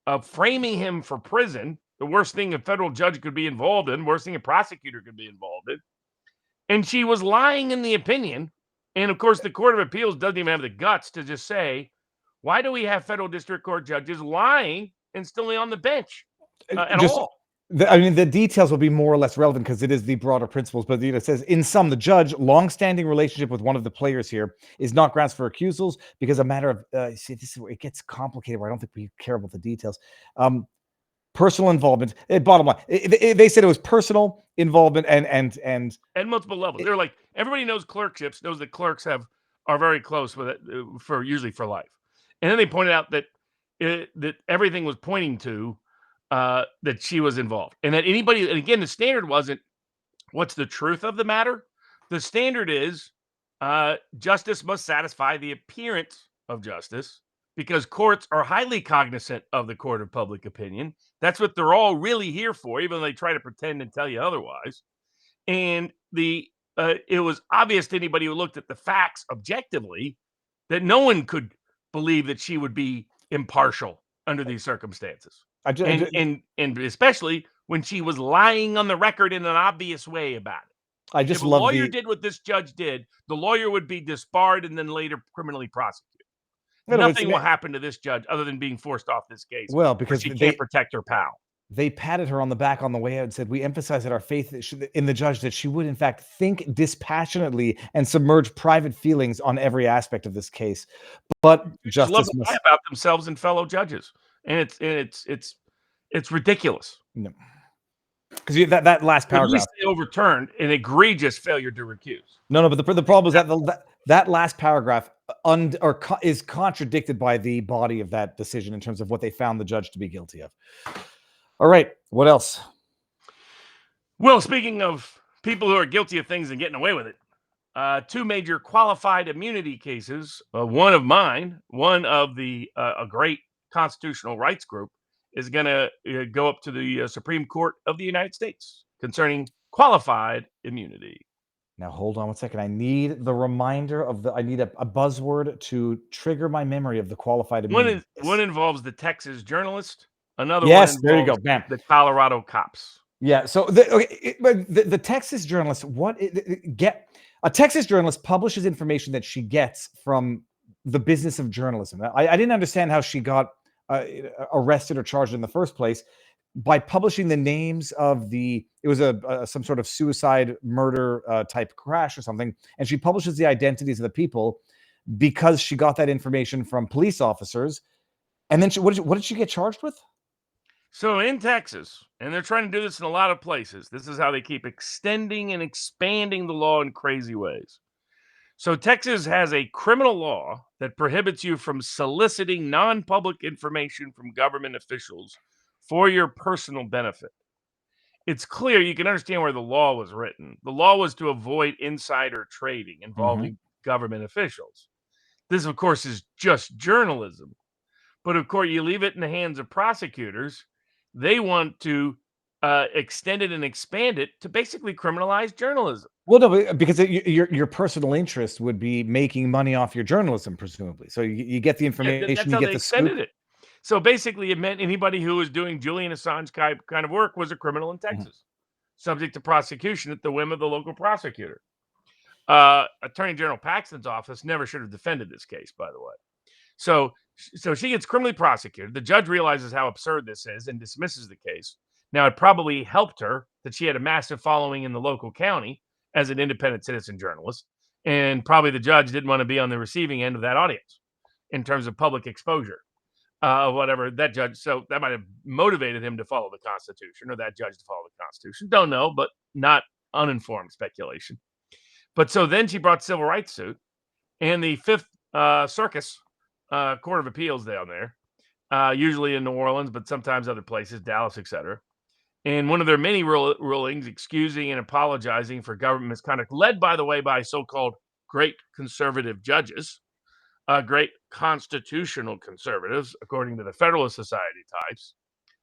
of framing him for prison, the worst thing a federal judge could be involved in, worst thing a prosecutor could be involved in. And she was lying in the opinion. And of course, the Court of Appeals doesn't even have the guts to just say, why do we have federal district court judges lying and still on the bench at all?
The details will be more or less relevant because it is the broader principles. But it says, in sum, the judge, long-standing relationship with one of the players here is not grounds for recusals because a matter of, this is where it gets complicated, where I don't think we care about the details. Personal involvement. Bottom line, they said it was personal involvement and
multiple levels. They're like, everybody knows clerkships, knows that clerks are very close with it usually for life. And then they pointed out that that everything was pointing to that she was involved, and that anybody. And again, the standard wasn't what's the truth of the matter. The standard is justice must satisfy the appearance of justice, because courts are highly cognizant of the court of public opinion. That's what they're all really here for, even though they try to pretend and tell you otherwise. And it was obvious to anybody who looked at the facts objectively that no one could believe that she would be impartial under these circumstances. and especially when she was lying on the record in an obvious way about it.
I just
If a
love
lawyer did what this judge did, the lawyer would be disbarred and then later criminally prosecuted.
No,
Nothing will happen to this judge other than being forced off this case.
Well,
where
because
she can't protect her pal.
They patted her on the back on the way out and said, we emphasize that our faith in the judge, that she would in fact think dispassionately and submerge private feelings on every aspect of this case. But
Judges love
justice
to
must
lie about themselves and fellow judges, and it's ridiculous.
no, because that last
At least
paragraph.
they overturned an egregious failure to recuse.
No, but the problem is that that last paragraph is contradicted by the body of that decision in terms of what they found the judge to be guilty of. All right, what else?
Well, speaking of people who are guilty of things and getting away with it, two major qualified immunity cases. One of mine, one of the a great constitutional rights group, is going to go up to the Supreme Court of the United States concerning qualified immunity.
Now, hold on one second. I need the reminder I need a buzzword to trigger my memory of the qualified immunity.
One involves the Texas journalist. Another
yes,
one
there you go. Bam.
The Colorado cops.
Yeah. So the Texas journalist, a Texas journalist publishes information that she gets from the business of journalism. I didn't understand how she got arrested or charged in the first place by publishing the names of it was some sort of suicide murder type crash or something. And she publishes the identities of the people because she got that information from police officers. And then what did she get charged with?
So in Texas, and they're trying to do this in a lot of places, this is how they keep extending and expanding the law in crazy ways. So Texas has a criminal law that prohibits you from soliciting non-public information from government officials for your personal benefit. It's clear, you can understand where the law was written. The law was to avoid insider trading involving government officials. This, of course, is just journalism. But of course, you leave it in the hands of prosecutors. They want to extend it and expand it to basically criminalize journalism.
Well, no, because your personal interest would be making money off your journalism, presumably. So you get the information,
that's
you
how
get
they
the
extended
scoop.
it. So basically, it meant anybody who was doing Julian Assange kind of work was a criminal in Texas, subject to prosecution at the whim of the local prosecutor. Attorney General Paxton's office never should have defended this case, by the way. So she gets criminally prosecuted. The judge realizes how absurd this is and dismisses the case. Now, it probably helped her that she had a massive following in the local county as an independent citizen journalist. And probably the judge didn't want to be on the receiving end of that audience in terms of public exposure, whatever that judge. So that might have motivated him to follow the Constitution, or that judge to follow the Constitution. Don't know, but not uninformed speculation. But so then she brought civil rights suit, and the Fifth Circus Court of Appeals down there, usually in New Orleans, but sometimes other places, Dallas, etc. And one of their many rulings excusing and apologizing for government misconduct, led, by the way, by so-called great conservative judges, great constitutional conservatives, according to the Federalist Society types,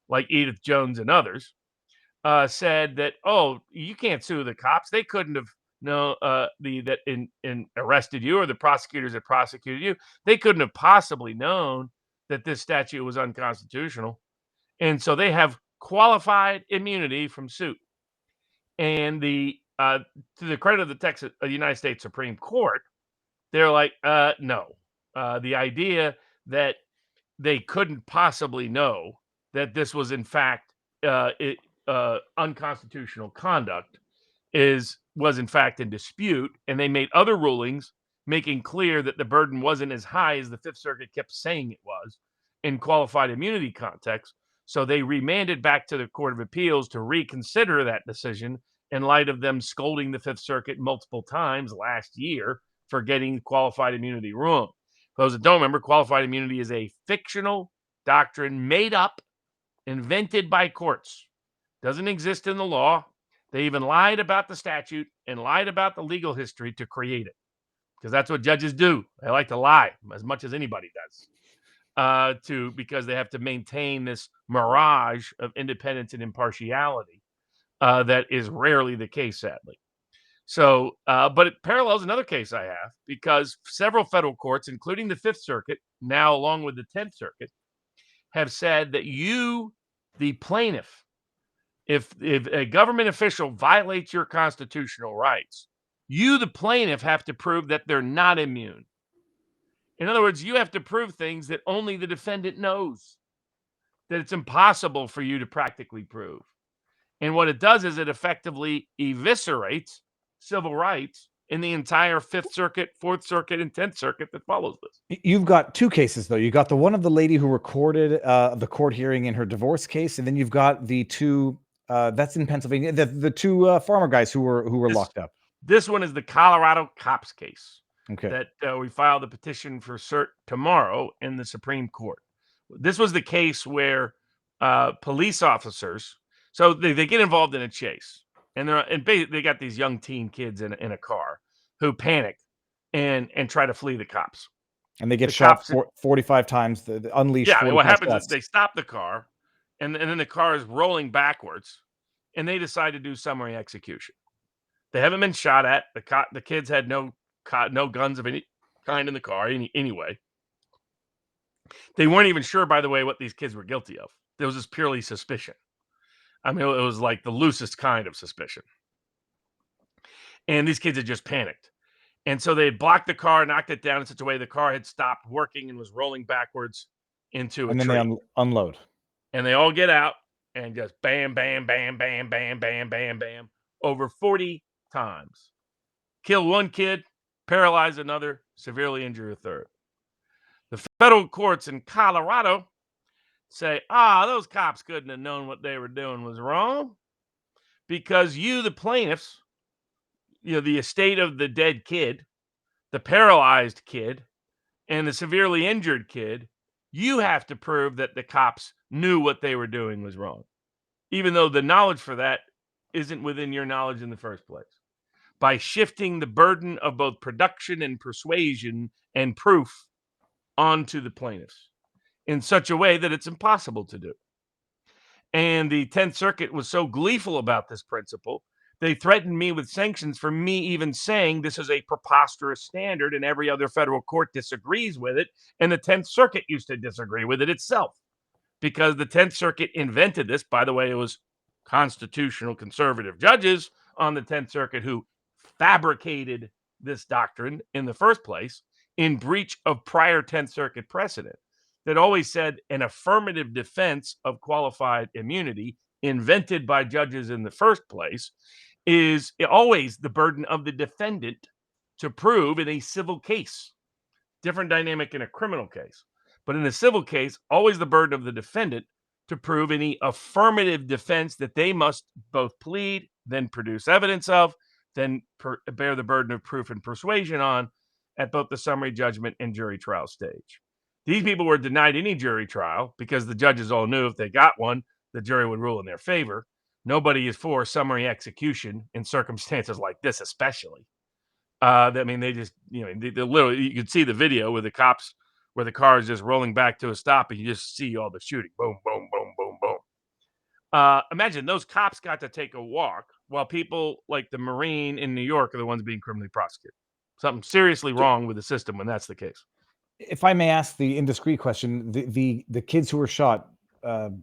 like Edith Jones and others, said that, you can't sue the cops. They couldn't have arrested you, or the prosecutors that prosecuted you. They couldn't have possibly known that this statute was unconstitutional. And so they have qualified immunity from suit. And to the credit of the United States Supreme Court, they're like, no. The idea that they couldn't possibly know that this was in fact unconstitutional conduct was in fact in dispute, and they made other rulings making clear that the burden wasn't as high as the Fifth Circuit kept saying it was in qualified immunity context. So they remanded back to the Court of Appeals to reconsider that decision in light of them scolding the Fifth Circuit multiple times last year for getting qualified immunity wrong. For those that don't remember, qualified immunity is a fictional doctrine made up, invented by courts. Doesn't exist in the law. They even lied about the statute and lied about the legal history to create it, because that's what judges do. They like to lie as much as anybody does, because they have to maintain this mirage of independence and impartiality that is rarely the case, sadly. So, but it parallels another case I have, because several federal courts, including the Fifth Circuit, now along with the 10th Circuit, have said that you the plaintiff, if a government official violates your constitutional rights, you, the plaintiff, have to prove that they're not immune. In other words, you have to prove things that only the defendant knows, that it's impossible for you to practically prove. And what it does is it effectively eviscerates civil rights in the entire Fifth Circuit, Fourth Circuit, and 10th Circuit that follows this.
You've got two cases, though. You got the one of the lady who recorded the court hearing in her divorce case, and then you've got the two that's in Pennsylvania, the two farmer guys who were locked up.
This one is the Colorado cops case.
Okay.
That we filed a petition for cert tomorrow in the Supreme Court. This was the case where police officers, so they get involved in a chase, and they got these young teen kids in a car who panic and try to flee the cops.
And they get shot 45 times, the unleashed.
Yeah, what happens
shots.
is they stop the car, and then the car is rolling backwards, and they decide to do summary execution. They haven't been shot at. The kids had no guns of any kind in the car anyway. They weren't even sure, by the way, what these kids were guilty of. There was just purely suspicion. I mean, it was like the loosest kind of suspicion. And these kids had just panicked. And so they blocked the car, knocked it down in such a way the car had stopped working and was rolling backwards into a tree.
And then they unload.
And they all get out and just bam, bam, bam, bam, bam, bam, bam, bam, over 40 times. Kill one kid, paralyze another, severely injure a third. The federal courts in Colorado say, those cops couldn't have known what they were doing was wrong because you, the plaintiffs, the estate of the dead kid, the paralyzed kid, and the severely injured kid, you have to prove that the cops knew what they were doing was wrong, even though the knowledge for that isn't within your knowledge in the first place. By shifting the burden of both production and persuasion and proof onto the plaintiffs in such a way that it's impossible to do. And the 10th Circuit was so gleeful about this principle, they threatened me with sanctions for me even saying this is a preposterous standard and every other federal court disagrees with it. And the 10th Circuit used to disagree with it itself because the 10th Circuit invented this. By the way, it was constitutional conservative judges on the 10th Circuit who fabricated this doctrine in the first place in breach of prior 10th Circuit precedent that always said an affirmative defense of qualified immunity invented by judges in the first place is always the burden of the defendant to prove in a civil case. Different dynamic in a criminal case. But in a civil case, always the burden of the defendant to prove any affirmative defense that they must both plead, then produce evidence of, then bear the burden of proof and persuasion on at both the summary judgment and jury trial stage. These people were denied any jury trial because the judges all knew if they got one, the jury would rule in their favor. Nobody is for summary execution in circumstances like this, especially. I mean, they just, they literally, you could see the video with the cops where the car is just rolling back to a stop and you just see all the shooting. Boom, boom, boom, boom, boom. Imagine those cops got to take a walk while people like the Marine in New York are the ones being criminally prosecuted. Something seriously wrong with the system when that's the case.
If I may ask the indiscreet question, the kids who were shot,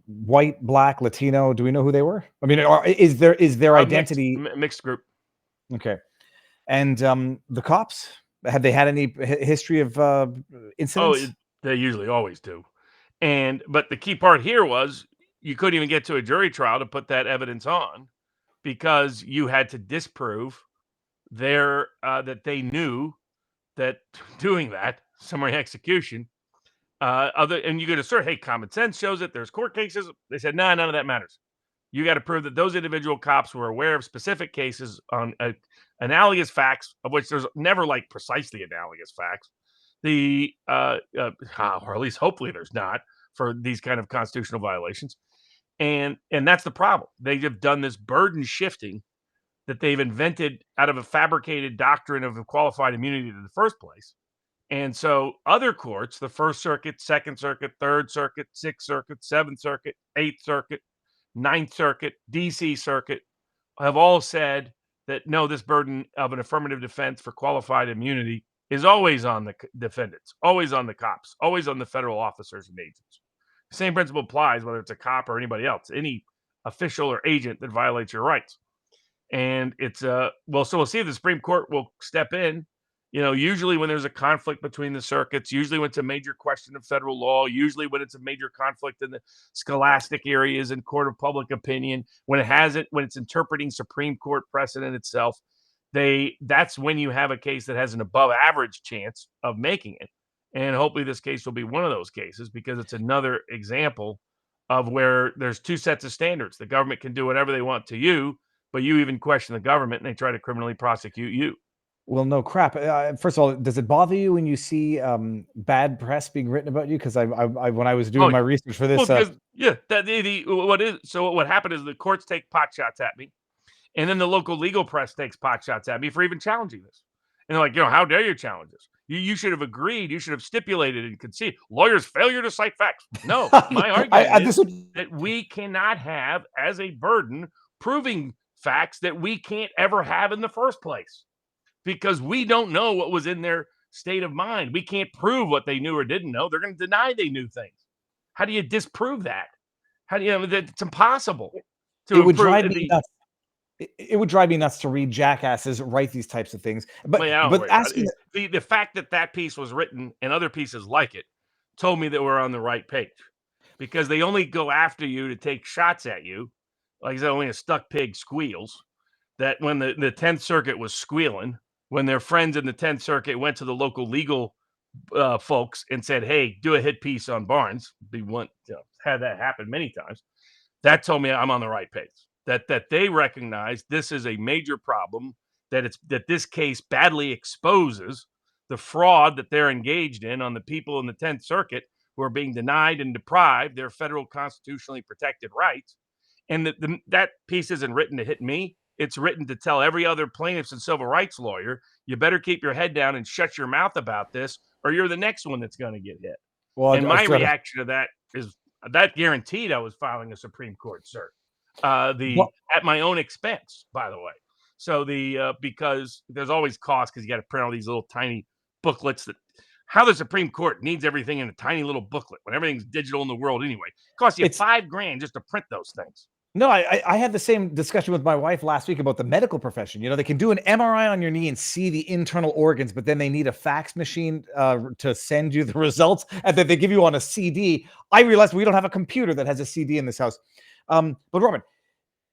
white, black, Latino, do we know who they were? I mean, is their identity
mixed group?
Okay. And the cops, have they had any history of incidents?
Oh, they usually always do. But the key part here was you couldn't even get to a jury trial to put that evidence on because you had to disprove that they knew that doing that summary execution, and you could assert, hey, common sense shows it. There's court cases. They said, none of that matters. You got to prove that those individual cops were aware of specific cases on analogous facts, of which there's never like precisely analogous facts. Or at least hopefully there's not for these kind of constitutional violations. And that's the problem. They have done this burden shifting that they've invented out of a fabricated doctrine of qualified immunity in the first place. And so other courts, the First Circuit, Second Circuit, Third Circuit, Sixth Circuit, Seventh Circuit, Eighth Circuit, Ninth Circuit, DC Circuit, have all said that no, this burden of an affirmative defense for qualified immunity is always on the defendants, always on the cops, always on the federal officers and agents. Same principle applies whether it's a cop or anybody else, any official or agent that violates your rights. And it's so we'll see if the Supreme Court will step in. Usually when there's a conflict between the circuits, usually when it's a major question of federal law, usually when it's a major conflict in the scholastic areas and court of public opinion, when it's interpreting Supreme Court precedent itself, that's when you have a case that has an above average chance of making it. And hopefully this case will be one of those cases, because it's another example of where there's two sets of standards. The government can do whatever they want to you, but you even question the government and they try to criminally prosecute you.
Well, no crap. First of all, does it bother you when you see bad press being written about you? Because I when I was doing my research for this,
what happened is the courts take pot shots at me, and then the local legal press takes pot shots at me for even challenging this. And they're like, how dare you challenge this? You should have agreed. You should have stipulated and conceded. Lawyers' failure to cite facts. No, my argument is that we cannot have as a burden proving facts that we can't ever have in the first place, because we don't know what was in their state of mind. We can't prove what they knew or didn't know. They're going to deny they knew things. How do you disprove that? How do you? It's impossible to.
It would drive me nuts. It would drive me nuts to read jackasses write these types of things. But asking
the fact that piece was written and other pieces like it told me that we're on the right page, because they only go after you to take shots at you, like I said, only a stuck pig squeals. That when the 10th Circuit was squealing, when their friends in the 10th Circuit went to the local legal folks and said, "Hey, do a hit piece on Barnes," had that happen many times. That told me I'm on the right page. That they recognize this is a major problem, that this case badly exposes the fraud that they're engaged in on the people in the 10th Circuit who are being denied and deprived their federal constitutionally protected rights. And that piece isn't written to hit me. It's written to tell every other plaintiffs and civil rights lawyer, you better keep your head down and shut your mouth about this, or you're the next one that's going to get hit. Well, and my reaction to that is that guaranteed I was filing a Supreme Court cert. At my own expense, by the way. So because there's always cost, because you got to print all these little tiny booklets how the Supreme Court needs everything in a tiny little booklet when everything's digital in the world anyway. It costs you $5,000 just to print those things.
No, I had the same discussion with my wife last week about the medical profession. They can do an MRI on your knee and see the internal organs, but then they need a fax machine to send you the results, and that they give you on a CD. I realized we don't have a computer that has a CD in this house. But Robin,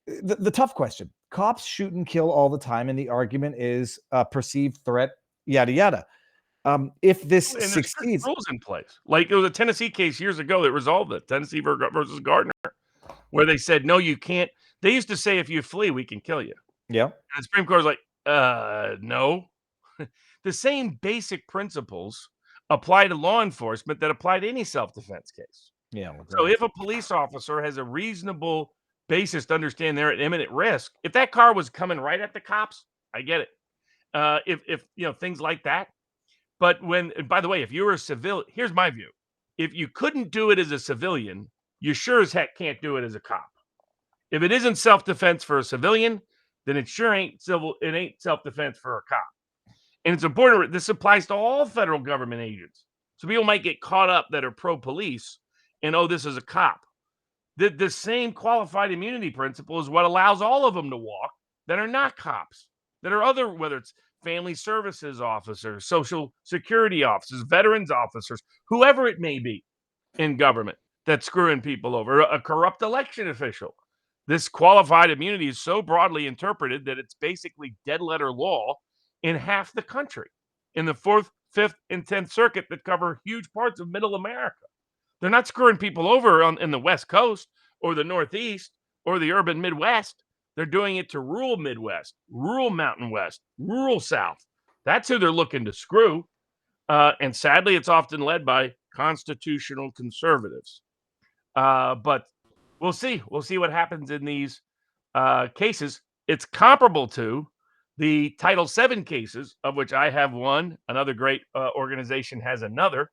the tough question: cops shoot and kill all the time, and the argument is perceived threat, yada yada. If this succeeds,
rules in place. Like it was a Tennessee case years ago that resolved it, Tennessee versus Gardner, where they said no, you can't. They used to say if you flee, we can kill you.
Yeah,
and the Supreme Court was like, no. The same basic principles apply to law enforcement that apply to any self-defense case.
Yeah.
So if a police officer has a reasonable basis to understand they're at imminent risk, if that car was coming right at the cops, I get it. If things like that. But by the way, if you're a civilian, here's my view. If you couldn't do it as a civilian, you sure as heck can't do it as a cop. If it isn't self-defense for a civilian, then it sure ain't self-defense for a cop. And it's important, this applies to all federal government agents. So people might get caught up that are pro-police and, this is a cop. The same qualified immunity principle is what allows all of them to walk that are not cops, that are other, whether it's family services officers, social security officers, veterans officers, whoever it may be in government that's screwing people over, a corrupt election official. This qualified immunity is so broadly interpreted that it's basically dead letter law in half the country, in the 4th, 5th, and 10th Circuit that cover huge parts of middle America. They're not screwing people over in the West Coast or the Northeast or the urban Midwest. They're doing it to rural Midwest, rural Mountain West, rural South. That's who they're looking to screw. And sadly, it's often led by constitutional conservatives. But we'll see. We'll see what happens in these cases. It's comparable to the Title VII cases, of which I have one. Another great organization has another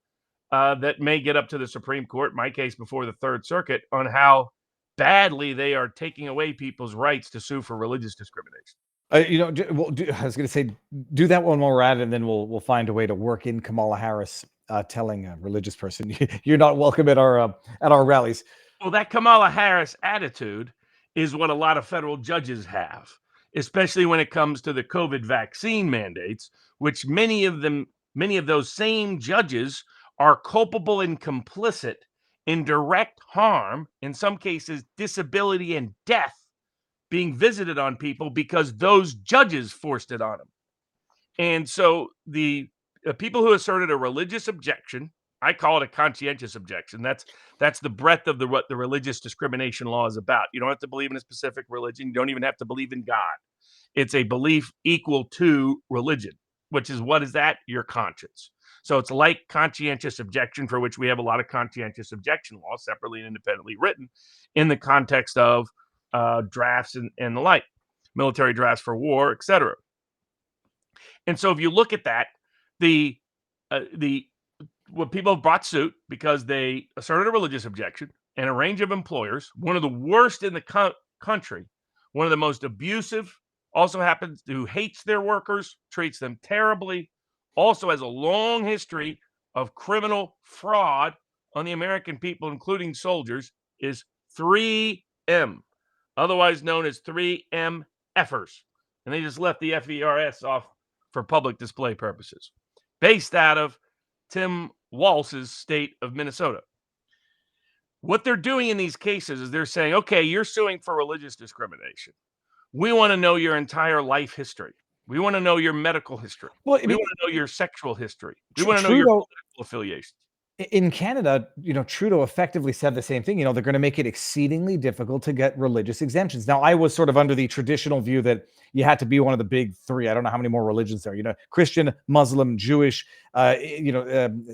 that may get up to the Supreme Court, my case before the Third Circuit, on how badly they are taking away people's rights to sue for religious discrimination.
I was going to say, do that one while we're at it, and then we'll find a way to work in Kamala Harris telling a religious person you're not welcome at our rallies.
Well, that Kamala Harris attitude is what a lot of federal judges have, especially when it comes to the COVID vaccine mandates, which many of those same judges are culpable and complicit in direct harm, in some cases, disability and death being visited on people because those judges forced it on them. And so the people who asserted a religious objection, I call it a conscientious objection. That's the breadth of what the religious discrimination law is about. You don't have to believe in a specific religion. You don't even have to believe in God. It's a belief equal to religion, which is, what is that? Your conscience. So it's like conscientious objection, for which we have a lot of conscientious objection laws separately and independently written in the context of drafts and the like, military drafts for war, etc. And so if you look at that, what people have brought suit because they asserted a religious objection, and a range of employers, one of the worst in the country, one of the most abusive, also happens who hates their workers, treats them terribly, also has a long history of criminal fraud on the American people, including soldiers, is 3M, otherwise known as 3M effers. And they just left the FERS off for public display purposes, based out of Tim Walz's state of Minnesota. What they're doing in these cases is they're saying, okay, you're suing for religious discrimination. We want to know your entire life history. We want to know your medical history.
Well,
we want to know your sexual history. We want to know your political affiliations.
In Canada, Trudeau effectively said the same thing. They're going to make it exceedingly difficult to get religious exemptions. Now, I was sort of under the traditional view that you had to be one of the big three. I don't know how many more religions there are. Christian, Muslim, Jewish,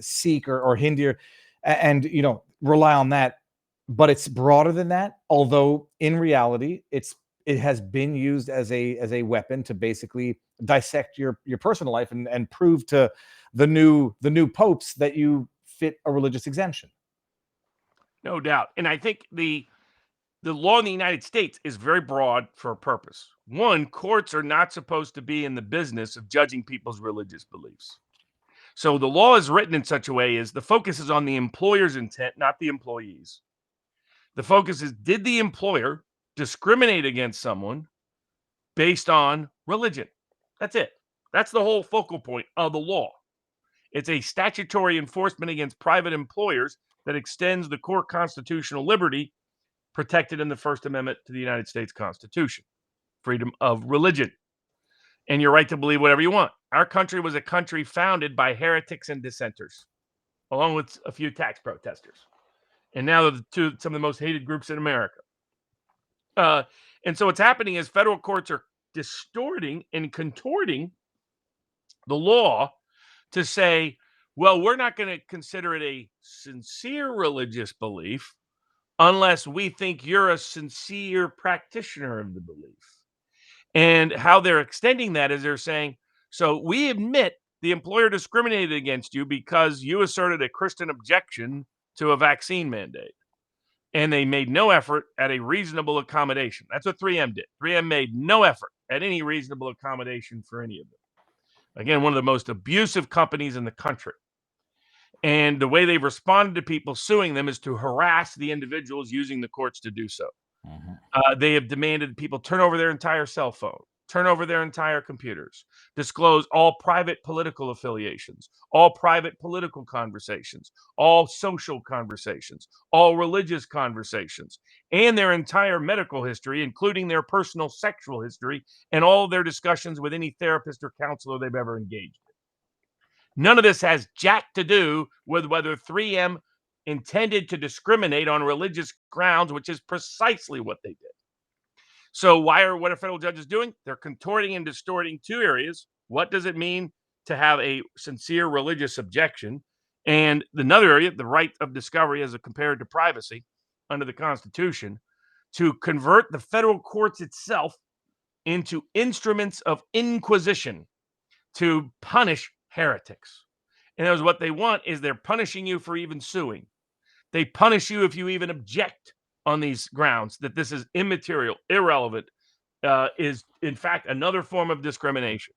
Sikh or Hindu, and rely on that. But it's broader than that. Although in reality, it has been used as a weapon to basically dissect your personal life and prove to the new popes that you fit a religious exemption.
No doubt. And I think the law in the United States is very broad for a purpose. One, courts are not supposed to be in the business of judging people's religious beliefs. So the law is written in such a way as the focus is on the employer's intent, not the employees. The focus is, did the employer discriminate against someone based on religion? That's it. That's the whole focal point of the law. It's a statutory enforcement against private employers that extends the core constitutional liberty protected in the First Amendment to the United States Constitution, freedom of religion, and your right to believe whatever you want. Our country was a country founded by heretics and dissenters, along with a few tax protesters. And now they're some of the most hated groups in America. And so what's happening is federal courts are distorting and contorting the law to say, well, we're not going to consider it a sincere religious belief unless we think you're a sincere practitioner of the belief. And how they're extending that is they're saying, so we admit the employer discriminated against you because you asserted a Christian objection to a vaccine mandate. And they made no effort at a reasonable accommodation. That's what 3M did. 3M made no effort at any reasonable accommodation for any of them. Again, one of the most abusive companies in the country. And the way they've responded to people suing them is to harass the individuals using the courts to do so. Mm-hmm. They have demanded people turn over their entire cell phone, turn over their entire computers, disclose all private political affiliations, all private political conversations, all social conversations, all religious conversations, and their entire medical history, including their personal sexual history and all of their discussions with any therapist or counselor they've ever engaged in. None of this has jack to do with whether 3M intended to discriminate on religious grounds, which is precisely what they did. So what are federal judges doing? They're contorting and distorting two areas. What does it mean to have a sincere religious objection? And another area, the right of discovery as compared to privacy under the Constitution, to convert the federal courts itself into instruments of inquisition to punish heretics. And that was what they want, is they're punishing you for even suing. They punish you if you even object on these grounds that this is immaterial, irrelevant, is in fact another form of discrimination.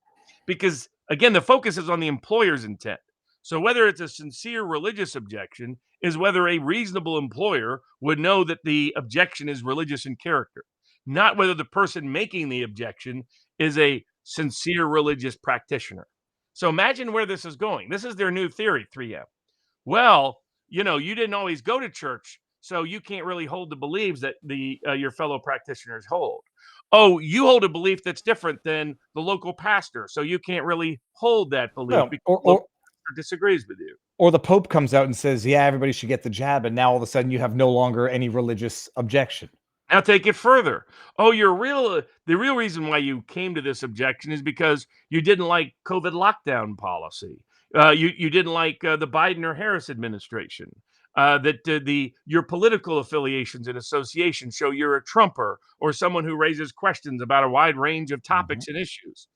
Because again, the focus is on the employer's intent. So whether it's a sincere religious objection is whether a reasonable employer would know that the objection is religious in character, not whether the person making the objection is a sincere religious practitioner. So imagine where this is going. This is their new theory, 3M. Well, you know, you didn't always go to church, so you can't really hold the beliefs that your fellow practitioners hold. Oh, you hold a belief that's different than the local pastor, so you can't really hold that belief
Well,
because the local pastor disagrees with you.
Or the Pope comes out and says, yeah, everybody should get the jab. And now all of a sudden you have no longer any religious objection.
Now take it further. Oh, the real reason why you came to this objection is because you didn't like COVID lockdown policy. You didn't like the Biden or Harris administration. Your political affiliations and associations show you're a Trumper or someone who raises questions about a wide range of topics and issues.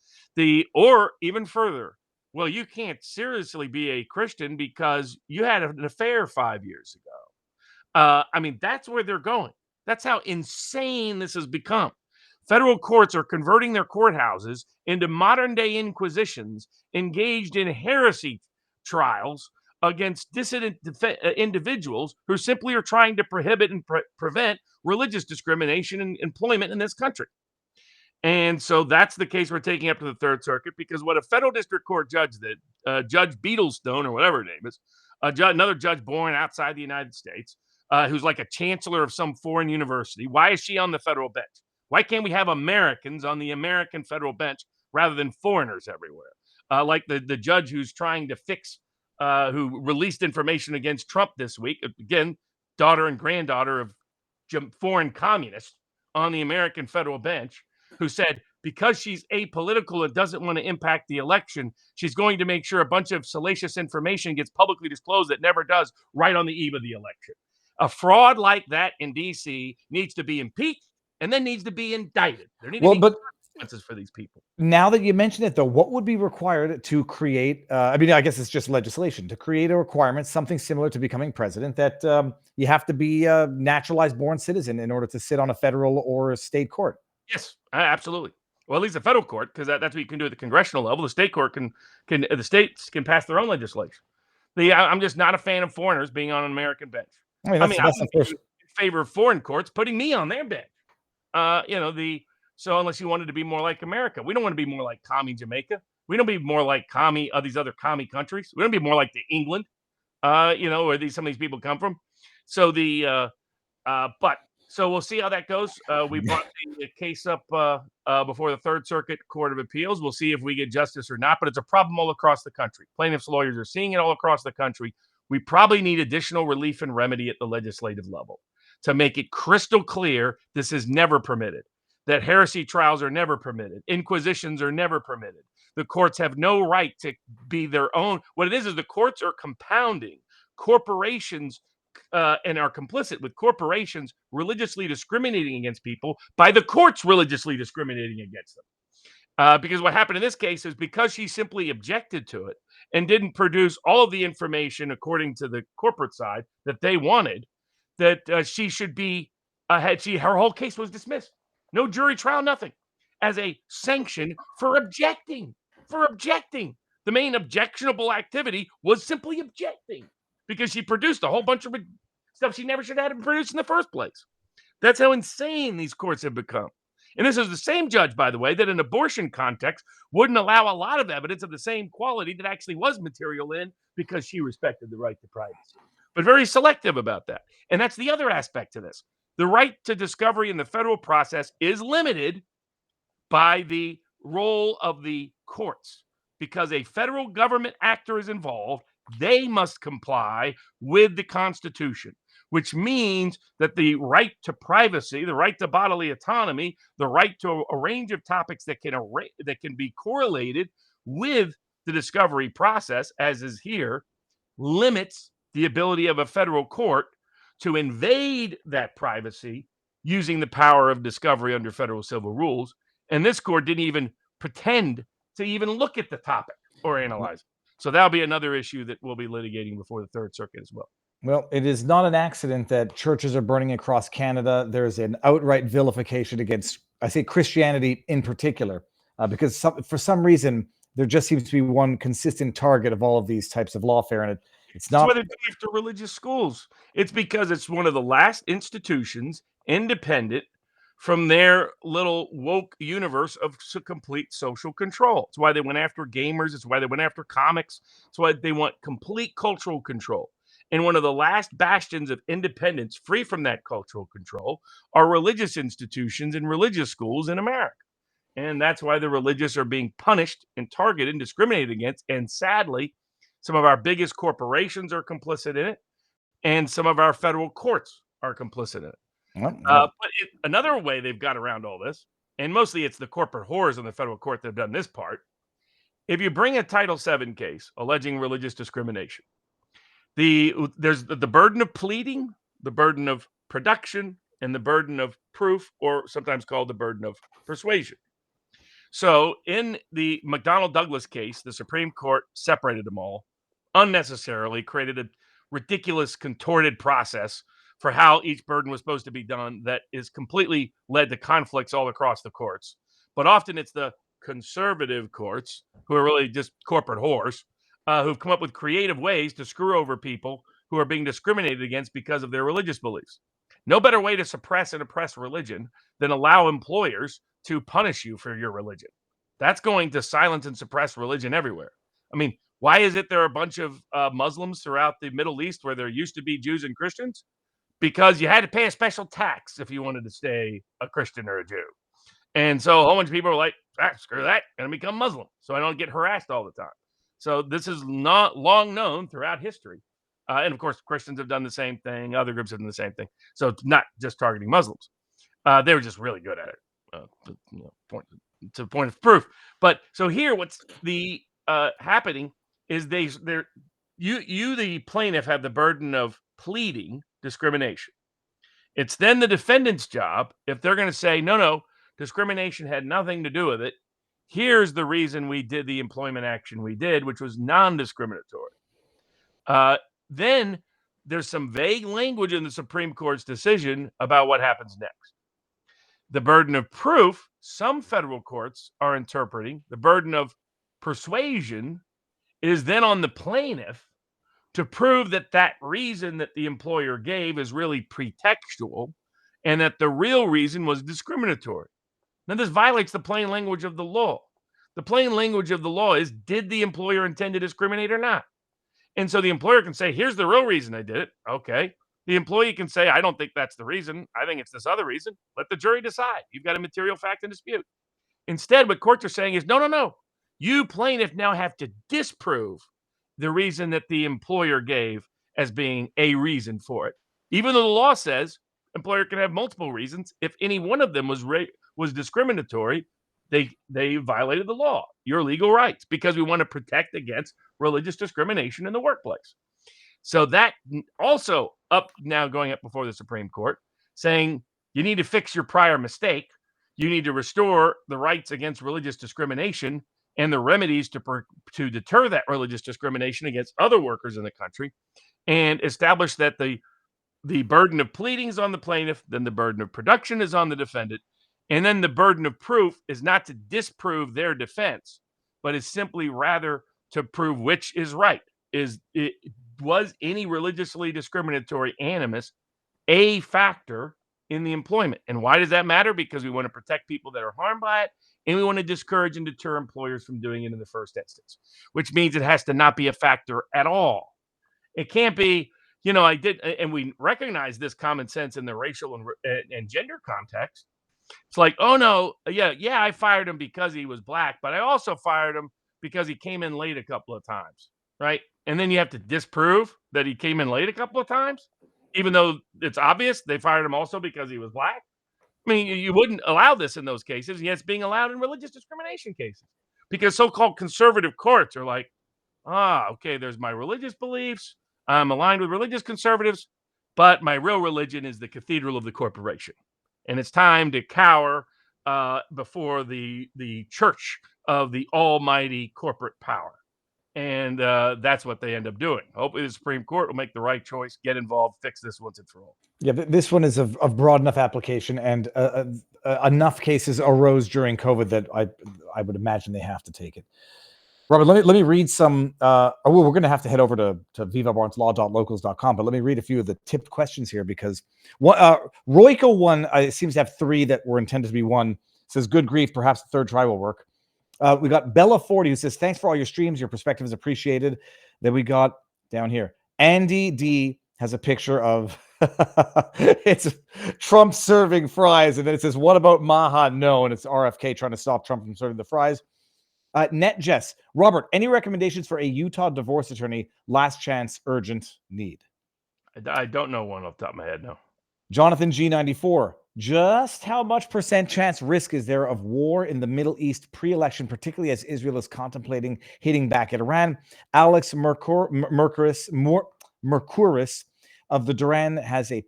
Or even further, well, you can't seriously be a Christian because you had an affair 5 years ago. I mean, that's where they're going. That's how insane this has become. Federal courts are converting their courthouses into modern day inquisitions engaged in heresy trials against dissident individuals who simply are trying to prohibit and prevent religious discrimination in employment in this country. And so that's the case we're taking up to the Third Circuit, because what a federal district court judge did, Judge Beetlestone, or whatever her name is, another judge born outside the United States, who's like a chancellor of some foreign university. Why is she on the federal bench? Why can't we have Americans on the American federal bench rather than foreigners everywhere? Like the judge who's trying to fix, who released information against Trump this week. Again, daughter and granddaughter of foreign communists on the American federal bench, who said because she's apolitical and doesn't want to impact the election, she's going to make sure a bunch of salacious information gets publicly disclosed that never does right on the eve of the election. A fraud like that in D.C. needs to be impeached and then needs to be indicted. There need to be consequences for these people.
Now that you mention it, though, what would be required to create, I mean, I guess it's just legislation, to create a requirement, something similar to becoming president, that you have to be a naturalized born citizen in order to sit on a federal or a state court?
Yes, absolutely. Well, at least the federal court, because that's what you can do at the congressional level. The state court the states can pass their own legislation. I'm just not a fan of foreigners being on an American bench. I'm in favor of foreign courts putting me on their bench. So unless you wanted to be more like America, we don't want to be more like commie Jamaica. We don't be more like commie these other commie countries. We don't be more like the England, where some of these people come from. So so we'll see how that goes. We brought the case up before the Third Circuit Court of Appeals. We'll see if we get justice or not, but it's a problem all across the country. Plaintiffs' lawyers are seeing it all across the country. We probably need additional relief and remedy at the legislative level to make it crystal clear this is never permitted, that heresy trials are never permitted, inquisitions are never permitted. The courts have no right to be their own. What it is the courts are compounding corporations and are complicit with corporations religiously discriminating against people by the courts religiously discriminating against them. Because what happened in this case is because she simply objected to it and didn't produce all of the information according to the corporate side that they wanted, that she should be her whole case was dismissed. No jury trial, nothing, as a sanction for objecting. The main objectionable activity was simply objecting, because she produced a whole bunch of stuff she never should have had to produce in the first place. That's how insane these courts have become. And this is the same judge, by the way, that in abortion context wouldn't allow a lot of evidence of the same quality that actually was material in, because she respected the right to privacy, but very selective about that. And that's the other aspect to this. The right to discovery in the federal process is limited by the role of the courts, because a federal government actor is involved. They must comply with the Constitution, which means that the right to privacy, the right to bodily autonomy, the right to a range of topics that can be correlated with the discovery process, as is here, limits the ability of a federal court to invade that privacy using the power of discovery under federal civil rules. And this court didn't even pretend to even look at the topic or analyze it. So that'll be another issue that we'll be litigating before the Third Circuit as well.
Well, it is not an accident that churches are burning across Canada. There's an outright vilification against, I say, Christianity in particular, because for some reason, there just seems to be one consistent target of all of these types of lawfare, and it's
That's
not.
why they're going after religious schools. It's because it's one of the last institutions independent from their little woke universe of complete social control. It's why they went after gamers. It's why they went after comics. It's why they want complete cultural control. And one of the last bastions of independence free from that cultural control are religious institutions and religious schools in America. And that's why the religious are being punished and targeted and discriminated against. And sadly, some of our biggest corporations are complicit in it, and some of our federal courts are complicit in it. But another way they've got around all this, and mostly it's the corporate whores in the federal court that have done this part. If you bring a Title VII case alleging religious discrimination, there's the burden of pleading, the burden of production, and the burden of proof, or sometimes called the burden of persuasion. So in the McDonnell Douglas case, the Supreme Court separated them all unnecessarily, created a ridiculous, contorted process for how each burden was supposed to be done that is completely led to conflicts all across the courts. But often it's the conservative courts, who are really just corporate whores, who've come up with creative ways to screw over people who are being discriminated against because of their religious beliefs. No better way to suppress and oppress religion than allow employers to punish you for your religion. That's going to silence and suppress religion everywhere. I mean, why is it there are a bunch of Muslims throughout the Middle East where there used to be Jews and Christians? Because you had to pay a special tax if you wanted to stay a Christian or a Jew. And so a whole bunch of people are like, screw that, going to become Muslim so I don't get harassed all the time. So this is not long known throughout history. And of course, Christians have done the same thing. Other groups have done the same thing. So it's not just targeting Muslims. They were just really good at it. To the point of proof. But so here, what's the happening is you, the plaintiff, have the burden of pleading discrimination. It's then the defendant's job, if they're going to say, no, discrimination had nothing to do with it. Here's the reason we did the employment action we did, which was non-discriminatory. Then there's some vague language in the Supreme Court's decision about what happens next. The burden of proof, some federal courts are interpreting, the burden of persuasion is then on the plaintiff to prove that that reason that the employer gave is really pretextual and that the real reason was discriminatory. Now, this violates the plain language of the law. The plain language of the law is, did the employer intend to discriminate or not? And so the employer can say, here's the real reason I did it. Okay. The employee can say, I don't think that's the reason. I think it's this other reason. Let the jury decide. You've got a material fact in dispute. Instead, what courts are saying is, no. You plaintiff now have to disprove the reason that the employer gave as being a reason for it. Even though the law says employer can have multiple reasons, if any one of them was discriminatory, they violated the law, your legal rights, because we want to protect against religious discrimination in the workplace. So that also going up before the Supreme Court, saying you need to fix your prior mistake. You need to restore the rights against religious discrimination and the remedies to deter that religious discrimination against other workers in the country, and establish that the burden of pleading is on the plaintiff, then the burden of production is on the defendant, and then the burden of proof is not to disprove their defense, but is simply rather to prove which is right. Was any religiously discriminatory animus a factor in the employment? And why does that matter? Because we want to protect people that are harmed by it, and we want to discourage and deter employers from doing it in the first instance, which means it has to not be a factor at all. It can't be, and we recognize this common sense in the racial and gender context. It's like, oh no, yeah, I fired him because he was black, but I also fired him because he came in late a couple of times, right? And then you have to disprove that he came in late a couple of times, even though it's obvious they fired him also because he was black. I mean, you wouldn't allow this in those cases, yet it's being allowed in religious discrimination cases because so-called conservative courts are like, okay, there's my religious beliefs. I'm aligned with religious conservatives, but my real religion is the cathedral of the corporation. And it's time to cower before the church of the almighty corporate power. And that's what they end up doing. Hopefully the Supreme Court will make the right choice, get involved, fix this once and for all.
Yeah, this one is of broad enough application, and enough cases arose during COVID that I would imagine they have to take it. Robert, let me read some. We're going to have to head over to vivabarneslaw.locals.com, but let me read a few of the tipped questions here because Royco one seems to have 3 that were intended to be one. Says, good grief, perhaps the third try will work. We got Bella 40 who says, thanks for all your streams. Your perspective is appreciated. Then we got down here, Andy D has a picture of it's Trump serving fries, and then it says, what about Maha? No, and it's RFK trying to stop Trump from serving the fries. Net Jess, Robert, any recommendations for a Utah divorce attorney? Last chance, urgent need.
I don't know one off the top of my head, no.
Jonathan G94, just how much % chance risk is there of war in the Middle East pre-election, particularly as Israel is contemplating hitting back at Iran? Alex Mercuris of the Duran has been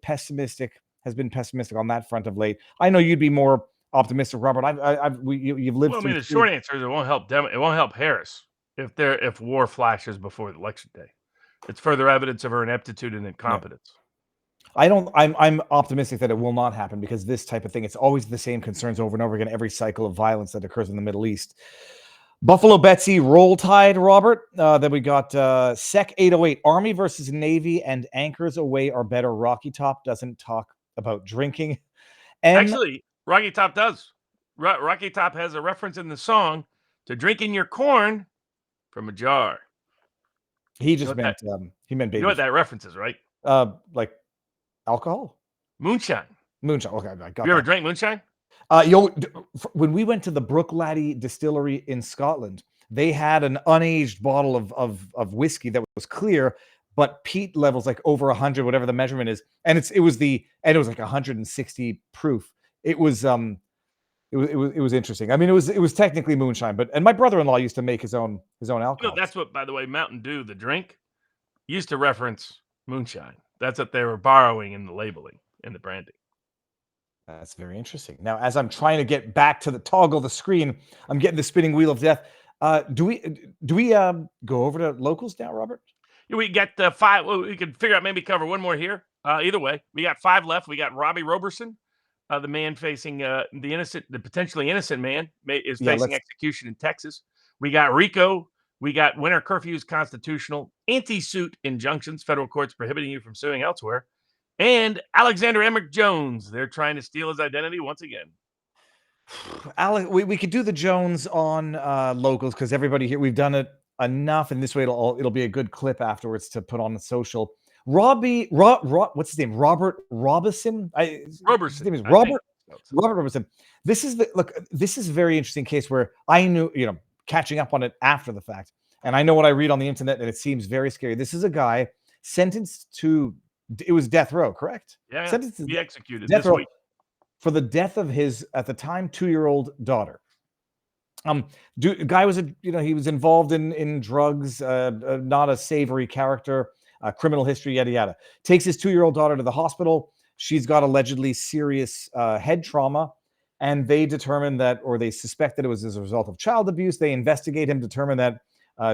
pessimistic on that front of late. I know you'd be more optimistic, Robert. You've lived
Well, I
through.
mean, the short answer is it won't help it won't help Harris if war flashes before the election day. It's further evidence of her ineptitude and incompetence.
I'm optimistic that it will not happen because this type of thing, it's always the same concerns over and over again, every cycle of violence that occurs in the Middle East. Buffalo Betsy, Roll Tide, Robert. Then we got Sec 808, Army versus Navy and Anchors Away are better. Rocky Top doesn't talk about drinking.
Actually, Rocky Top does. Rocky Top has a reference in the song to drinking your corn from a jar.
He just meant he meant baby.
You know what that reference is, right?
Like alcohol,
moonshine.
Okay, I got.
You ever drank moonshine?
When we went to the Brooklady distillery in Scotland, they had an unaged bottle of whiskey that was clear, but peat levels like over 100, whatever the measurement is, and it was like 160 proof. It was interesting. I mean, it was technically moonshine, and my brother-in-law used to make his own alcohol.
You know, that's what, by the way, Mountain Dew, the drink, used to reference moonshine. That's what they were borrowing in the labeling and the branding.
That's very interesting. Now, as I'm trying to get back to toggle the screen, I'm getting the spinning wheel of death. Do we go over to locals now, Robert?
We got 5. Well, we could figure out, maybe cover one more here. Either way, we got 5 left. We got Robbie Roberson, the man facing the potentially innocent man is facing execution in Texas. We got Rico. We got winter curfews, constitutional, anti-suit injunctions, federal courts prohibiting you from suing elsewhere. And Alexander Emmerick Jones, they're trying to steal his identity once again.
Alex, we could do the Jones on locals because everybody here, we've done it enough, and this way it'll be a good clip afterwards to put on the social. What's his name? Robert Roberson.
Roberson.
His name is Robert Roberson. This is a very interesting case where I knew, catching up on it after the fact, and I know what I read on the internet, and it seems very scary. This is a guy sentenced to. It was death row, correct?
Yeah,
sentenced to
be executed
death
this
row
week
for the death of his, at the time, 2-year-old daughter. Guy was he was involved in drugs, not a savory character, criminal history, yada yada. Takes his 2-year-old daughter to the hospital. She's got allegedly serious head trauma, and they determined that, or they suspect that it was as a result of child abuse. They investigate him, determine that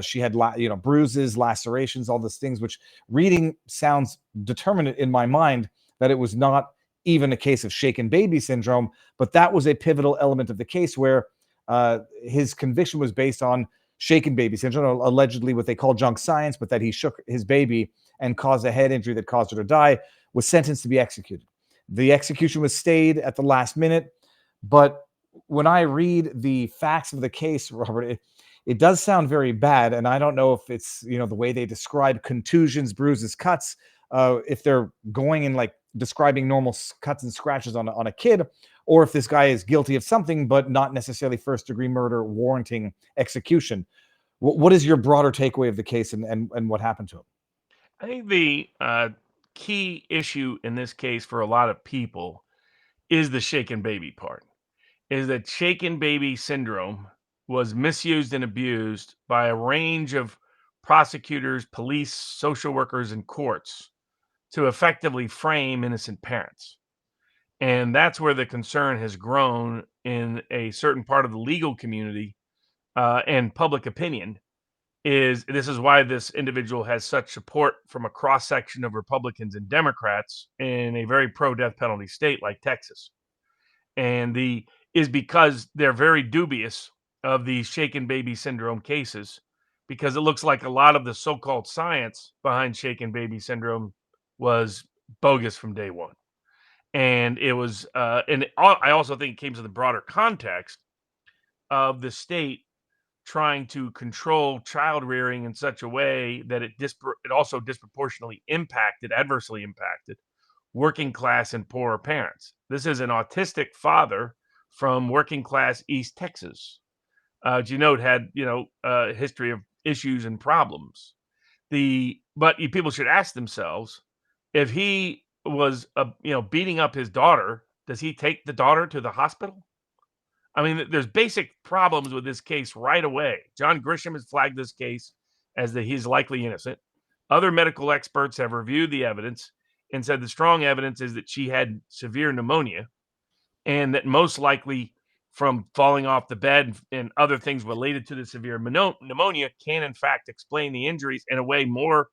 she had bruises, lacerations, all those things, which reading sounds determinate in my mind that it was not even a case of shaken baby syndrome, but that was a pivotal element of the case where his conviction was based on shaken baby syndrome, allegedly what they call junk science, but that he shook his baby and caused a head injury that caused her to die, was sentenced to be executed. The execution was stayed at the last minute, but when I read the facts of the case, Robert, it does sound very bad, and I don't know if it's the way they describe contusions, bruises, cuts, if they're going in like describing normal cuts and scratches on a kid, or if this guy is guilty of something but not necessarily first-degree murder warranting execution. What is your broader takeaway of the case and what happened to him?
I think the key issue in this case for a lot of people is the shaken baby part. Is that shaken baby syndrome was misused and abused by a range of prosecutors, police, social workers, and courts to effectively frame innocent parents. And that's where the concern has grown in a certain part of the legal community and public opinion. This is why this individual has such support from a cross-section of Republicans and Democrats in a very pro-death penalty state like Texas. And is because they're very dubious of these shaken baby syndrome cases because it looks like a lot of the so-called science behind shaken baby syndrome was bogus from day one. And it was, I also think it came to the broader context of the state trying to control child rearing in such a way that it also disproportionately adversely impacted working class and poorer parents. This is an autistic father from working class East Texas. As you note, had a history of issues and problems. But people should ask themselves, if he was beating up his daughter, does he take the daughter to the hospital? I mean, there's basic problems with this case right away. John Grisham has flagged this case as that he's likely innocent. Other medical experts have reviewed the evidence and said the strong evidence is that she had severe pneumonia, and that most likely from falling off the bed and other things related to the severe pneumonia can in fact explain the injuries in a way more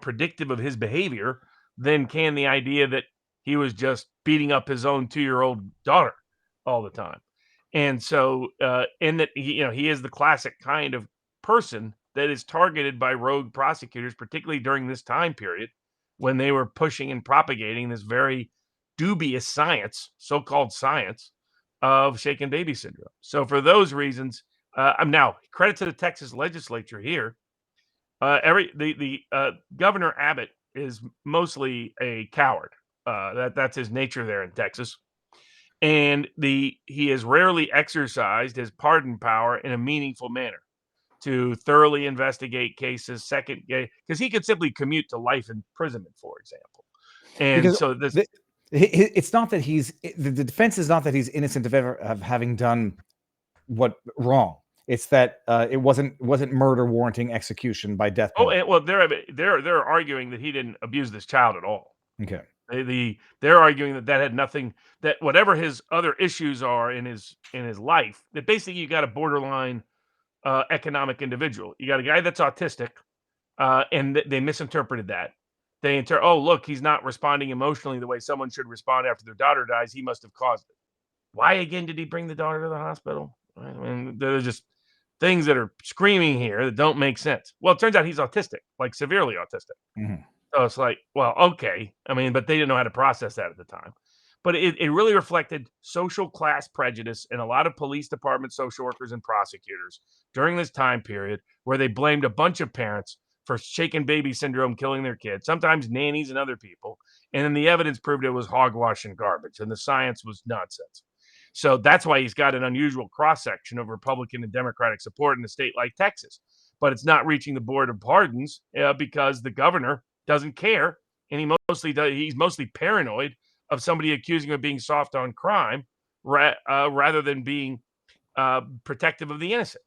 predictive of his behavior than can the idea that he was just beating up his own 2-year-old daughter all the time. And so, in that he is the classic kind of person that is targeted by rogue prosecutors, particularly during this time period when they were pushing and propagating this very dubious science, so-called science, of shaken baby syndrome. So for those reasons, I'm now credit to the Texas legislature here. Governor Abbott is mostly a coward. That's his nature there in Texas. And he has rarely exercised his pardon power in a meaningful manner to thoroughly investigate cases, because he could simply commute to life imprisonment, for example. And
Because
so this
it's not that the defense is not that he's innocent of having done what wrong. It's that it wasn't murder warranting execution by death penalty.
well, they're arguing that he didn't abuse this child at all.
Okay.
They're arguing that had nothing, that whatever his other issues are in his life, that basically you got a borderline economic individual. You got a guy that's autistic, and they misinterpreted that. Oh, look, he's not responding emotionally the way someone should respond after their daughter dies. He must have caused it. Why again did he bring the daughter to the hospital? I mean, there's just things that are screaming here that don't make sense. Well, it turns out he's autistic, like severely autistic.
Mm-hmm.
So it's like, well, okay. I mean, but they didn't know how to process that at the time. But it really reflected social class prejudice in a lot of police department social workers and prosecutors during this time period, where they blamed a bunch of parents for shaken baby syndrome killing their kids, sometimes nannies and other people. And then the evidence proved it was hogwash and garbage, and the science was nonsense. So that's why he's got an unusual cross-section of Republican and Democratic support in a state like Texas. But it's not reaching the board of pardons because the governor doesn't care, and he's mostly paranoid of somebody accusing him of being soft on crime rather than being protective of the innocent.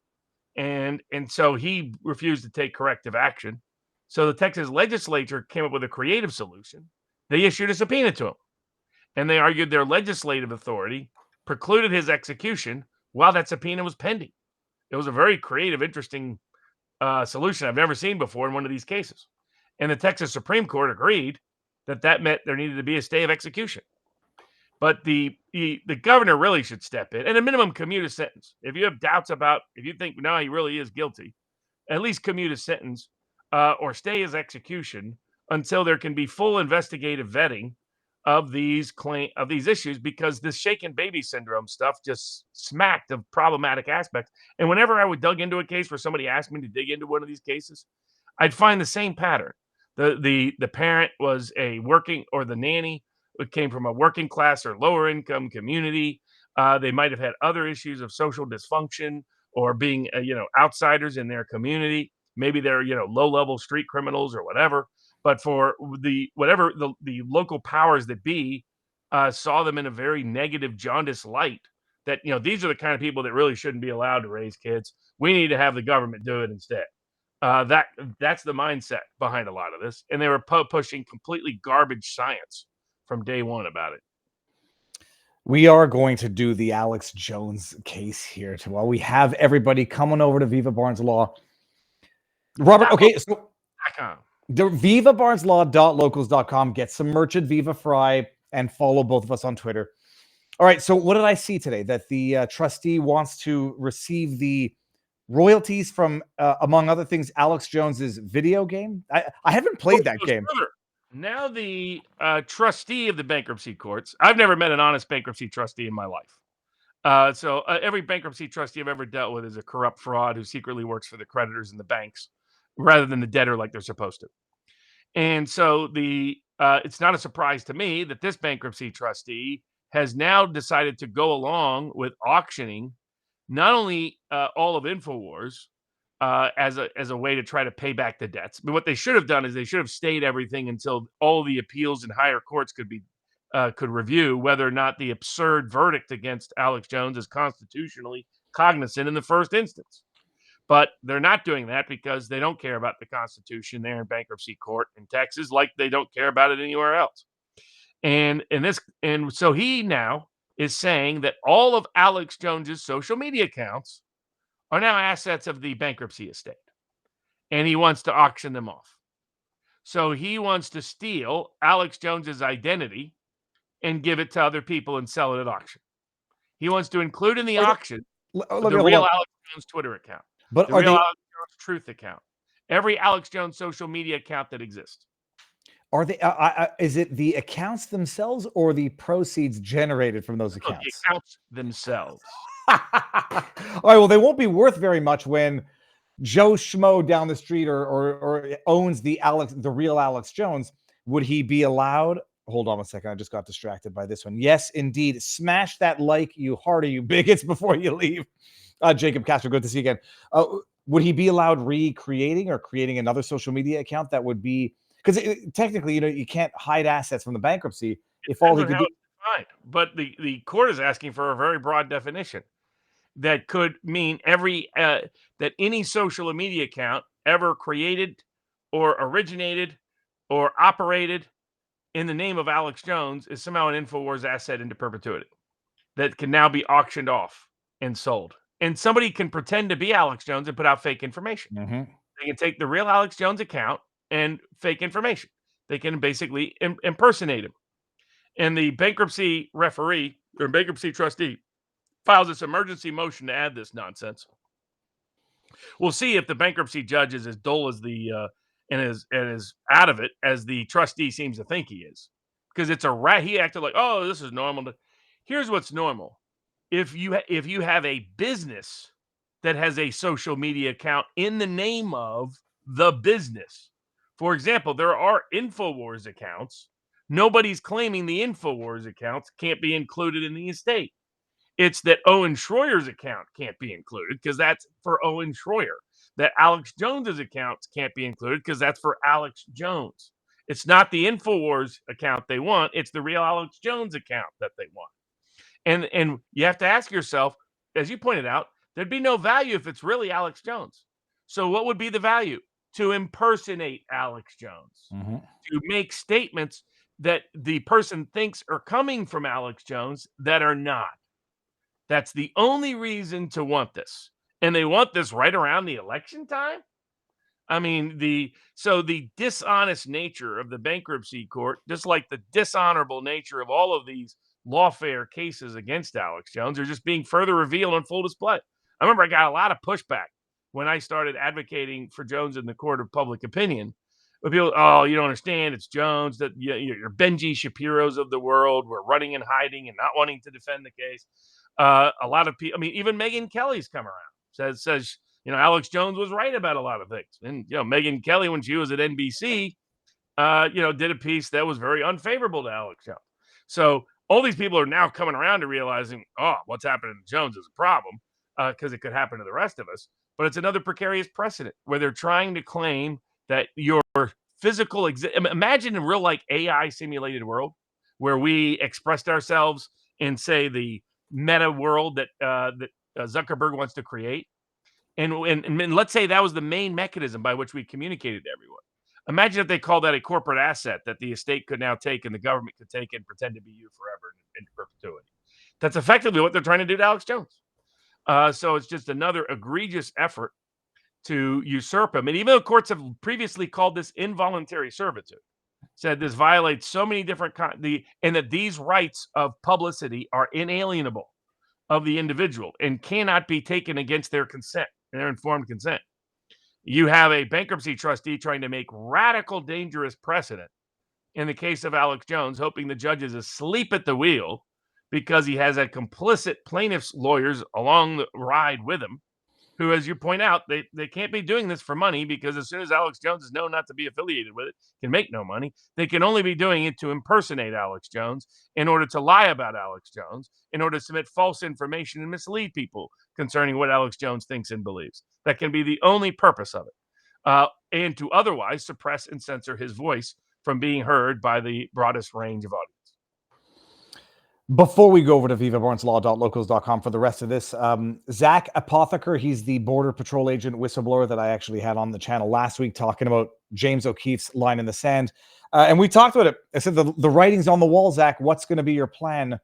And so he refused to take corrective action. So the Texas legislature came up with a creative solution. They issued a subpoena to him, and they argued their legislative authority precluded his execution while that subpoena was pending. It was a very creative, interesting solution I've never seen before in one of these cases. And the Texas Supreme Court agreed that meant there needed to be a stay of execution. But the governor really should step in, and a minimum commute a sentence. If you have doubts if you think, no, he really is guilty, at least commute a sentence or stay his execution until there can be full investigative vetting of these issues, because this shaken baby syndrome stuff just smacked of problematic aspects. And whenever I would dug into a case where somebody asked me to dig into one of these cases, I'd find the same pattern. The parent was the nanny came from a working class or lower income community. They might have had other issues of social dysfunction or being outsiders in their community. Maybe they're low level street criminals or whatever. But for the local powers that be saw them in a very negative, jaundiced light, that these are the kind of people that really shouldn't be allowed to raise kids. We need to have the government do it instead. That's the mindset behind a lot of this, and they were pushing completely garbage science from day one about it.
We are going to do the Alex Jones case here while we have everybody coming over to Viva Barnes Law. Robert, okay, so the vivabarneslaw.locals.com. Get some merch at Viva Fry and follow both of us on Twitter. All right, so what did I see today? That the trustee wants to receive the royalties from, among other things, Alex Jones's video game. I haven't played that game.
Further. Now the trustee of the bankruptcy courts, I've never met an honest bankruptcy trustee in my life. So every bankruptcy trustee I've ever dealt with is a corrupt fraud who secretly works for the creditors and the banks rather than the debtor like they're supposed to. And so it's not a surprise to me that this bankruptcy trustee has now decided to go along with auctioning not only all of InfoWars as a way to try to pay back the debts, but what they should have done is they should have stayed everything until all the appeals in higher courts could review whether or not the absurd verdict against Alex Jones is constitutionally cognizant in the first instance. But they're not doing that because they don't care about the Constitution there in bankruptcy court in Texas, like they don't care about it anywhere else. And so he now is saying that all of Alex Jones's social media accounts are now assets of the bankruptcy estate, and he wants to auction them off. So he wants to steal Alex Jones's identity and give it to other people and sell it at auction. He wants to include in the auction the real Alex Jones Twitter account,
but
the real Alex Jones Truth account, every Alex Jones social media account that exists.
Are they? Is it the accounts themselves or the proceeds generated from those accounts?
The accounts themselves.
All right. Well, they won't be worth very much when Joe Schmo down the street or owns the real Alex Jones. Would he be allowed? Hold on a second. I just got distracted by this one. Yes, indeed. Smash that like, you harder, you bigots, before you leave. Jacob Castro, good to see you again. Would he be allowed recreating or creating another social media account that would be, because technically, you can't hide assets from the bankruptcy if all he could do.
Fine. But the court is asking for a very broad definition that could mean that any social media account ever created or originated or operated in the name of Alex Jones is somehow an InfoWars asset into perpetuity that can now be auctioned off and sold. And somebody can pretend to be Alex Jones and put out fake information.
Mm-hmm.
They can take the real Alex Jones account and fake information. They can basically impersonate him. And the bankruptcy referee or bankruptcy trustee files this emergency motion to add this nonsense. We'll see if the bankruptcy judge is as dull as and is out of it as the trustee seems to think he is, because it's he acted like, oh, this is normal. Here's what's normal: if you have a business that has a social media account in the name of the business. For example, there are InfoWars accounts. Nobody's claiming the InfoWars accounts can't be included in the estate. It's that Owen Schroyer's account can't be included because that's for Owen Schroyer. That Alex Jones's accounts can't be included because that's for Alex Jones. It's not the InfoWars account they want. It's the real Alex Jones account that they want. And you have to ask yourself, as you pointed out, there'd be no value if it's really Alex Jones. So what would be the value? To impersonate Alex Jones,
Mm-hmm.
to make statements that the person thinks are coming from Alex Jones that are not. That's the only reason to want this. And they want this right around the election time? I mean, the dishonest nature of the bankruptcy court, just like the dishonorable nature of all of these lawfare cases against Alex Jones, are just being further revealed on full display. I remember I got a lot of pushback when I started advocating for Jones in the court of public opinion. But people, oh, you don't understand, it's Jones, that you're Benji Shapiro's of the world. We're running and hiding and not wanting to defend the case. A lot of people, I mean, even Megyn Kelly's come around, says, Alex Jones was right about a lot of things. And, Megyn Kelly, when she was at NBC, did a piece that was very unfavorable to Alex Jones. So all these people are now coming around to realizing, oh, what's happening to Jones is a problem because it could happen to the rest of us. But it's another precarious precedent where they're trying to claim that your physical imagine a real like AI simulated world where we expressed ourselves in, say, the meta world that Zuckerberg wants to create. And let's say that was the main mechanism by which we communicated to everyone. Imagine if they call that a corporate asset that the estate could now take and the government could take and pretend to be you forever in perpetuity. That's effectively what they're trying to do to Alex Jones. So it's just another egregious effort to usurp him. And even though courts have previously called this involuntary servitude, said this violates so many different and that these rights of publicity are inalienable of the individual and cannot be taken against their consent. and their informed consent. You have a bankruptcy trustee trying to make radical, dangerous precedent in the case of Alex Jones, hoping the judge is asleep at the wheel because he has a complicit plaintiff's lawyers along the ride with him, who, as you point out, they can't be doing this for money, because as soon as Alex Jones is known not to be affiliated with it, can make no money. They can only be doing it to impersonate Alex Jones, in order to lie about Alex Jones, in order to submit false information and mislead people concerning what Alex Jones thinks and believes. That can be the only purpose of it. And to otherwise suppress and censor his voice from being heard by the broadest range of audience.
Before we go over to vivabarneslaw.locals.com for the rest of this, Zach Apotheker, he's the Border Patrol agent whistleblower that I actually had on the channel last week talking about James O'Keefe's line in the sand. And we talked about it. I said, the writing's on the wall, Zach. What's going to be your plan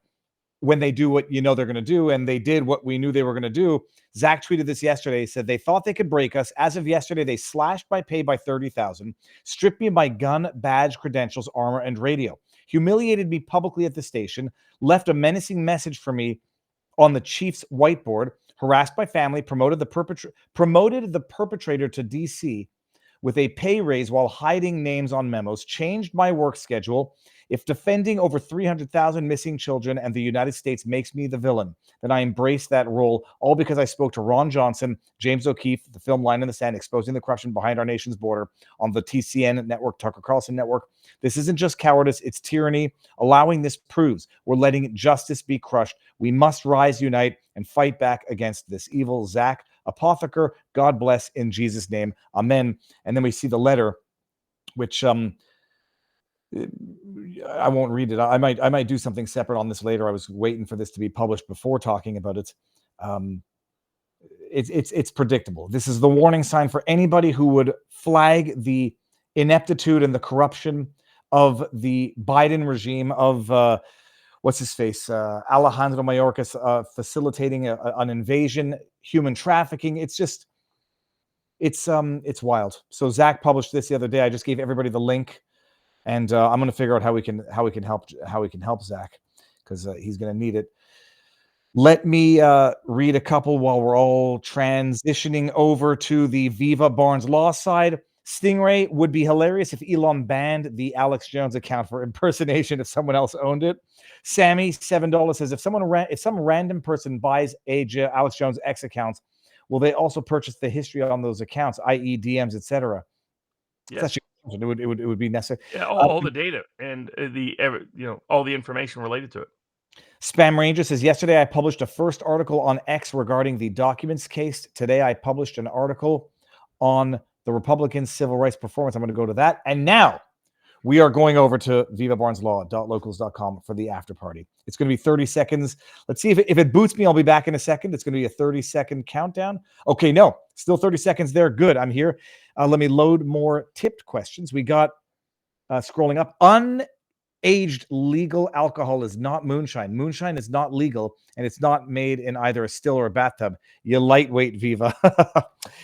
when they do what you know they're going to do? And they did what we knew they were going to do. Zach tweeted this yesterday. He said, they thought they could break us. As of yesterday, they slashed my pay by $30,000, stripped me of my gun, badge, credentials, armor, and radio, humiliated me publicly at the station, left a menacing message for me on the chief's whiteboard, harassed my family, promoted the perpetrator to DC with a pay raise while hiding names on memos, changed my work schedule. If defending over 300,000 missing children and the United States makes me the villain, then I embrace that role, all because I spoke to Ron Johnson, James O'Keefe, the film Line in the Sand, exposing the corruption behind our nation's border on the TCN network, Tucker Carlson network. This isn't just cowardice, it's tyranny. Allowing this proves we're letting justice be crushed. We must rise, unite, and fight back against this evil. Zach Apotheker, God bless in Jesus' name. Amen. And then we see the letter, which I won't read it. I might do something separate on this later. I was waiting for this to be published before talking about it. It's predictable. This is the warning sign for anybody who would flag the ineptitude and the corruption of the Biden regime, of what's his face, Alejandro Mayorkas, facilitating an invasion, human trafficking. It's wild. So Zach published this the other day. I just gave everybody the link. And I'm going to figure out how we can help Zach, because he's going to need it. Let me read a couple while we're all transitioning over to the Viva Barnes Law side. Stingray: would be hilarious if Elon banned the Alex Jones account for impersonation if someone else owned it. Sammy, $7, says, if some random person buys Alex Jones X accounts, will they also purchase the history on those accounts, i.e. DMs, etc.?
Yes.
It would be necessary.
Yeah, all the data and all the information related to it.
Spam Ranger says, yesterday I published a first article on X regarding the documents case. Today I published an article on the Republican civil rights performance. I'm going to go to that. And now we are going over to vivabarneslaw.locals.com for the after party. It's going to be 30 seconds. Let's see if it boots me. I'll be back in a second. It's going to be a 30-second countdown. Okay, no, still 30 seconds there. Good, I'm here. Let me load more tipped questions. We got, scrolling up, unaged legal alcohol is not moonshine. Moonshine is not legal, and it's not made in either a still or a bathtub. You lightweight, Viva.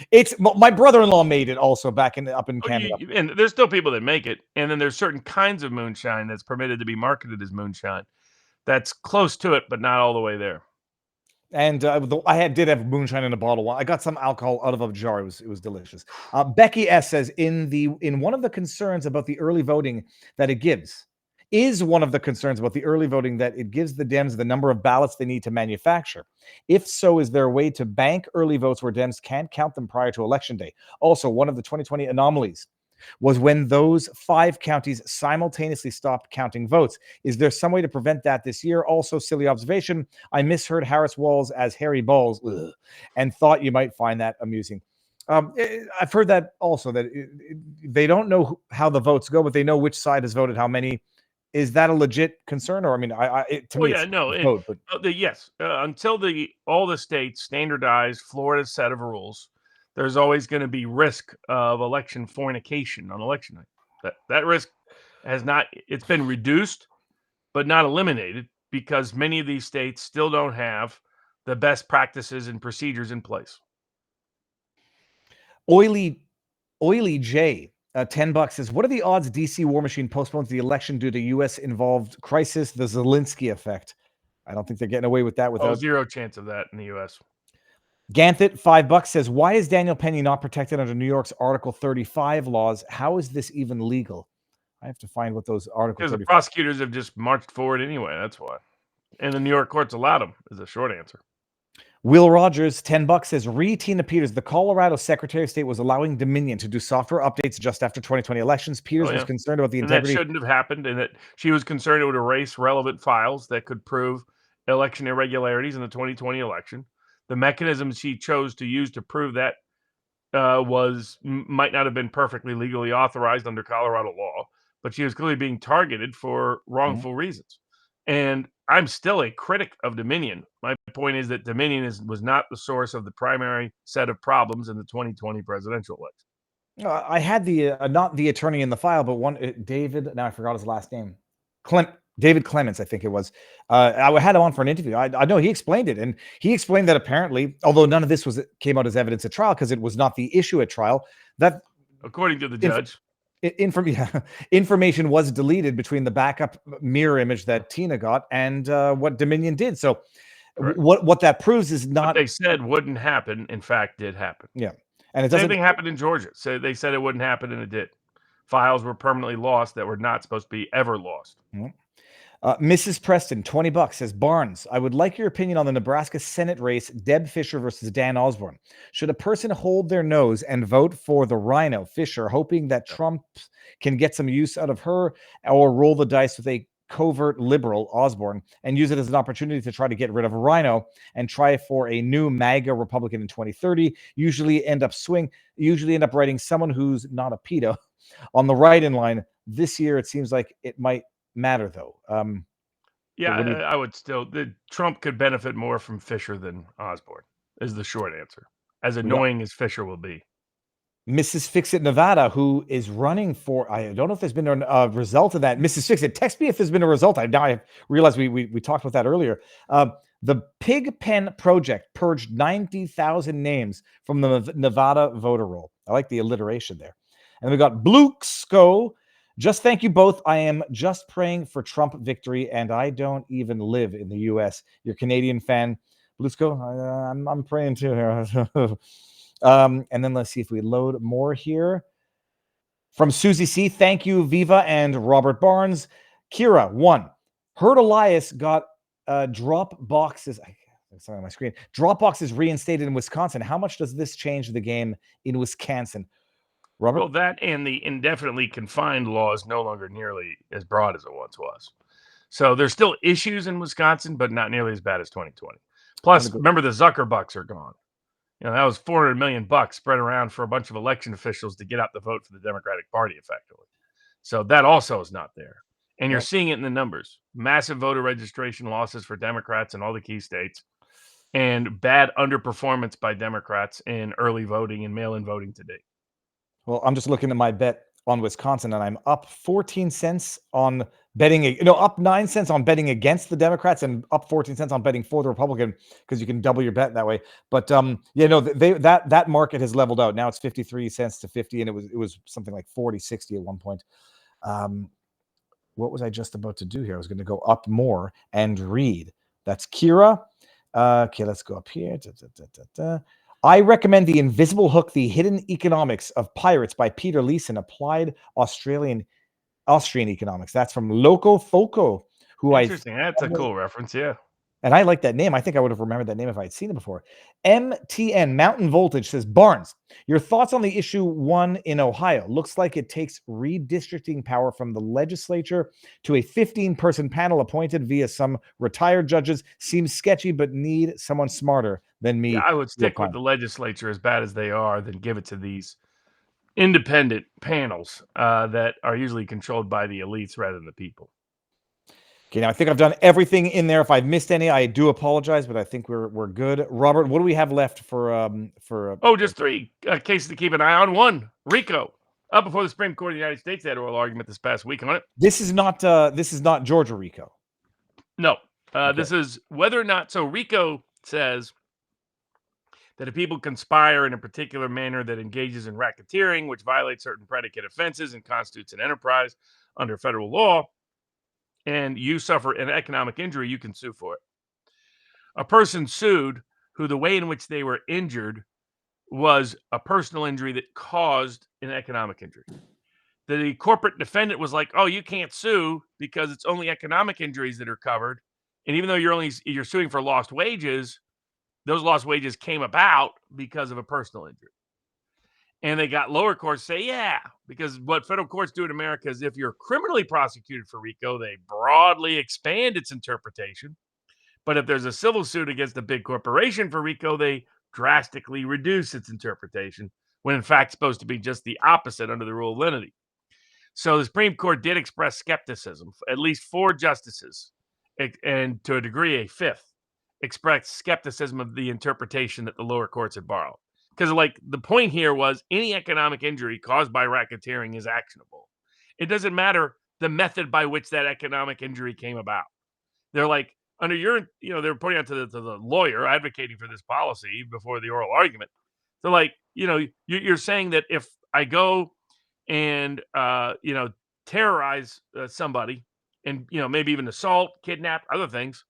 It's my brother-in-law made it also up in Canada.
And there's still people that make it, and then there's certain kinds of moonshine that's permitted to be marketed as moonshine. That's close to it, but not all the way there.
And I did have moonshine in a bottle. I got some alcohol out of a jar. It was delicious. Becky S says, in one of the concerns about the early voting that it gives, is one of the concerns about the early voting that it gives the Dems the number of ballots they need to manufacture. If so, is there a way to bank early votes where Dems can't count them prior to Election Day? Also, one of the 2020 anomalies was when those 5 counties simultaneously stopped counting votes. Is there some way to prevent that this year? Also, silly observation, I misheard Harris Walls as Harry Balls and thought you might find that amusing. I've heard that also, that they don't know how the votes go, but they know which side has voted how many. Is that a legit concern? Or, I mean,
yes. Until all the states standardize Florida's set of rules, there's always going to be risk of election fornication on election night. That risk it's been reduced, but not eliminated, because many of these states still don't have the best practices and procedures in place.
Oily J, $10 says, what are the odds DC War Machine postpones the election due to U.S.-involved crisis, the Zelensky effect? I don't think they're getting away with that without...
zero chance of that in the U.S.
Ganthit, $5 says, why is Daniel Penny not protected under New York's Article 35 laws? How is this even legal? I have to find what those Article
Because the
35.
prosecutors have just marched forward anyway. That's why. And the New York courts allowed them, is a short answer.
Will Rogers, $10 says, Tina Peters, the Colorado Secretary of State was allowing Dominion to do software updates just after 2020 elections. Peters was concerned about the integrity.
And that shouldn't have happened, and that she was concerned it would erase relevant files that could prove election irregularities in the 2020 election. The mechanism she chose to use to prove that might not have been perfectly legally authorized under Colorado law, but she was clearly being targeted for wrongful reasons. And I'm still a critic of Dominion. My point is that Dominion was not the source of the primary set of problems in the 2020 presidential election.
I had the not the attorney in the file, but one David. Now I forgot his last name. David Clements, I think it was. I had him on for an interview. I know he explained it, and he explained that apparently, although none of this came out as evidence at trial because it was not the issue at trial, that
according to the judge,
information was deleted between the backup mirror image that Tina got and what Dominion did. So, what that proves is not
what they said wouldn't happen. In fact, did happen.
Yeah, and it doesn't.
Same thing happened in Georgia. So they said it wouldn't happen, and it did. Files were permanently lost that were not supposed to be ever lost.
Mrs. Preston, $20 says, Barnes, I would like your opinion on the Nebraska Senate race, Deb Fischer versus Dan Osborne. Should a person hold their nose and vote for the rhino, Fischer, hoping that Trump can get some use out of her, or roll the dice with a covert liberal, Osborne, and use it as an opportunity to try to get rid of a rhino and try for a new MAGA Republican in 2030, usually end up writing someone who's not a pedo on the write-in line? This year, it seems like it might matter, though.
I would still. Trump could benefit more from Fischer than Osborne, is the short answer. As annoying as Fischer will be.
Mrs. Fixit Nevada, who is running for, I don't know if there's been a result of that. Mrs. Fixit, text me if there's been a result. I realized we talked about that earlier. The Pig Pen Project purged 90,000 names from the Nevada voter roll. I like the alliteration there. And we got Bluxco. Just thank you both. I am just praying for Trump victory, and I don't even live in the U.S. Your Canadian fan, Bluxco. I'm praying too here. And then let's see if we load more here. From Susie C. Thank you, Viva and Robert Barnes. Kira, 1. Heard Elias got drop boxes. It's on my screen. Drop boxes reinstated in Wisconsin. How much does this change the game in Wisconsin? Robert?
Well, that and the indefinitely confined law is no longer nearly as broad as it once was. So there's still issues in Wisconsin, but not nearly as bad as 2020. Plus, remember the Zuckerbucks are gone. That was $400 million spread around for a bunch of election officials to get out the vote for the Democratic Party, effectively. So that also is not there. And you're seeing it in the numbers. Massive voter registration losses for Democrats in all the key states, and bad underperformance by Democrats in early voting and mail-in voting today.
Well, I'm just looking at my bet on Wisconsin, and I'm up 14 cents on betting, up 9 cents on betting against the Democrats, and up 14 cents on betting for the Republican, because you can double your bet that way. But that market has leveled out. Now it's 53 cents to 50, and it was something like 40, 60 at one point. What was I just about to do here? I was going to go up more and read. That's Kira. Okay, let's go up here. I recommend The Invisible Hook, The Hidden Economics of Pirates by Peter Leeson, Applied Austrian Economics. That's from Loco Foco,
Interesting. That's a cool reference, yeah.
And I like that name. I think I would have remembered that name if I had seen it before. MTN, Mountain Voltage, says, Barnes, your thoughts on the issue 1 in Ohio? Looks like it takes redistricting power from the legislature to a 15-person panel appointed via some retired judges. Seems sketchy, but need someone smarter than me.
Yeah, I would stick with the legislature, as bad as they are, than give it to these independent panels that are usually controlled by the elites rather than the people.
Okay, now I think I've done everything in there. If I've missed any, I do apologize, but I think we're good. Robert, what do we have left for?
Just 3 cases to keep an eye on. 1, RICO, up before the Supreme Court of the United States. They had an oral argument this past week on it.
This is not Georgia RICO.
No, This is whether or not. So RICO says that if people conspire in a particular manner that engages in racketeering, which violates certain predicate offenses and constitutes an enterprise under federal law, and you suffer an economic injury, you can sue for it. A person sued who the way in which they were injured was a personal injury that caused an economic injury. The corporate defendant was like, "Oh, you can't sue because it's only economic injuries that are covered." And even though you're suing for lost wages, those lost wages came about because of a personal injury. And they got lower courts say, yeah, because what federal courts do in America is if you're criminally prosecuted for RICO, they broadly expand its interpretation. But if there's a civil suit against a big corporation for RICO, they drastically reduce its interpretation, when in fact it's supposed to be just the opposite under the rule of lenity. So the Supreme Court did express skepticism. At least 4 justices, and to a degree a 5th, expressed skepticism of the interpretation that the lower courts had borrowed. Because, like, the point here was any economic injury caused by racketeering is actionable. It doesn't matter the method by which that economic injury came about. They're like, under your, they're pointing out to the lawyer advocating for this policy before the oral argument. They're like, you're saying that if I go and, terrorize somebody and, maybe even assault, kidnap, other things,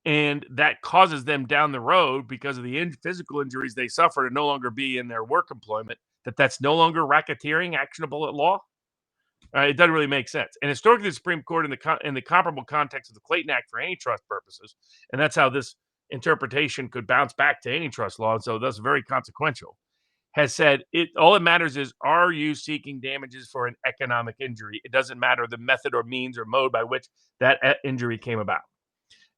and that causes them down the road because of the physical injuries they suffer to no longer be in their work employment, that's no longer racketeering actionable at law. It doesn't really make sense. And historically, the Supreme Court, in the comparable context of the Clayton Act for antitrust purposes, and that's how this interpretation could bounce back to antitrust law, and so that's very consequential, has said all it matters is, are you seeking damages for an economic injury? It doesn't matter the method or means or mode by which that injury came about.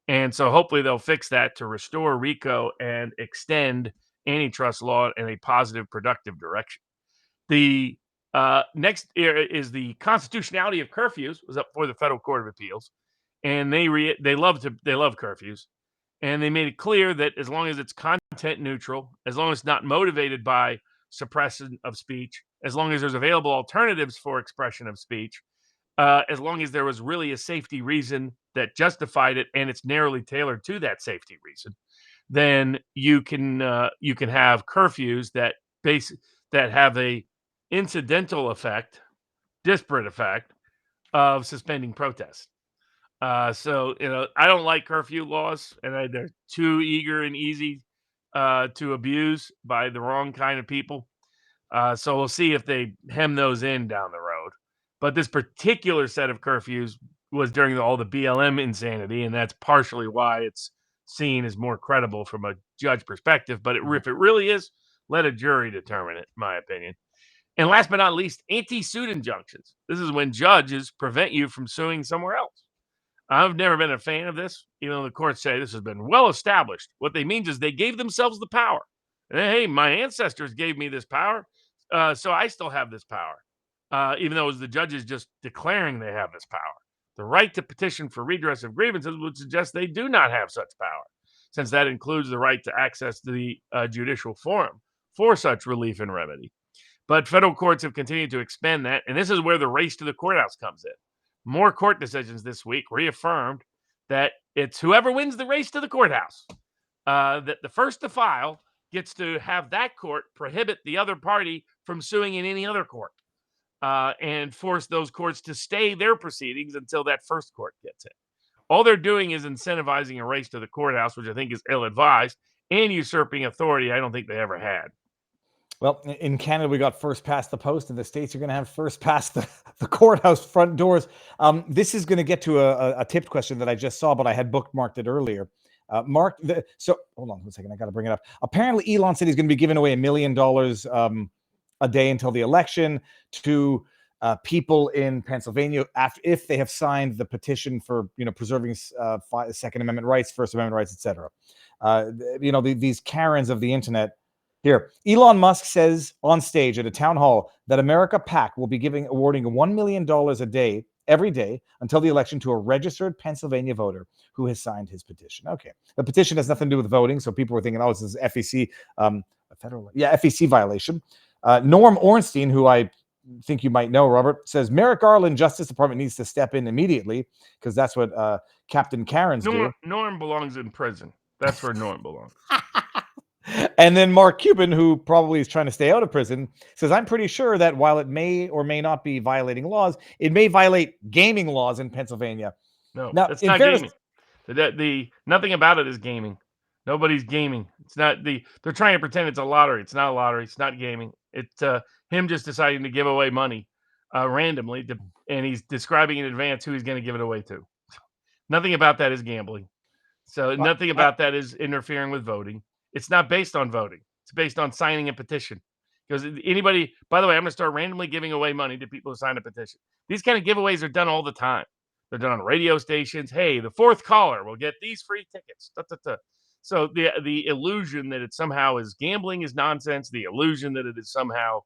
And so hopefully they'll fix that to restore RICO and extend antitrust law in a positive, productive direction. The next is the constitutionality of curfews, was up for the Federal Court of Appeals, and they love curfews, and they made it clear that as long as it's content neutral, as long as it's not motivated by suppression of speech, as long as there's available alternatives for expression of speech, as long as there was really a safety reason that justified it, and it's narrowly tailored to that safety reason, then you can have curfews that have a incidental effect, disparate effect of suspending protests. So I don't like curfew laws, and they're too eager and easy to abuse by the wrong kind of people. So we'll see if they hem those in down the road. But this particular set of curfews was during all the BLM insanity, and that's partially why it's seen as more credible from a judge perspective. But if it really is, let a jury determine it, in my opinion. And last but not least, anti-suit injunctions. This is when judges prevent you from suing somewhere else. I've never been a fan of this, even though the courts say this has been well established. What they mean is they gave themselves the power. And, hey, my ancestors gave me this power, so I still have this power. Even though it was the judges just declaring they have this power. The right to petition for redress of grievances would suggest they do not have such power, since that includes the right to access the judicial forum for such relief and remedy. But federal courts have continued to expand that, and this is where the race to the courthouse comes in. More court decisions this week reaffirmed that it's whoever wins the race to the courthouse, that the first to file gets to have that court prohibit the other party from suing in any other court. And force those courts to stay their proceedings until that first court gets it. All they're doing is incentivizing a race to the courthouse, which I think is ill-advised, and usurping authority I don't think they ever had.
Well, in Canada, we got first past the post. In the States, you're going to have first past the courthouse front doors. This is going to get to a tipped question that I just saw, but I had bookmarked it earlier. Mark, so hold on 1 second. I got to bring it up. Apparently, Elon said he's going to be giving away $1 million a day until the election to people in Pennsylvania if they have signed the petition for preserving Second Amendment rights, First Amendment rights, etc. These Karens of the internet. Here, Elon Musk says on stage at a town hall that America PAC will be awarding $1 million a day every day until the election to a registered Pennsylvania voter who has signed his petition. Okay, the petition has nothing to do with voting, so people were thinking, oh, this is FEC, FEC violation. Norm Ornstein, who I think you might know, Robert, says Merrick Garland Justice Department needs to step in immediately because that's what Captain Karens do.
Norm belongs in prison. That's where Norm belongs.
And then Mark Cuban, who probably is trying to stay out of prison, says, I'm pretty sure that while it may or may not be violating laws, it may violate gaming laws in Pennsylvania.
No,
now,
it's not gaming. Nothing about it is gaming. Nobody's gaming. It's not they're trying to pretend it's a lottery. It's not a lottery. It's not gaming. It's him just deciding to give away money randomly, and he's describing in advance who he's going to give it away to. Nothing about that is gambling. So nothing about that is interfering with voting. It's not based on voting. It's based on signing a petition. Because anybody, by the way, I'm going to start randomly giving away money to people who sign a petition. These kind of giveaways are done all the time. They're done on radio stations. Hey, the fourth caller will get these free tickets. Da, da, da. So the illusion that it somehow is gambling is nonsense. The illusion that it is somehow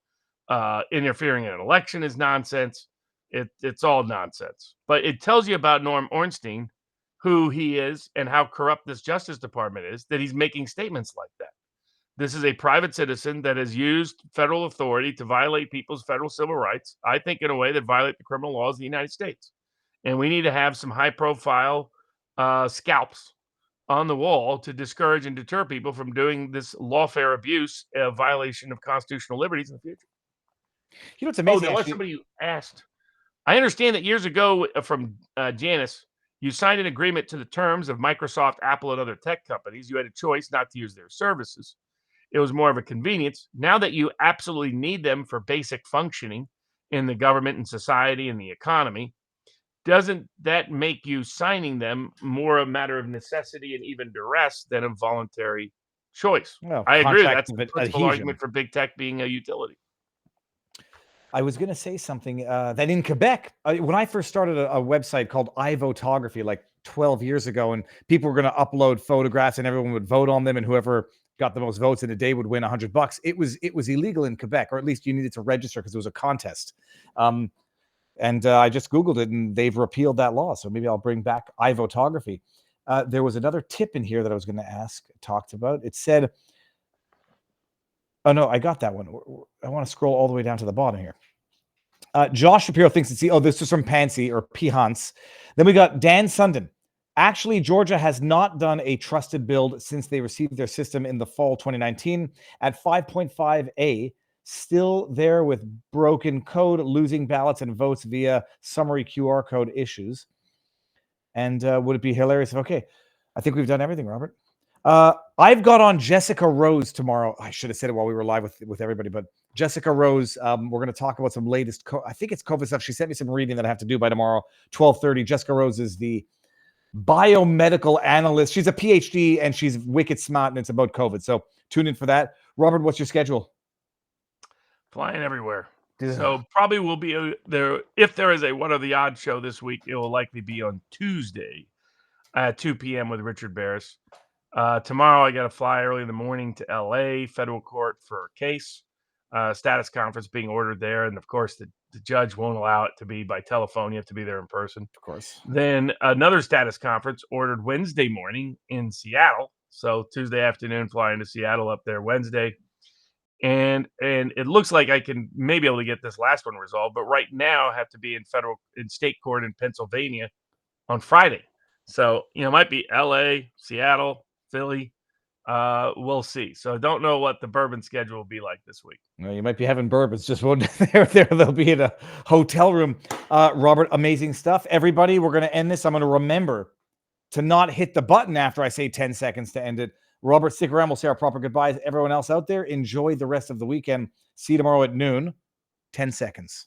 interfering in an election is nonsense. It's all nonsense. But it tells you about Norm Ornstein, who he is, and how corrupt this Justice Department is, that he's making statements like that. This is a private citizen that has used federal authority to violate people's federal civil rights, I think in a way that violate the criminal laws of the United States. And we need to have some high-profile scalps on the wall to discourage and deter people from doing this lawfare abuse, violation of constitutional liberties in the future.
You know, it's amazing.
There was somebody who asked. I understand that years ago from Janice, you signed an agreement to the terms of Microsoft, Apple, and other tech companies. You had a choice not to use their services. It was more of a convenience. Now that you absolutely need them for basic functioning in the government and society and the economy, doesn't that make you signing them more a matter of necessity and even duress than a voluntary choice?
Well,
I agree. That's
of
the principal
adhesion.
argument for big tech being a utility.
I was going to say something that in Quebec, when I first started a website called iVotography like 12 years ago, and people were going to upload photographs and everyone would vote on them, and whoever got the most votes in a day would win $100. It was illegal in Quebec, or at least you needed to register because it was a contest. And I just Googled it, and they've repealed that law. So maybe I'll bring back iVotography. There was another tip in here that I was going to talked about. It said, oh, no, I got that one. I want to scroll all the way down to the bottom here. Josh Shapiro thinks it's this is from Pansy or P-Hunts. Then we got Dan Sundin. Actually, Georgia has not done a trusted build since they received their system in the fall 2019 at 5.5A. Still there with broken code, losing ballots and votes via summary QR code issues. And would it be hilarious? Okay, I think we've done everything, Robert. I've got on Jessica Rose tomorrow. I should have said it while we were live with everybody, but Jessica Rose, we're going to talk about some latest, I think it's COVID stuff. She sent me some reading that I have to do by tomorrow, 12:30. Jessica Rose is the biomedical analyst. She's a PhD and she's wicked smart, and it's about COVID. So tune in for that. Robert, what's your schedule?
Flying everywhere.
Yeah.
So probably will be there. If there is a What Are the Odds show this week, it will likely be on Tuesday at 2 p.m. with Richard Barris. Tomorrow, I got to fly early in the morning to LA, federal court for a case. Status conference being ordered there. And of course, the judge won't allow it to be by telephone. You have to be there in person.
Of course.
Then another status conference ordered Wednesday morning in Seattle. So Tuesday afternoon, flying to Seattle, up there Wednesday. And it looks like I can maybe able to get this last one resolved, but right now I have to be in state court in Pennsylvania on Friday. So, it might be LA, Seattle, Philly. We'll see. So I don't know what the bourbon schedule will be like this week.
Well, you might be having bourbons, just one they'll be in a hotel room. Robert, amazing stuff. Everybody, we're going to end this. I'm going to remember to not hit the button after I say 10 seconds to end it. Robert, stick around. We'll say our proper goodbyes. Everyone else out there, enjoy the rest of the weekend. See you tomorrow at noon. 10 seconds.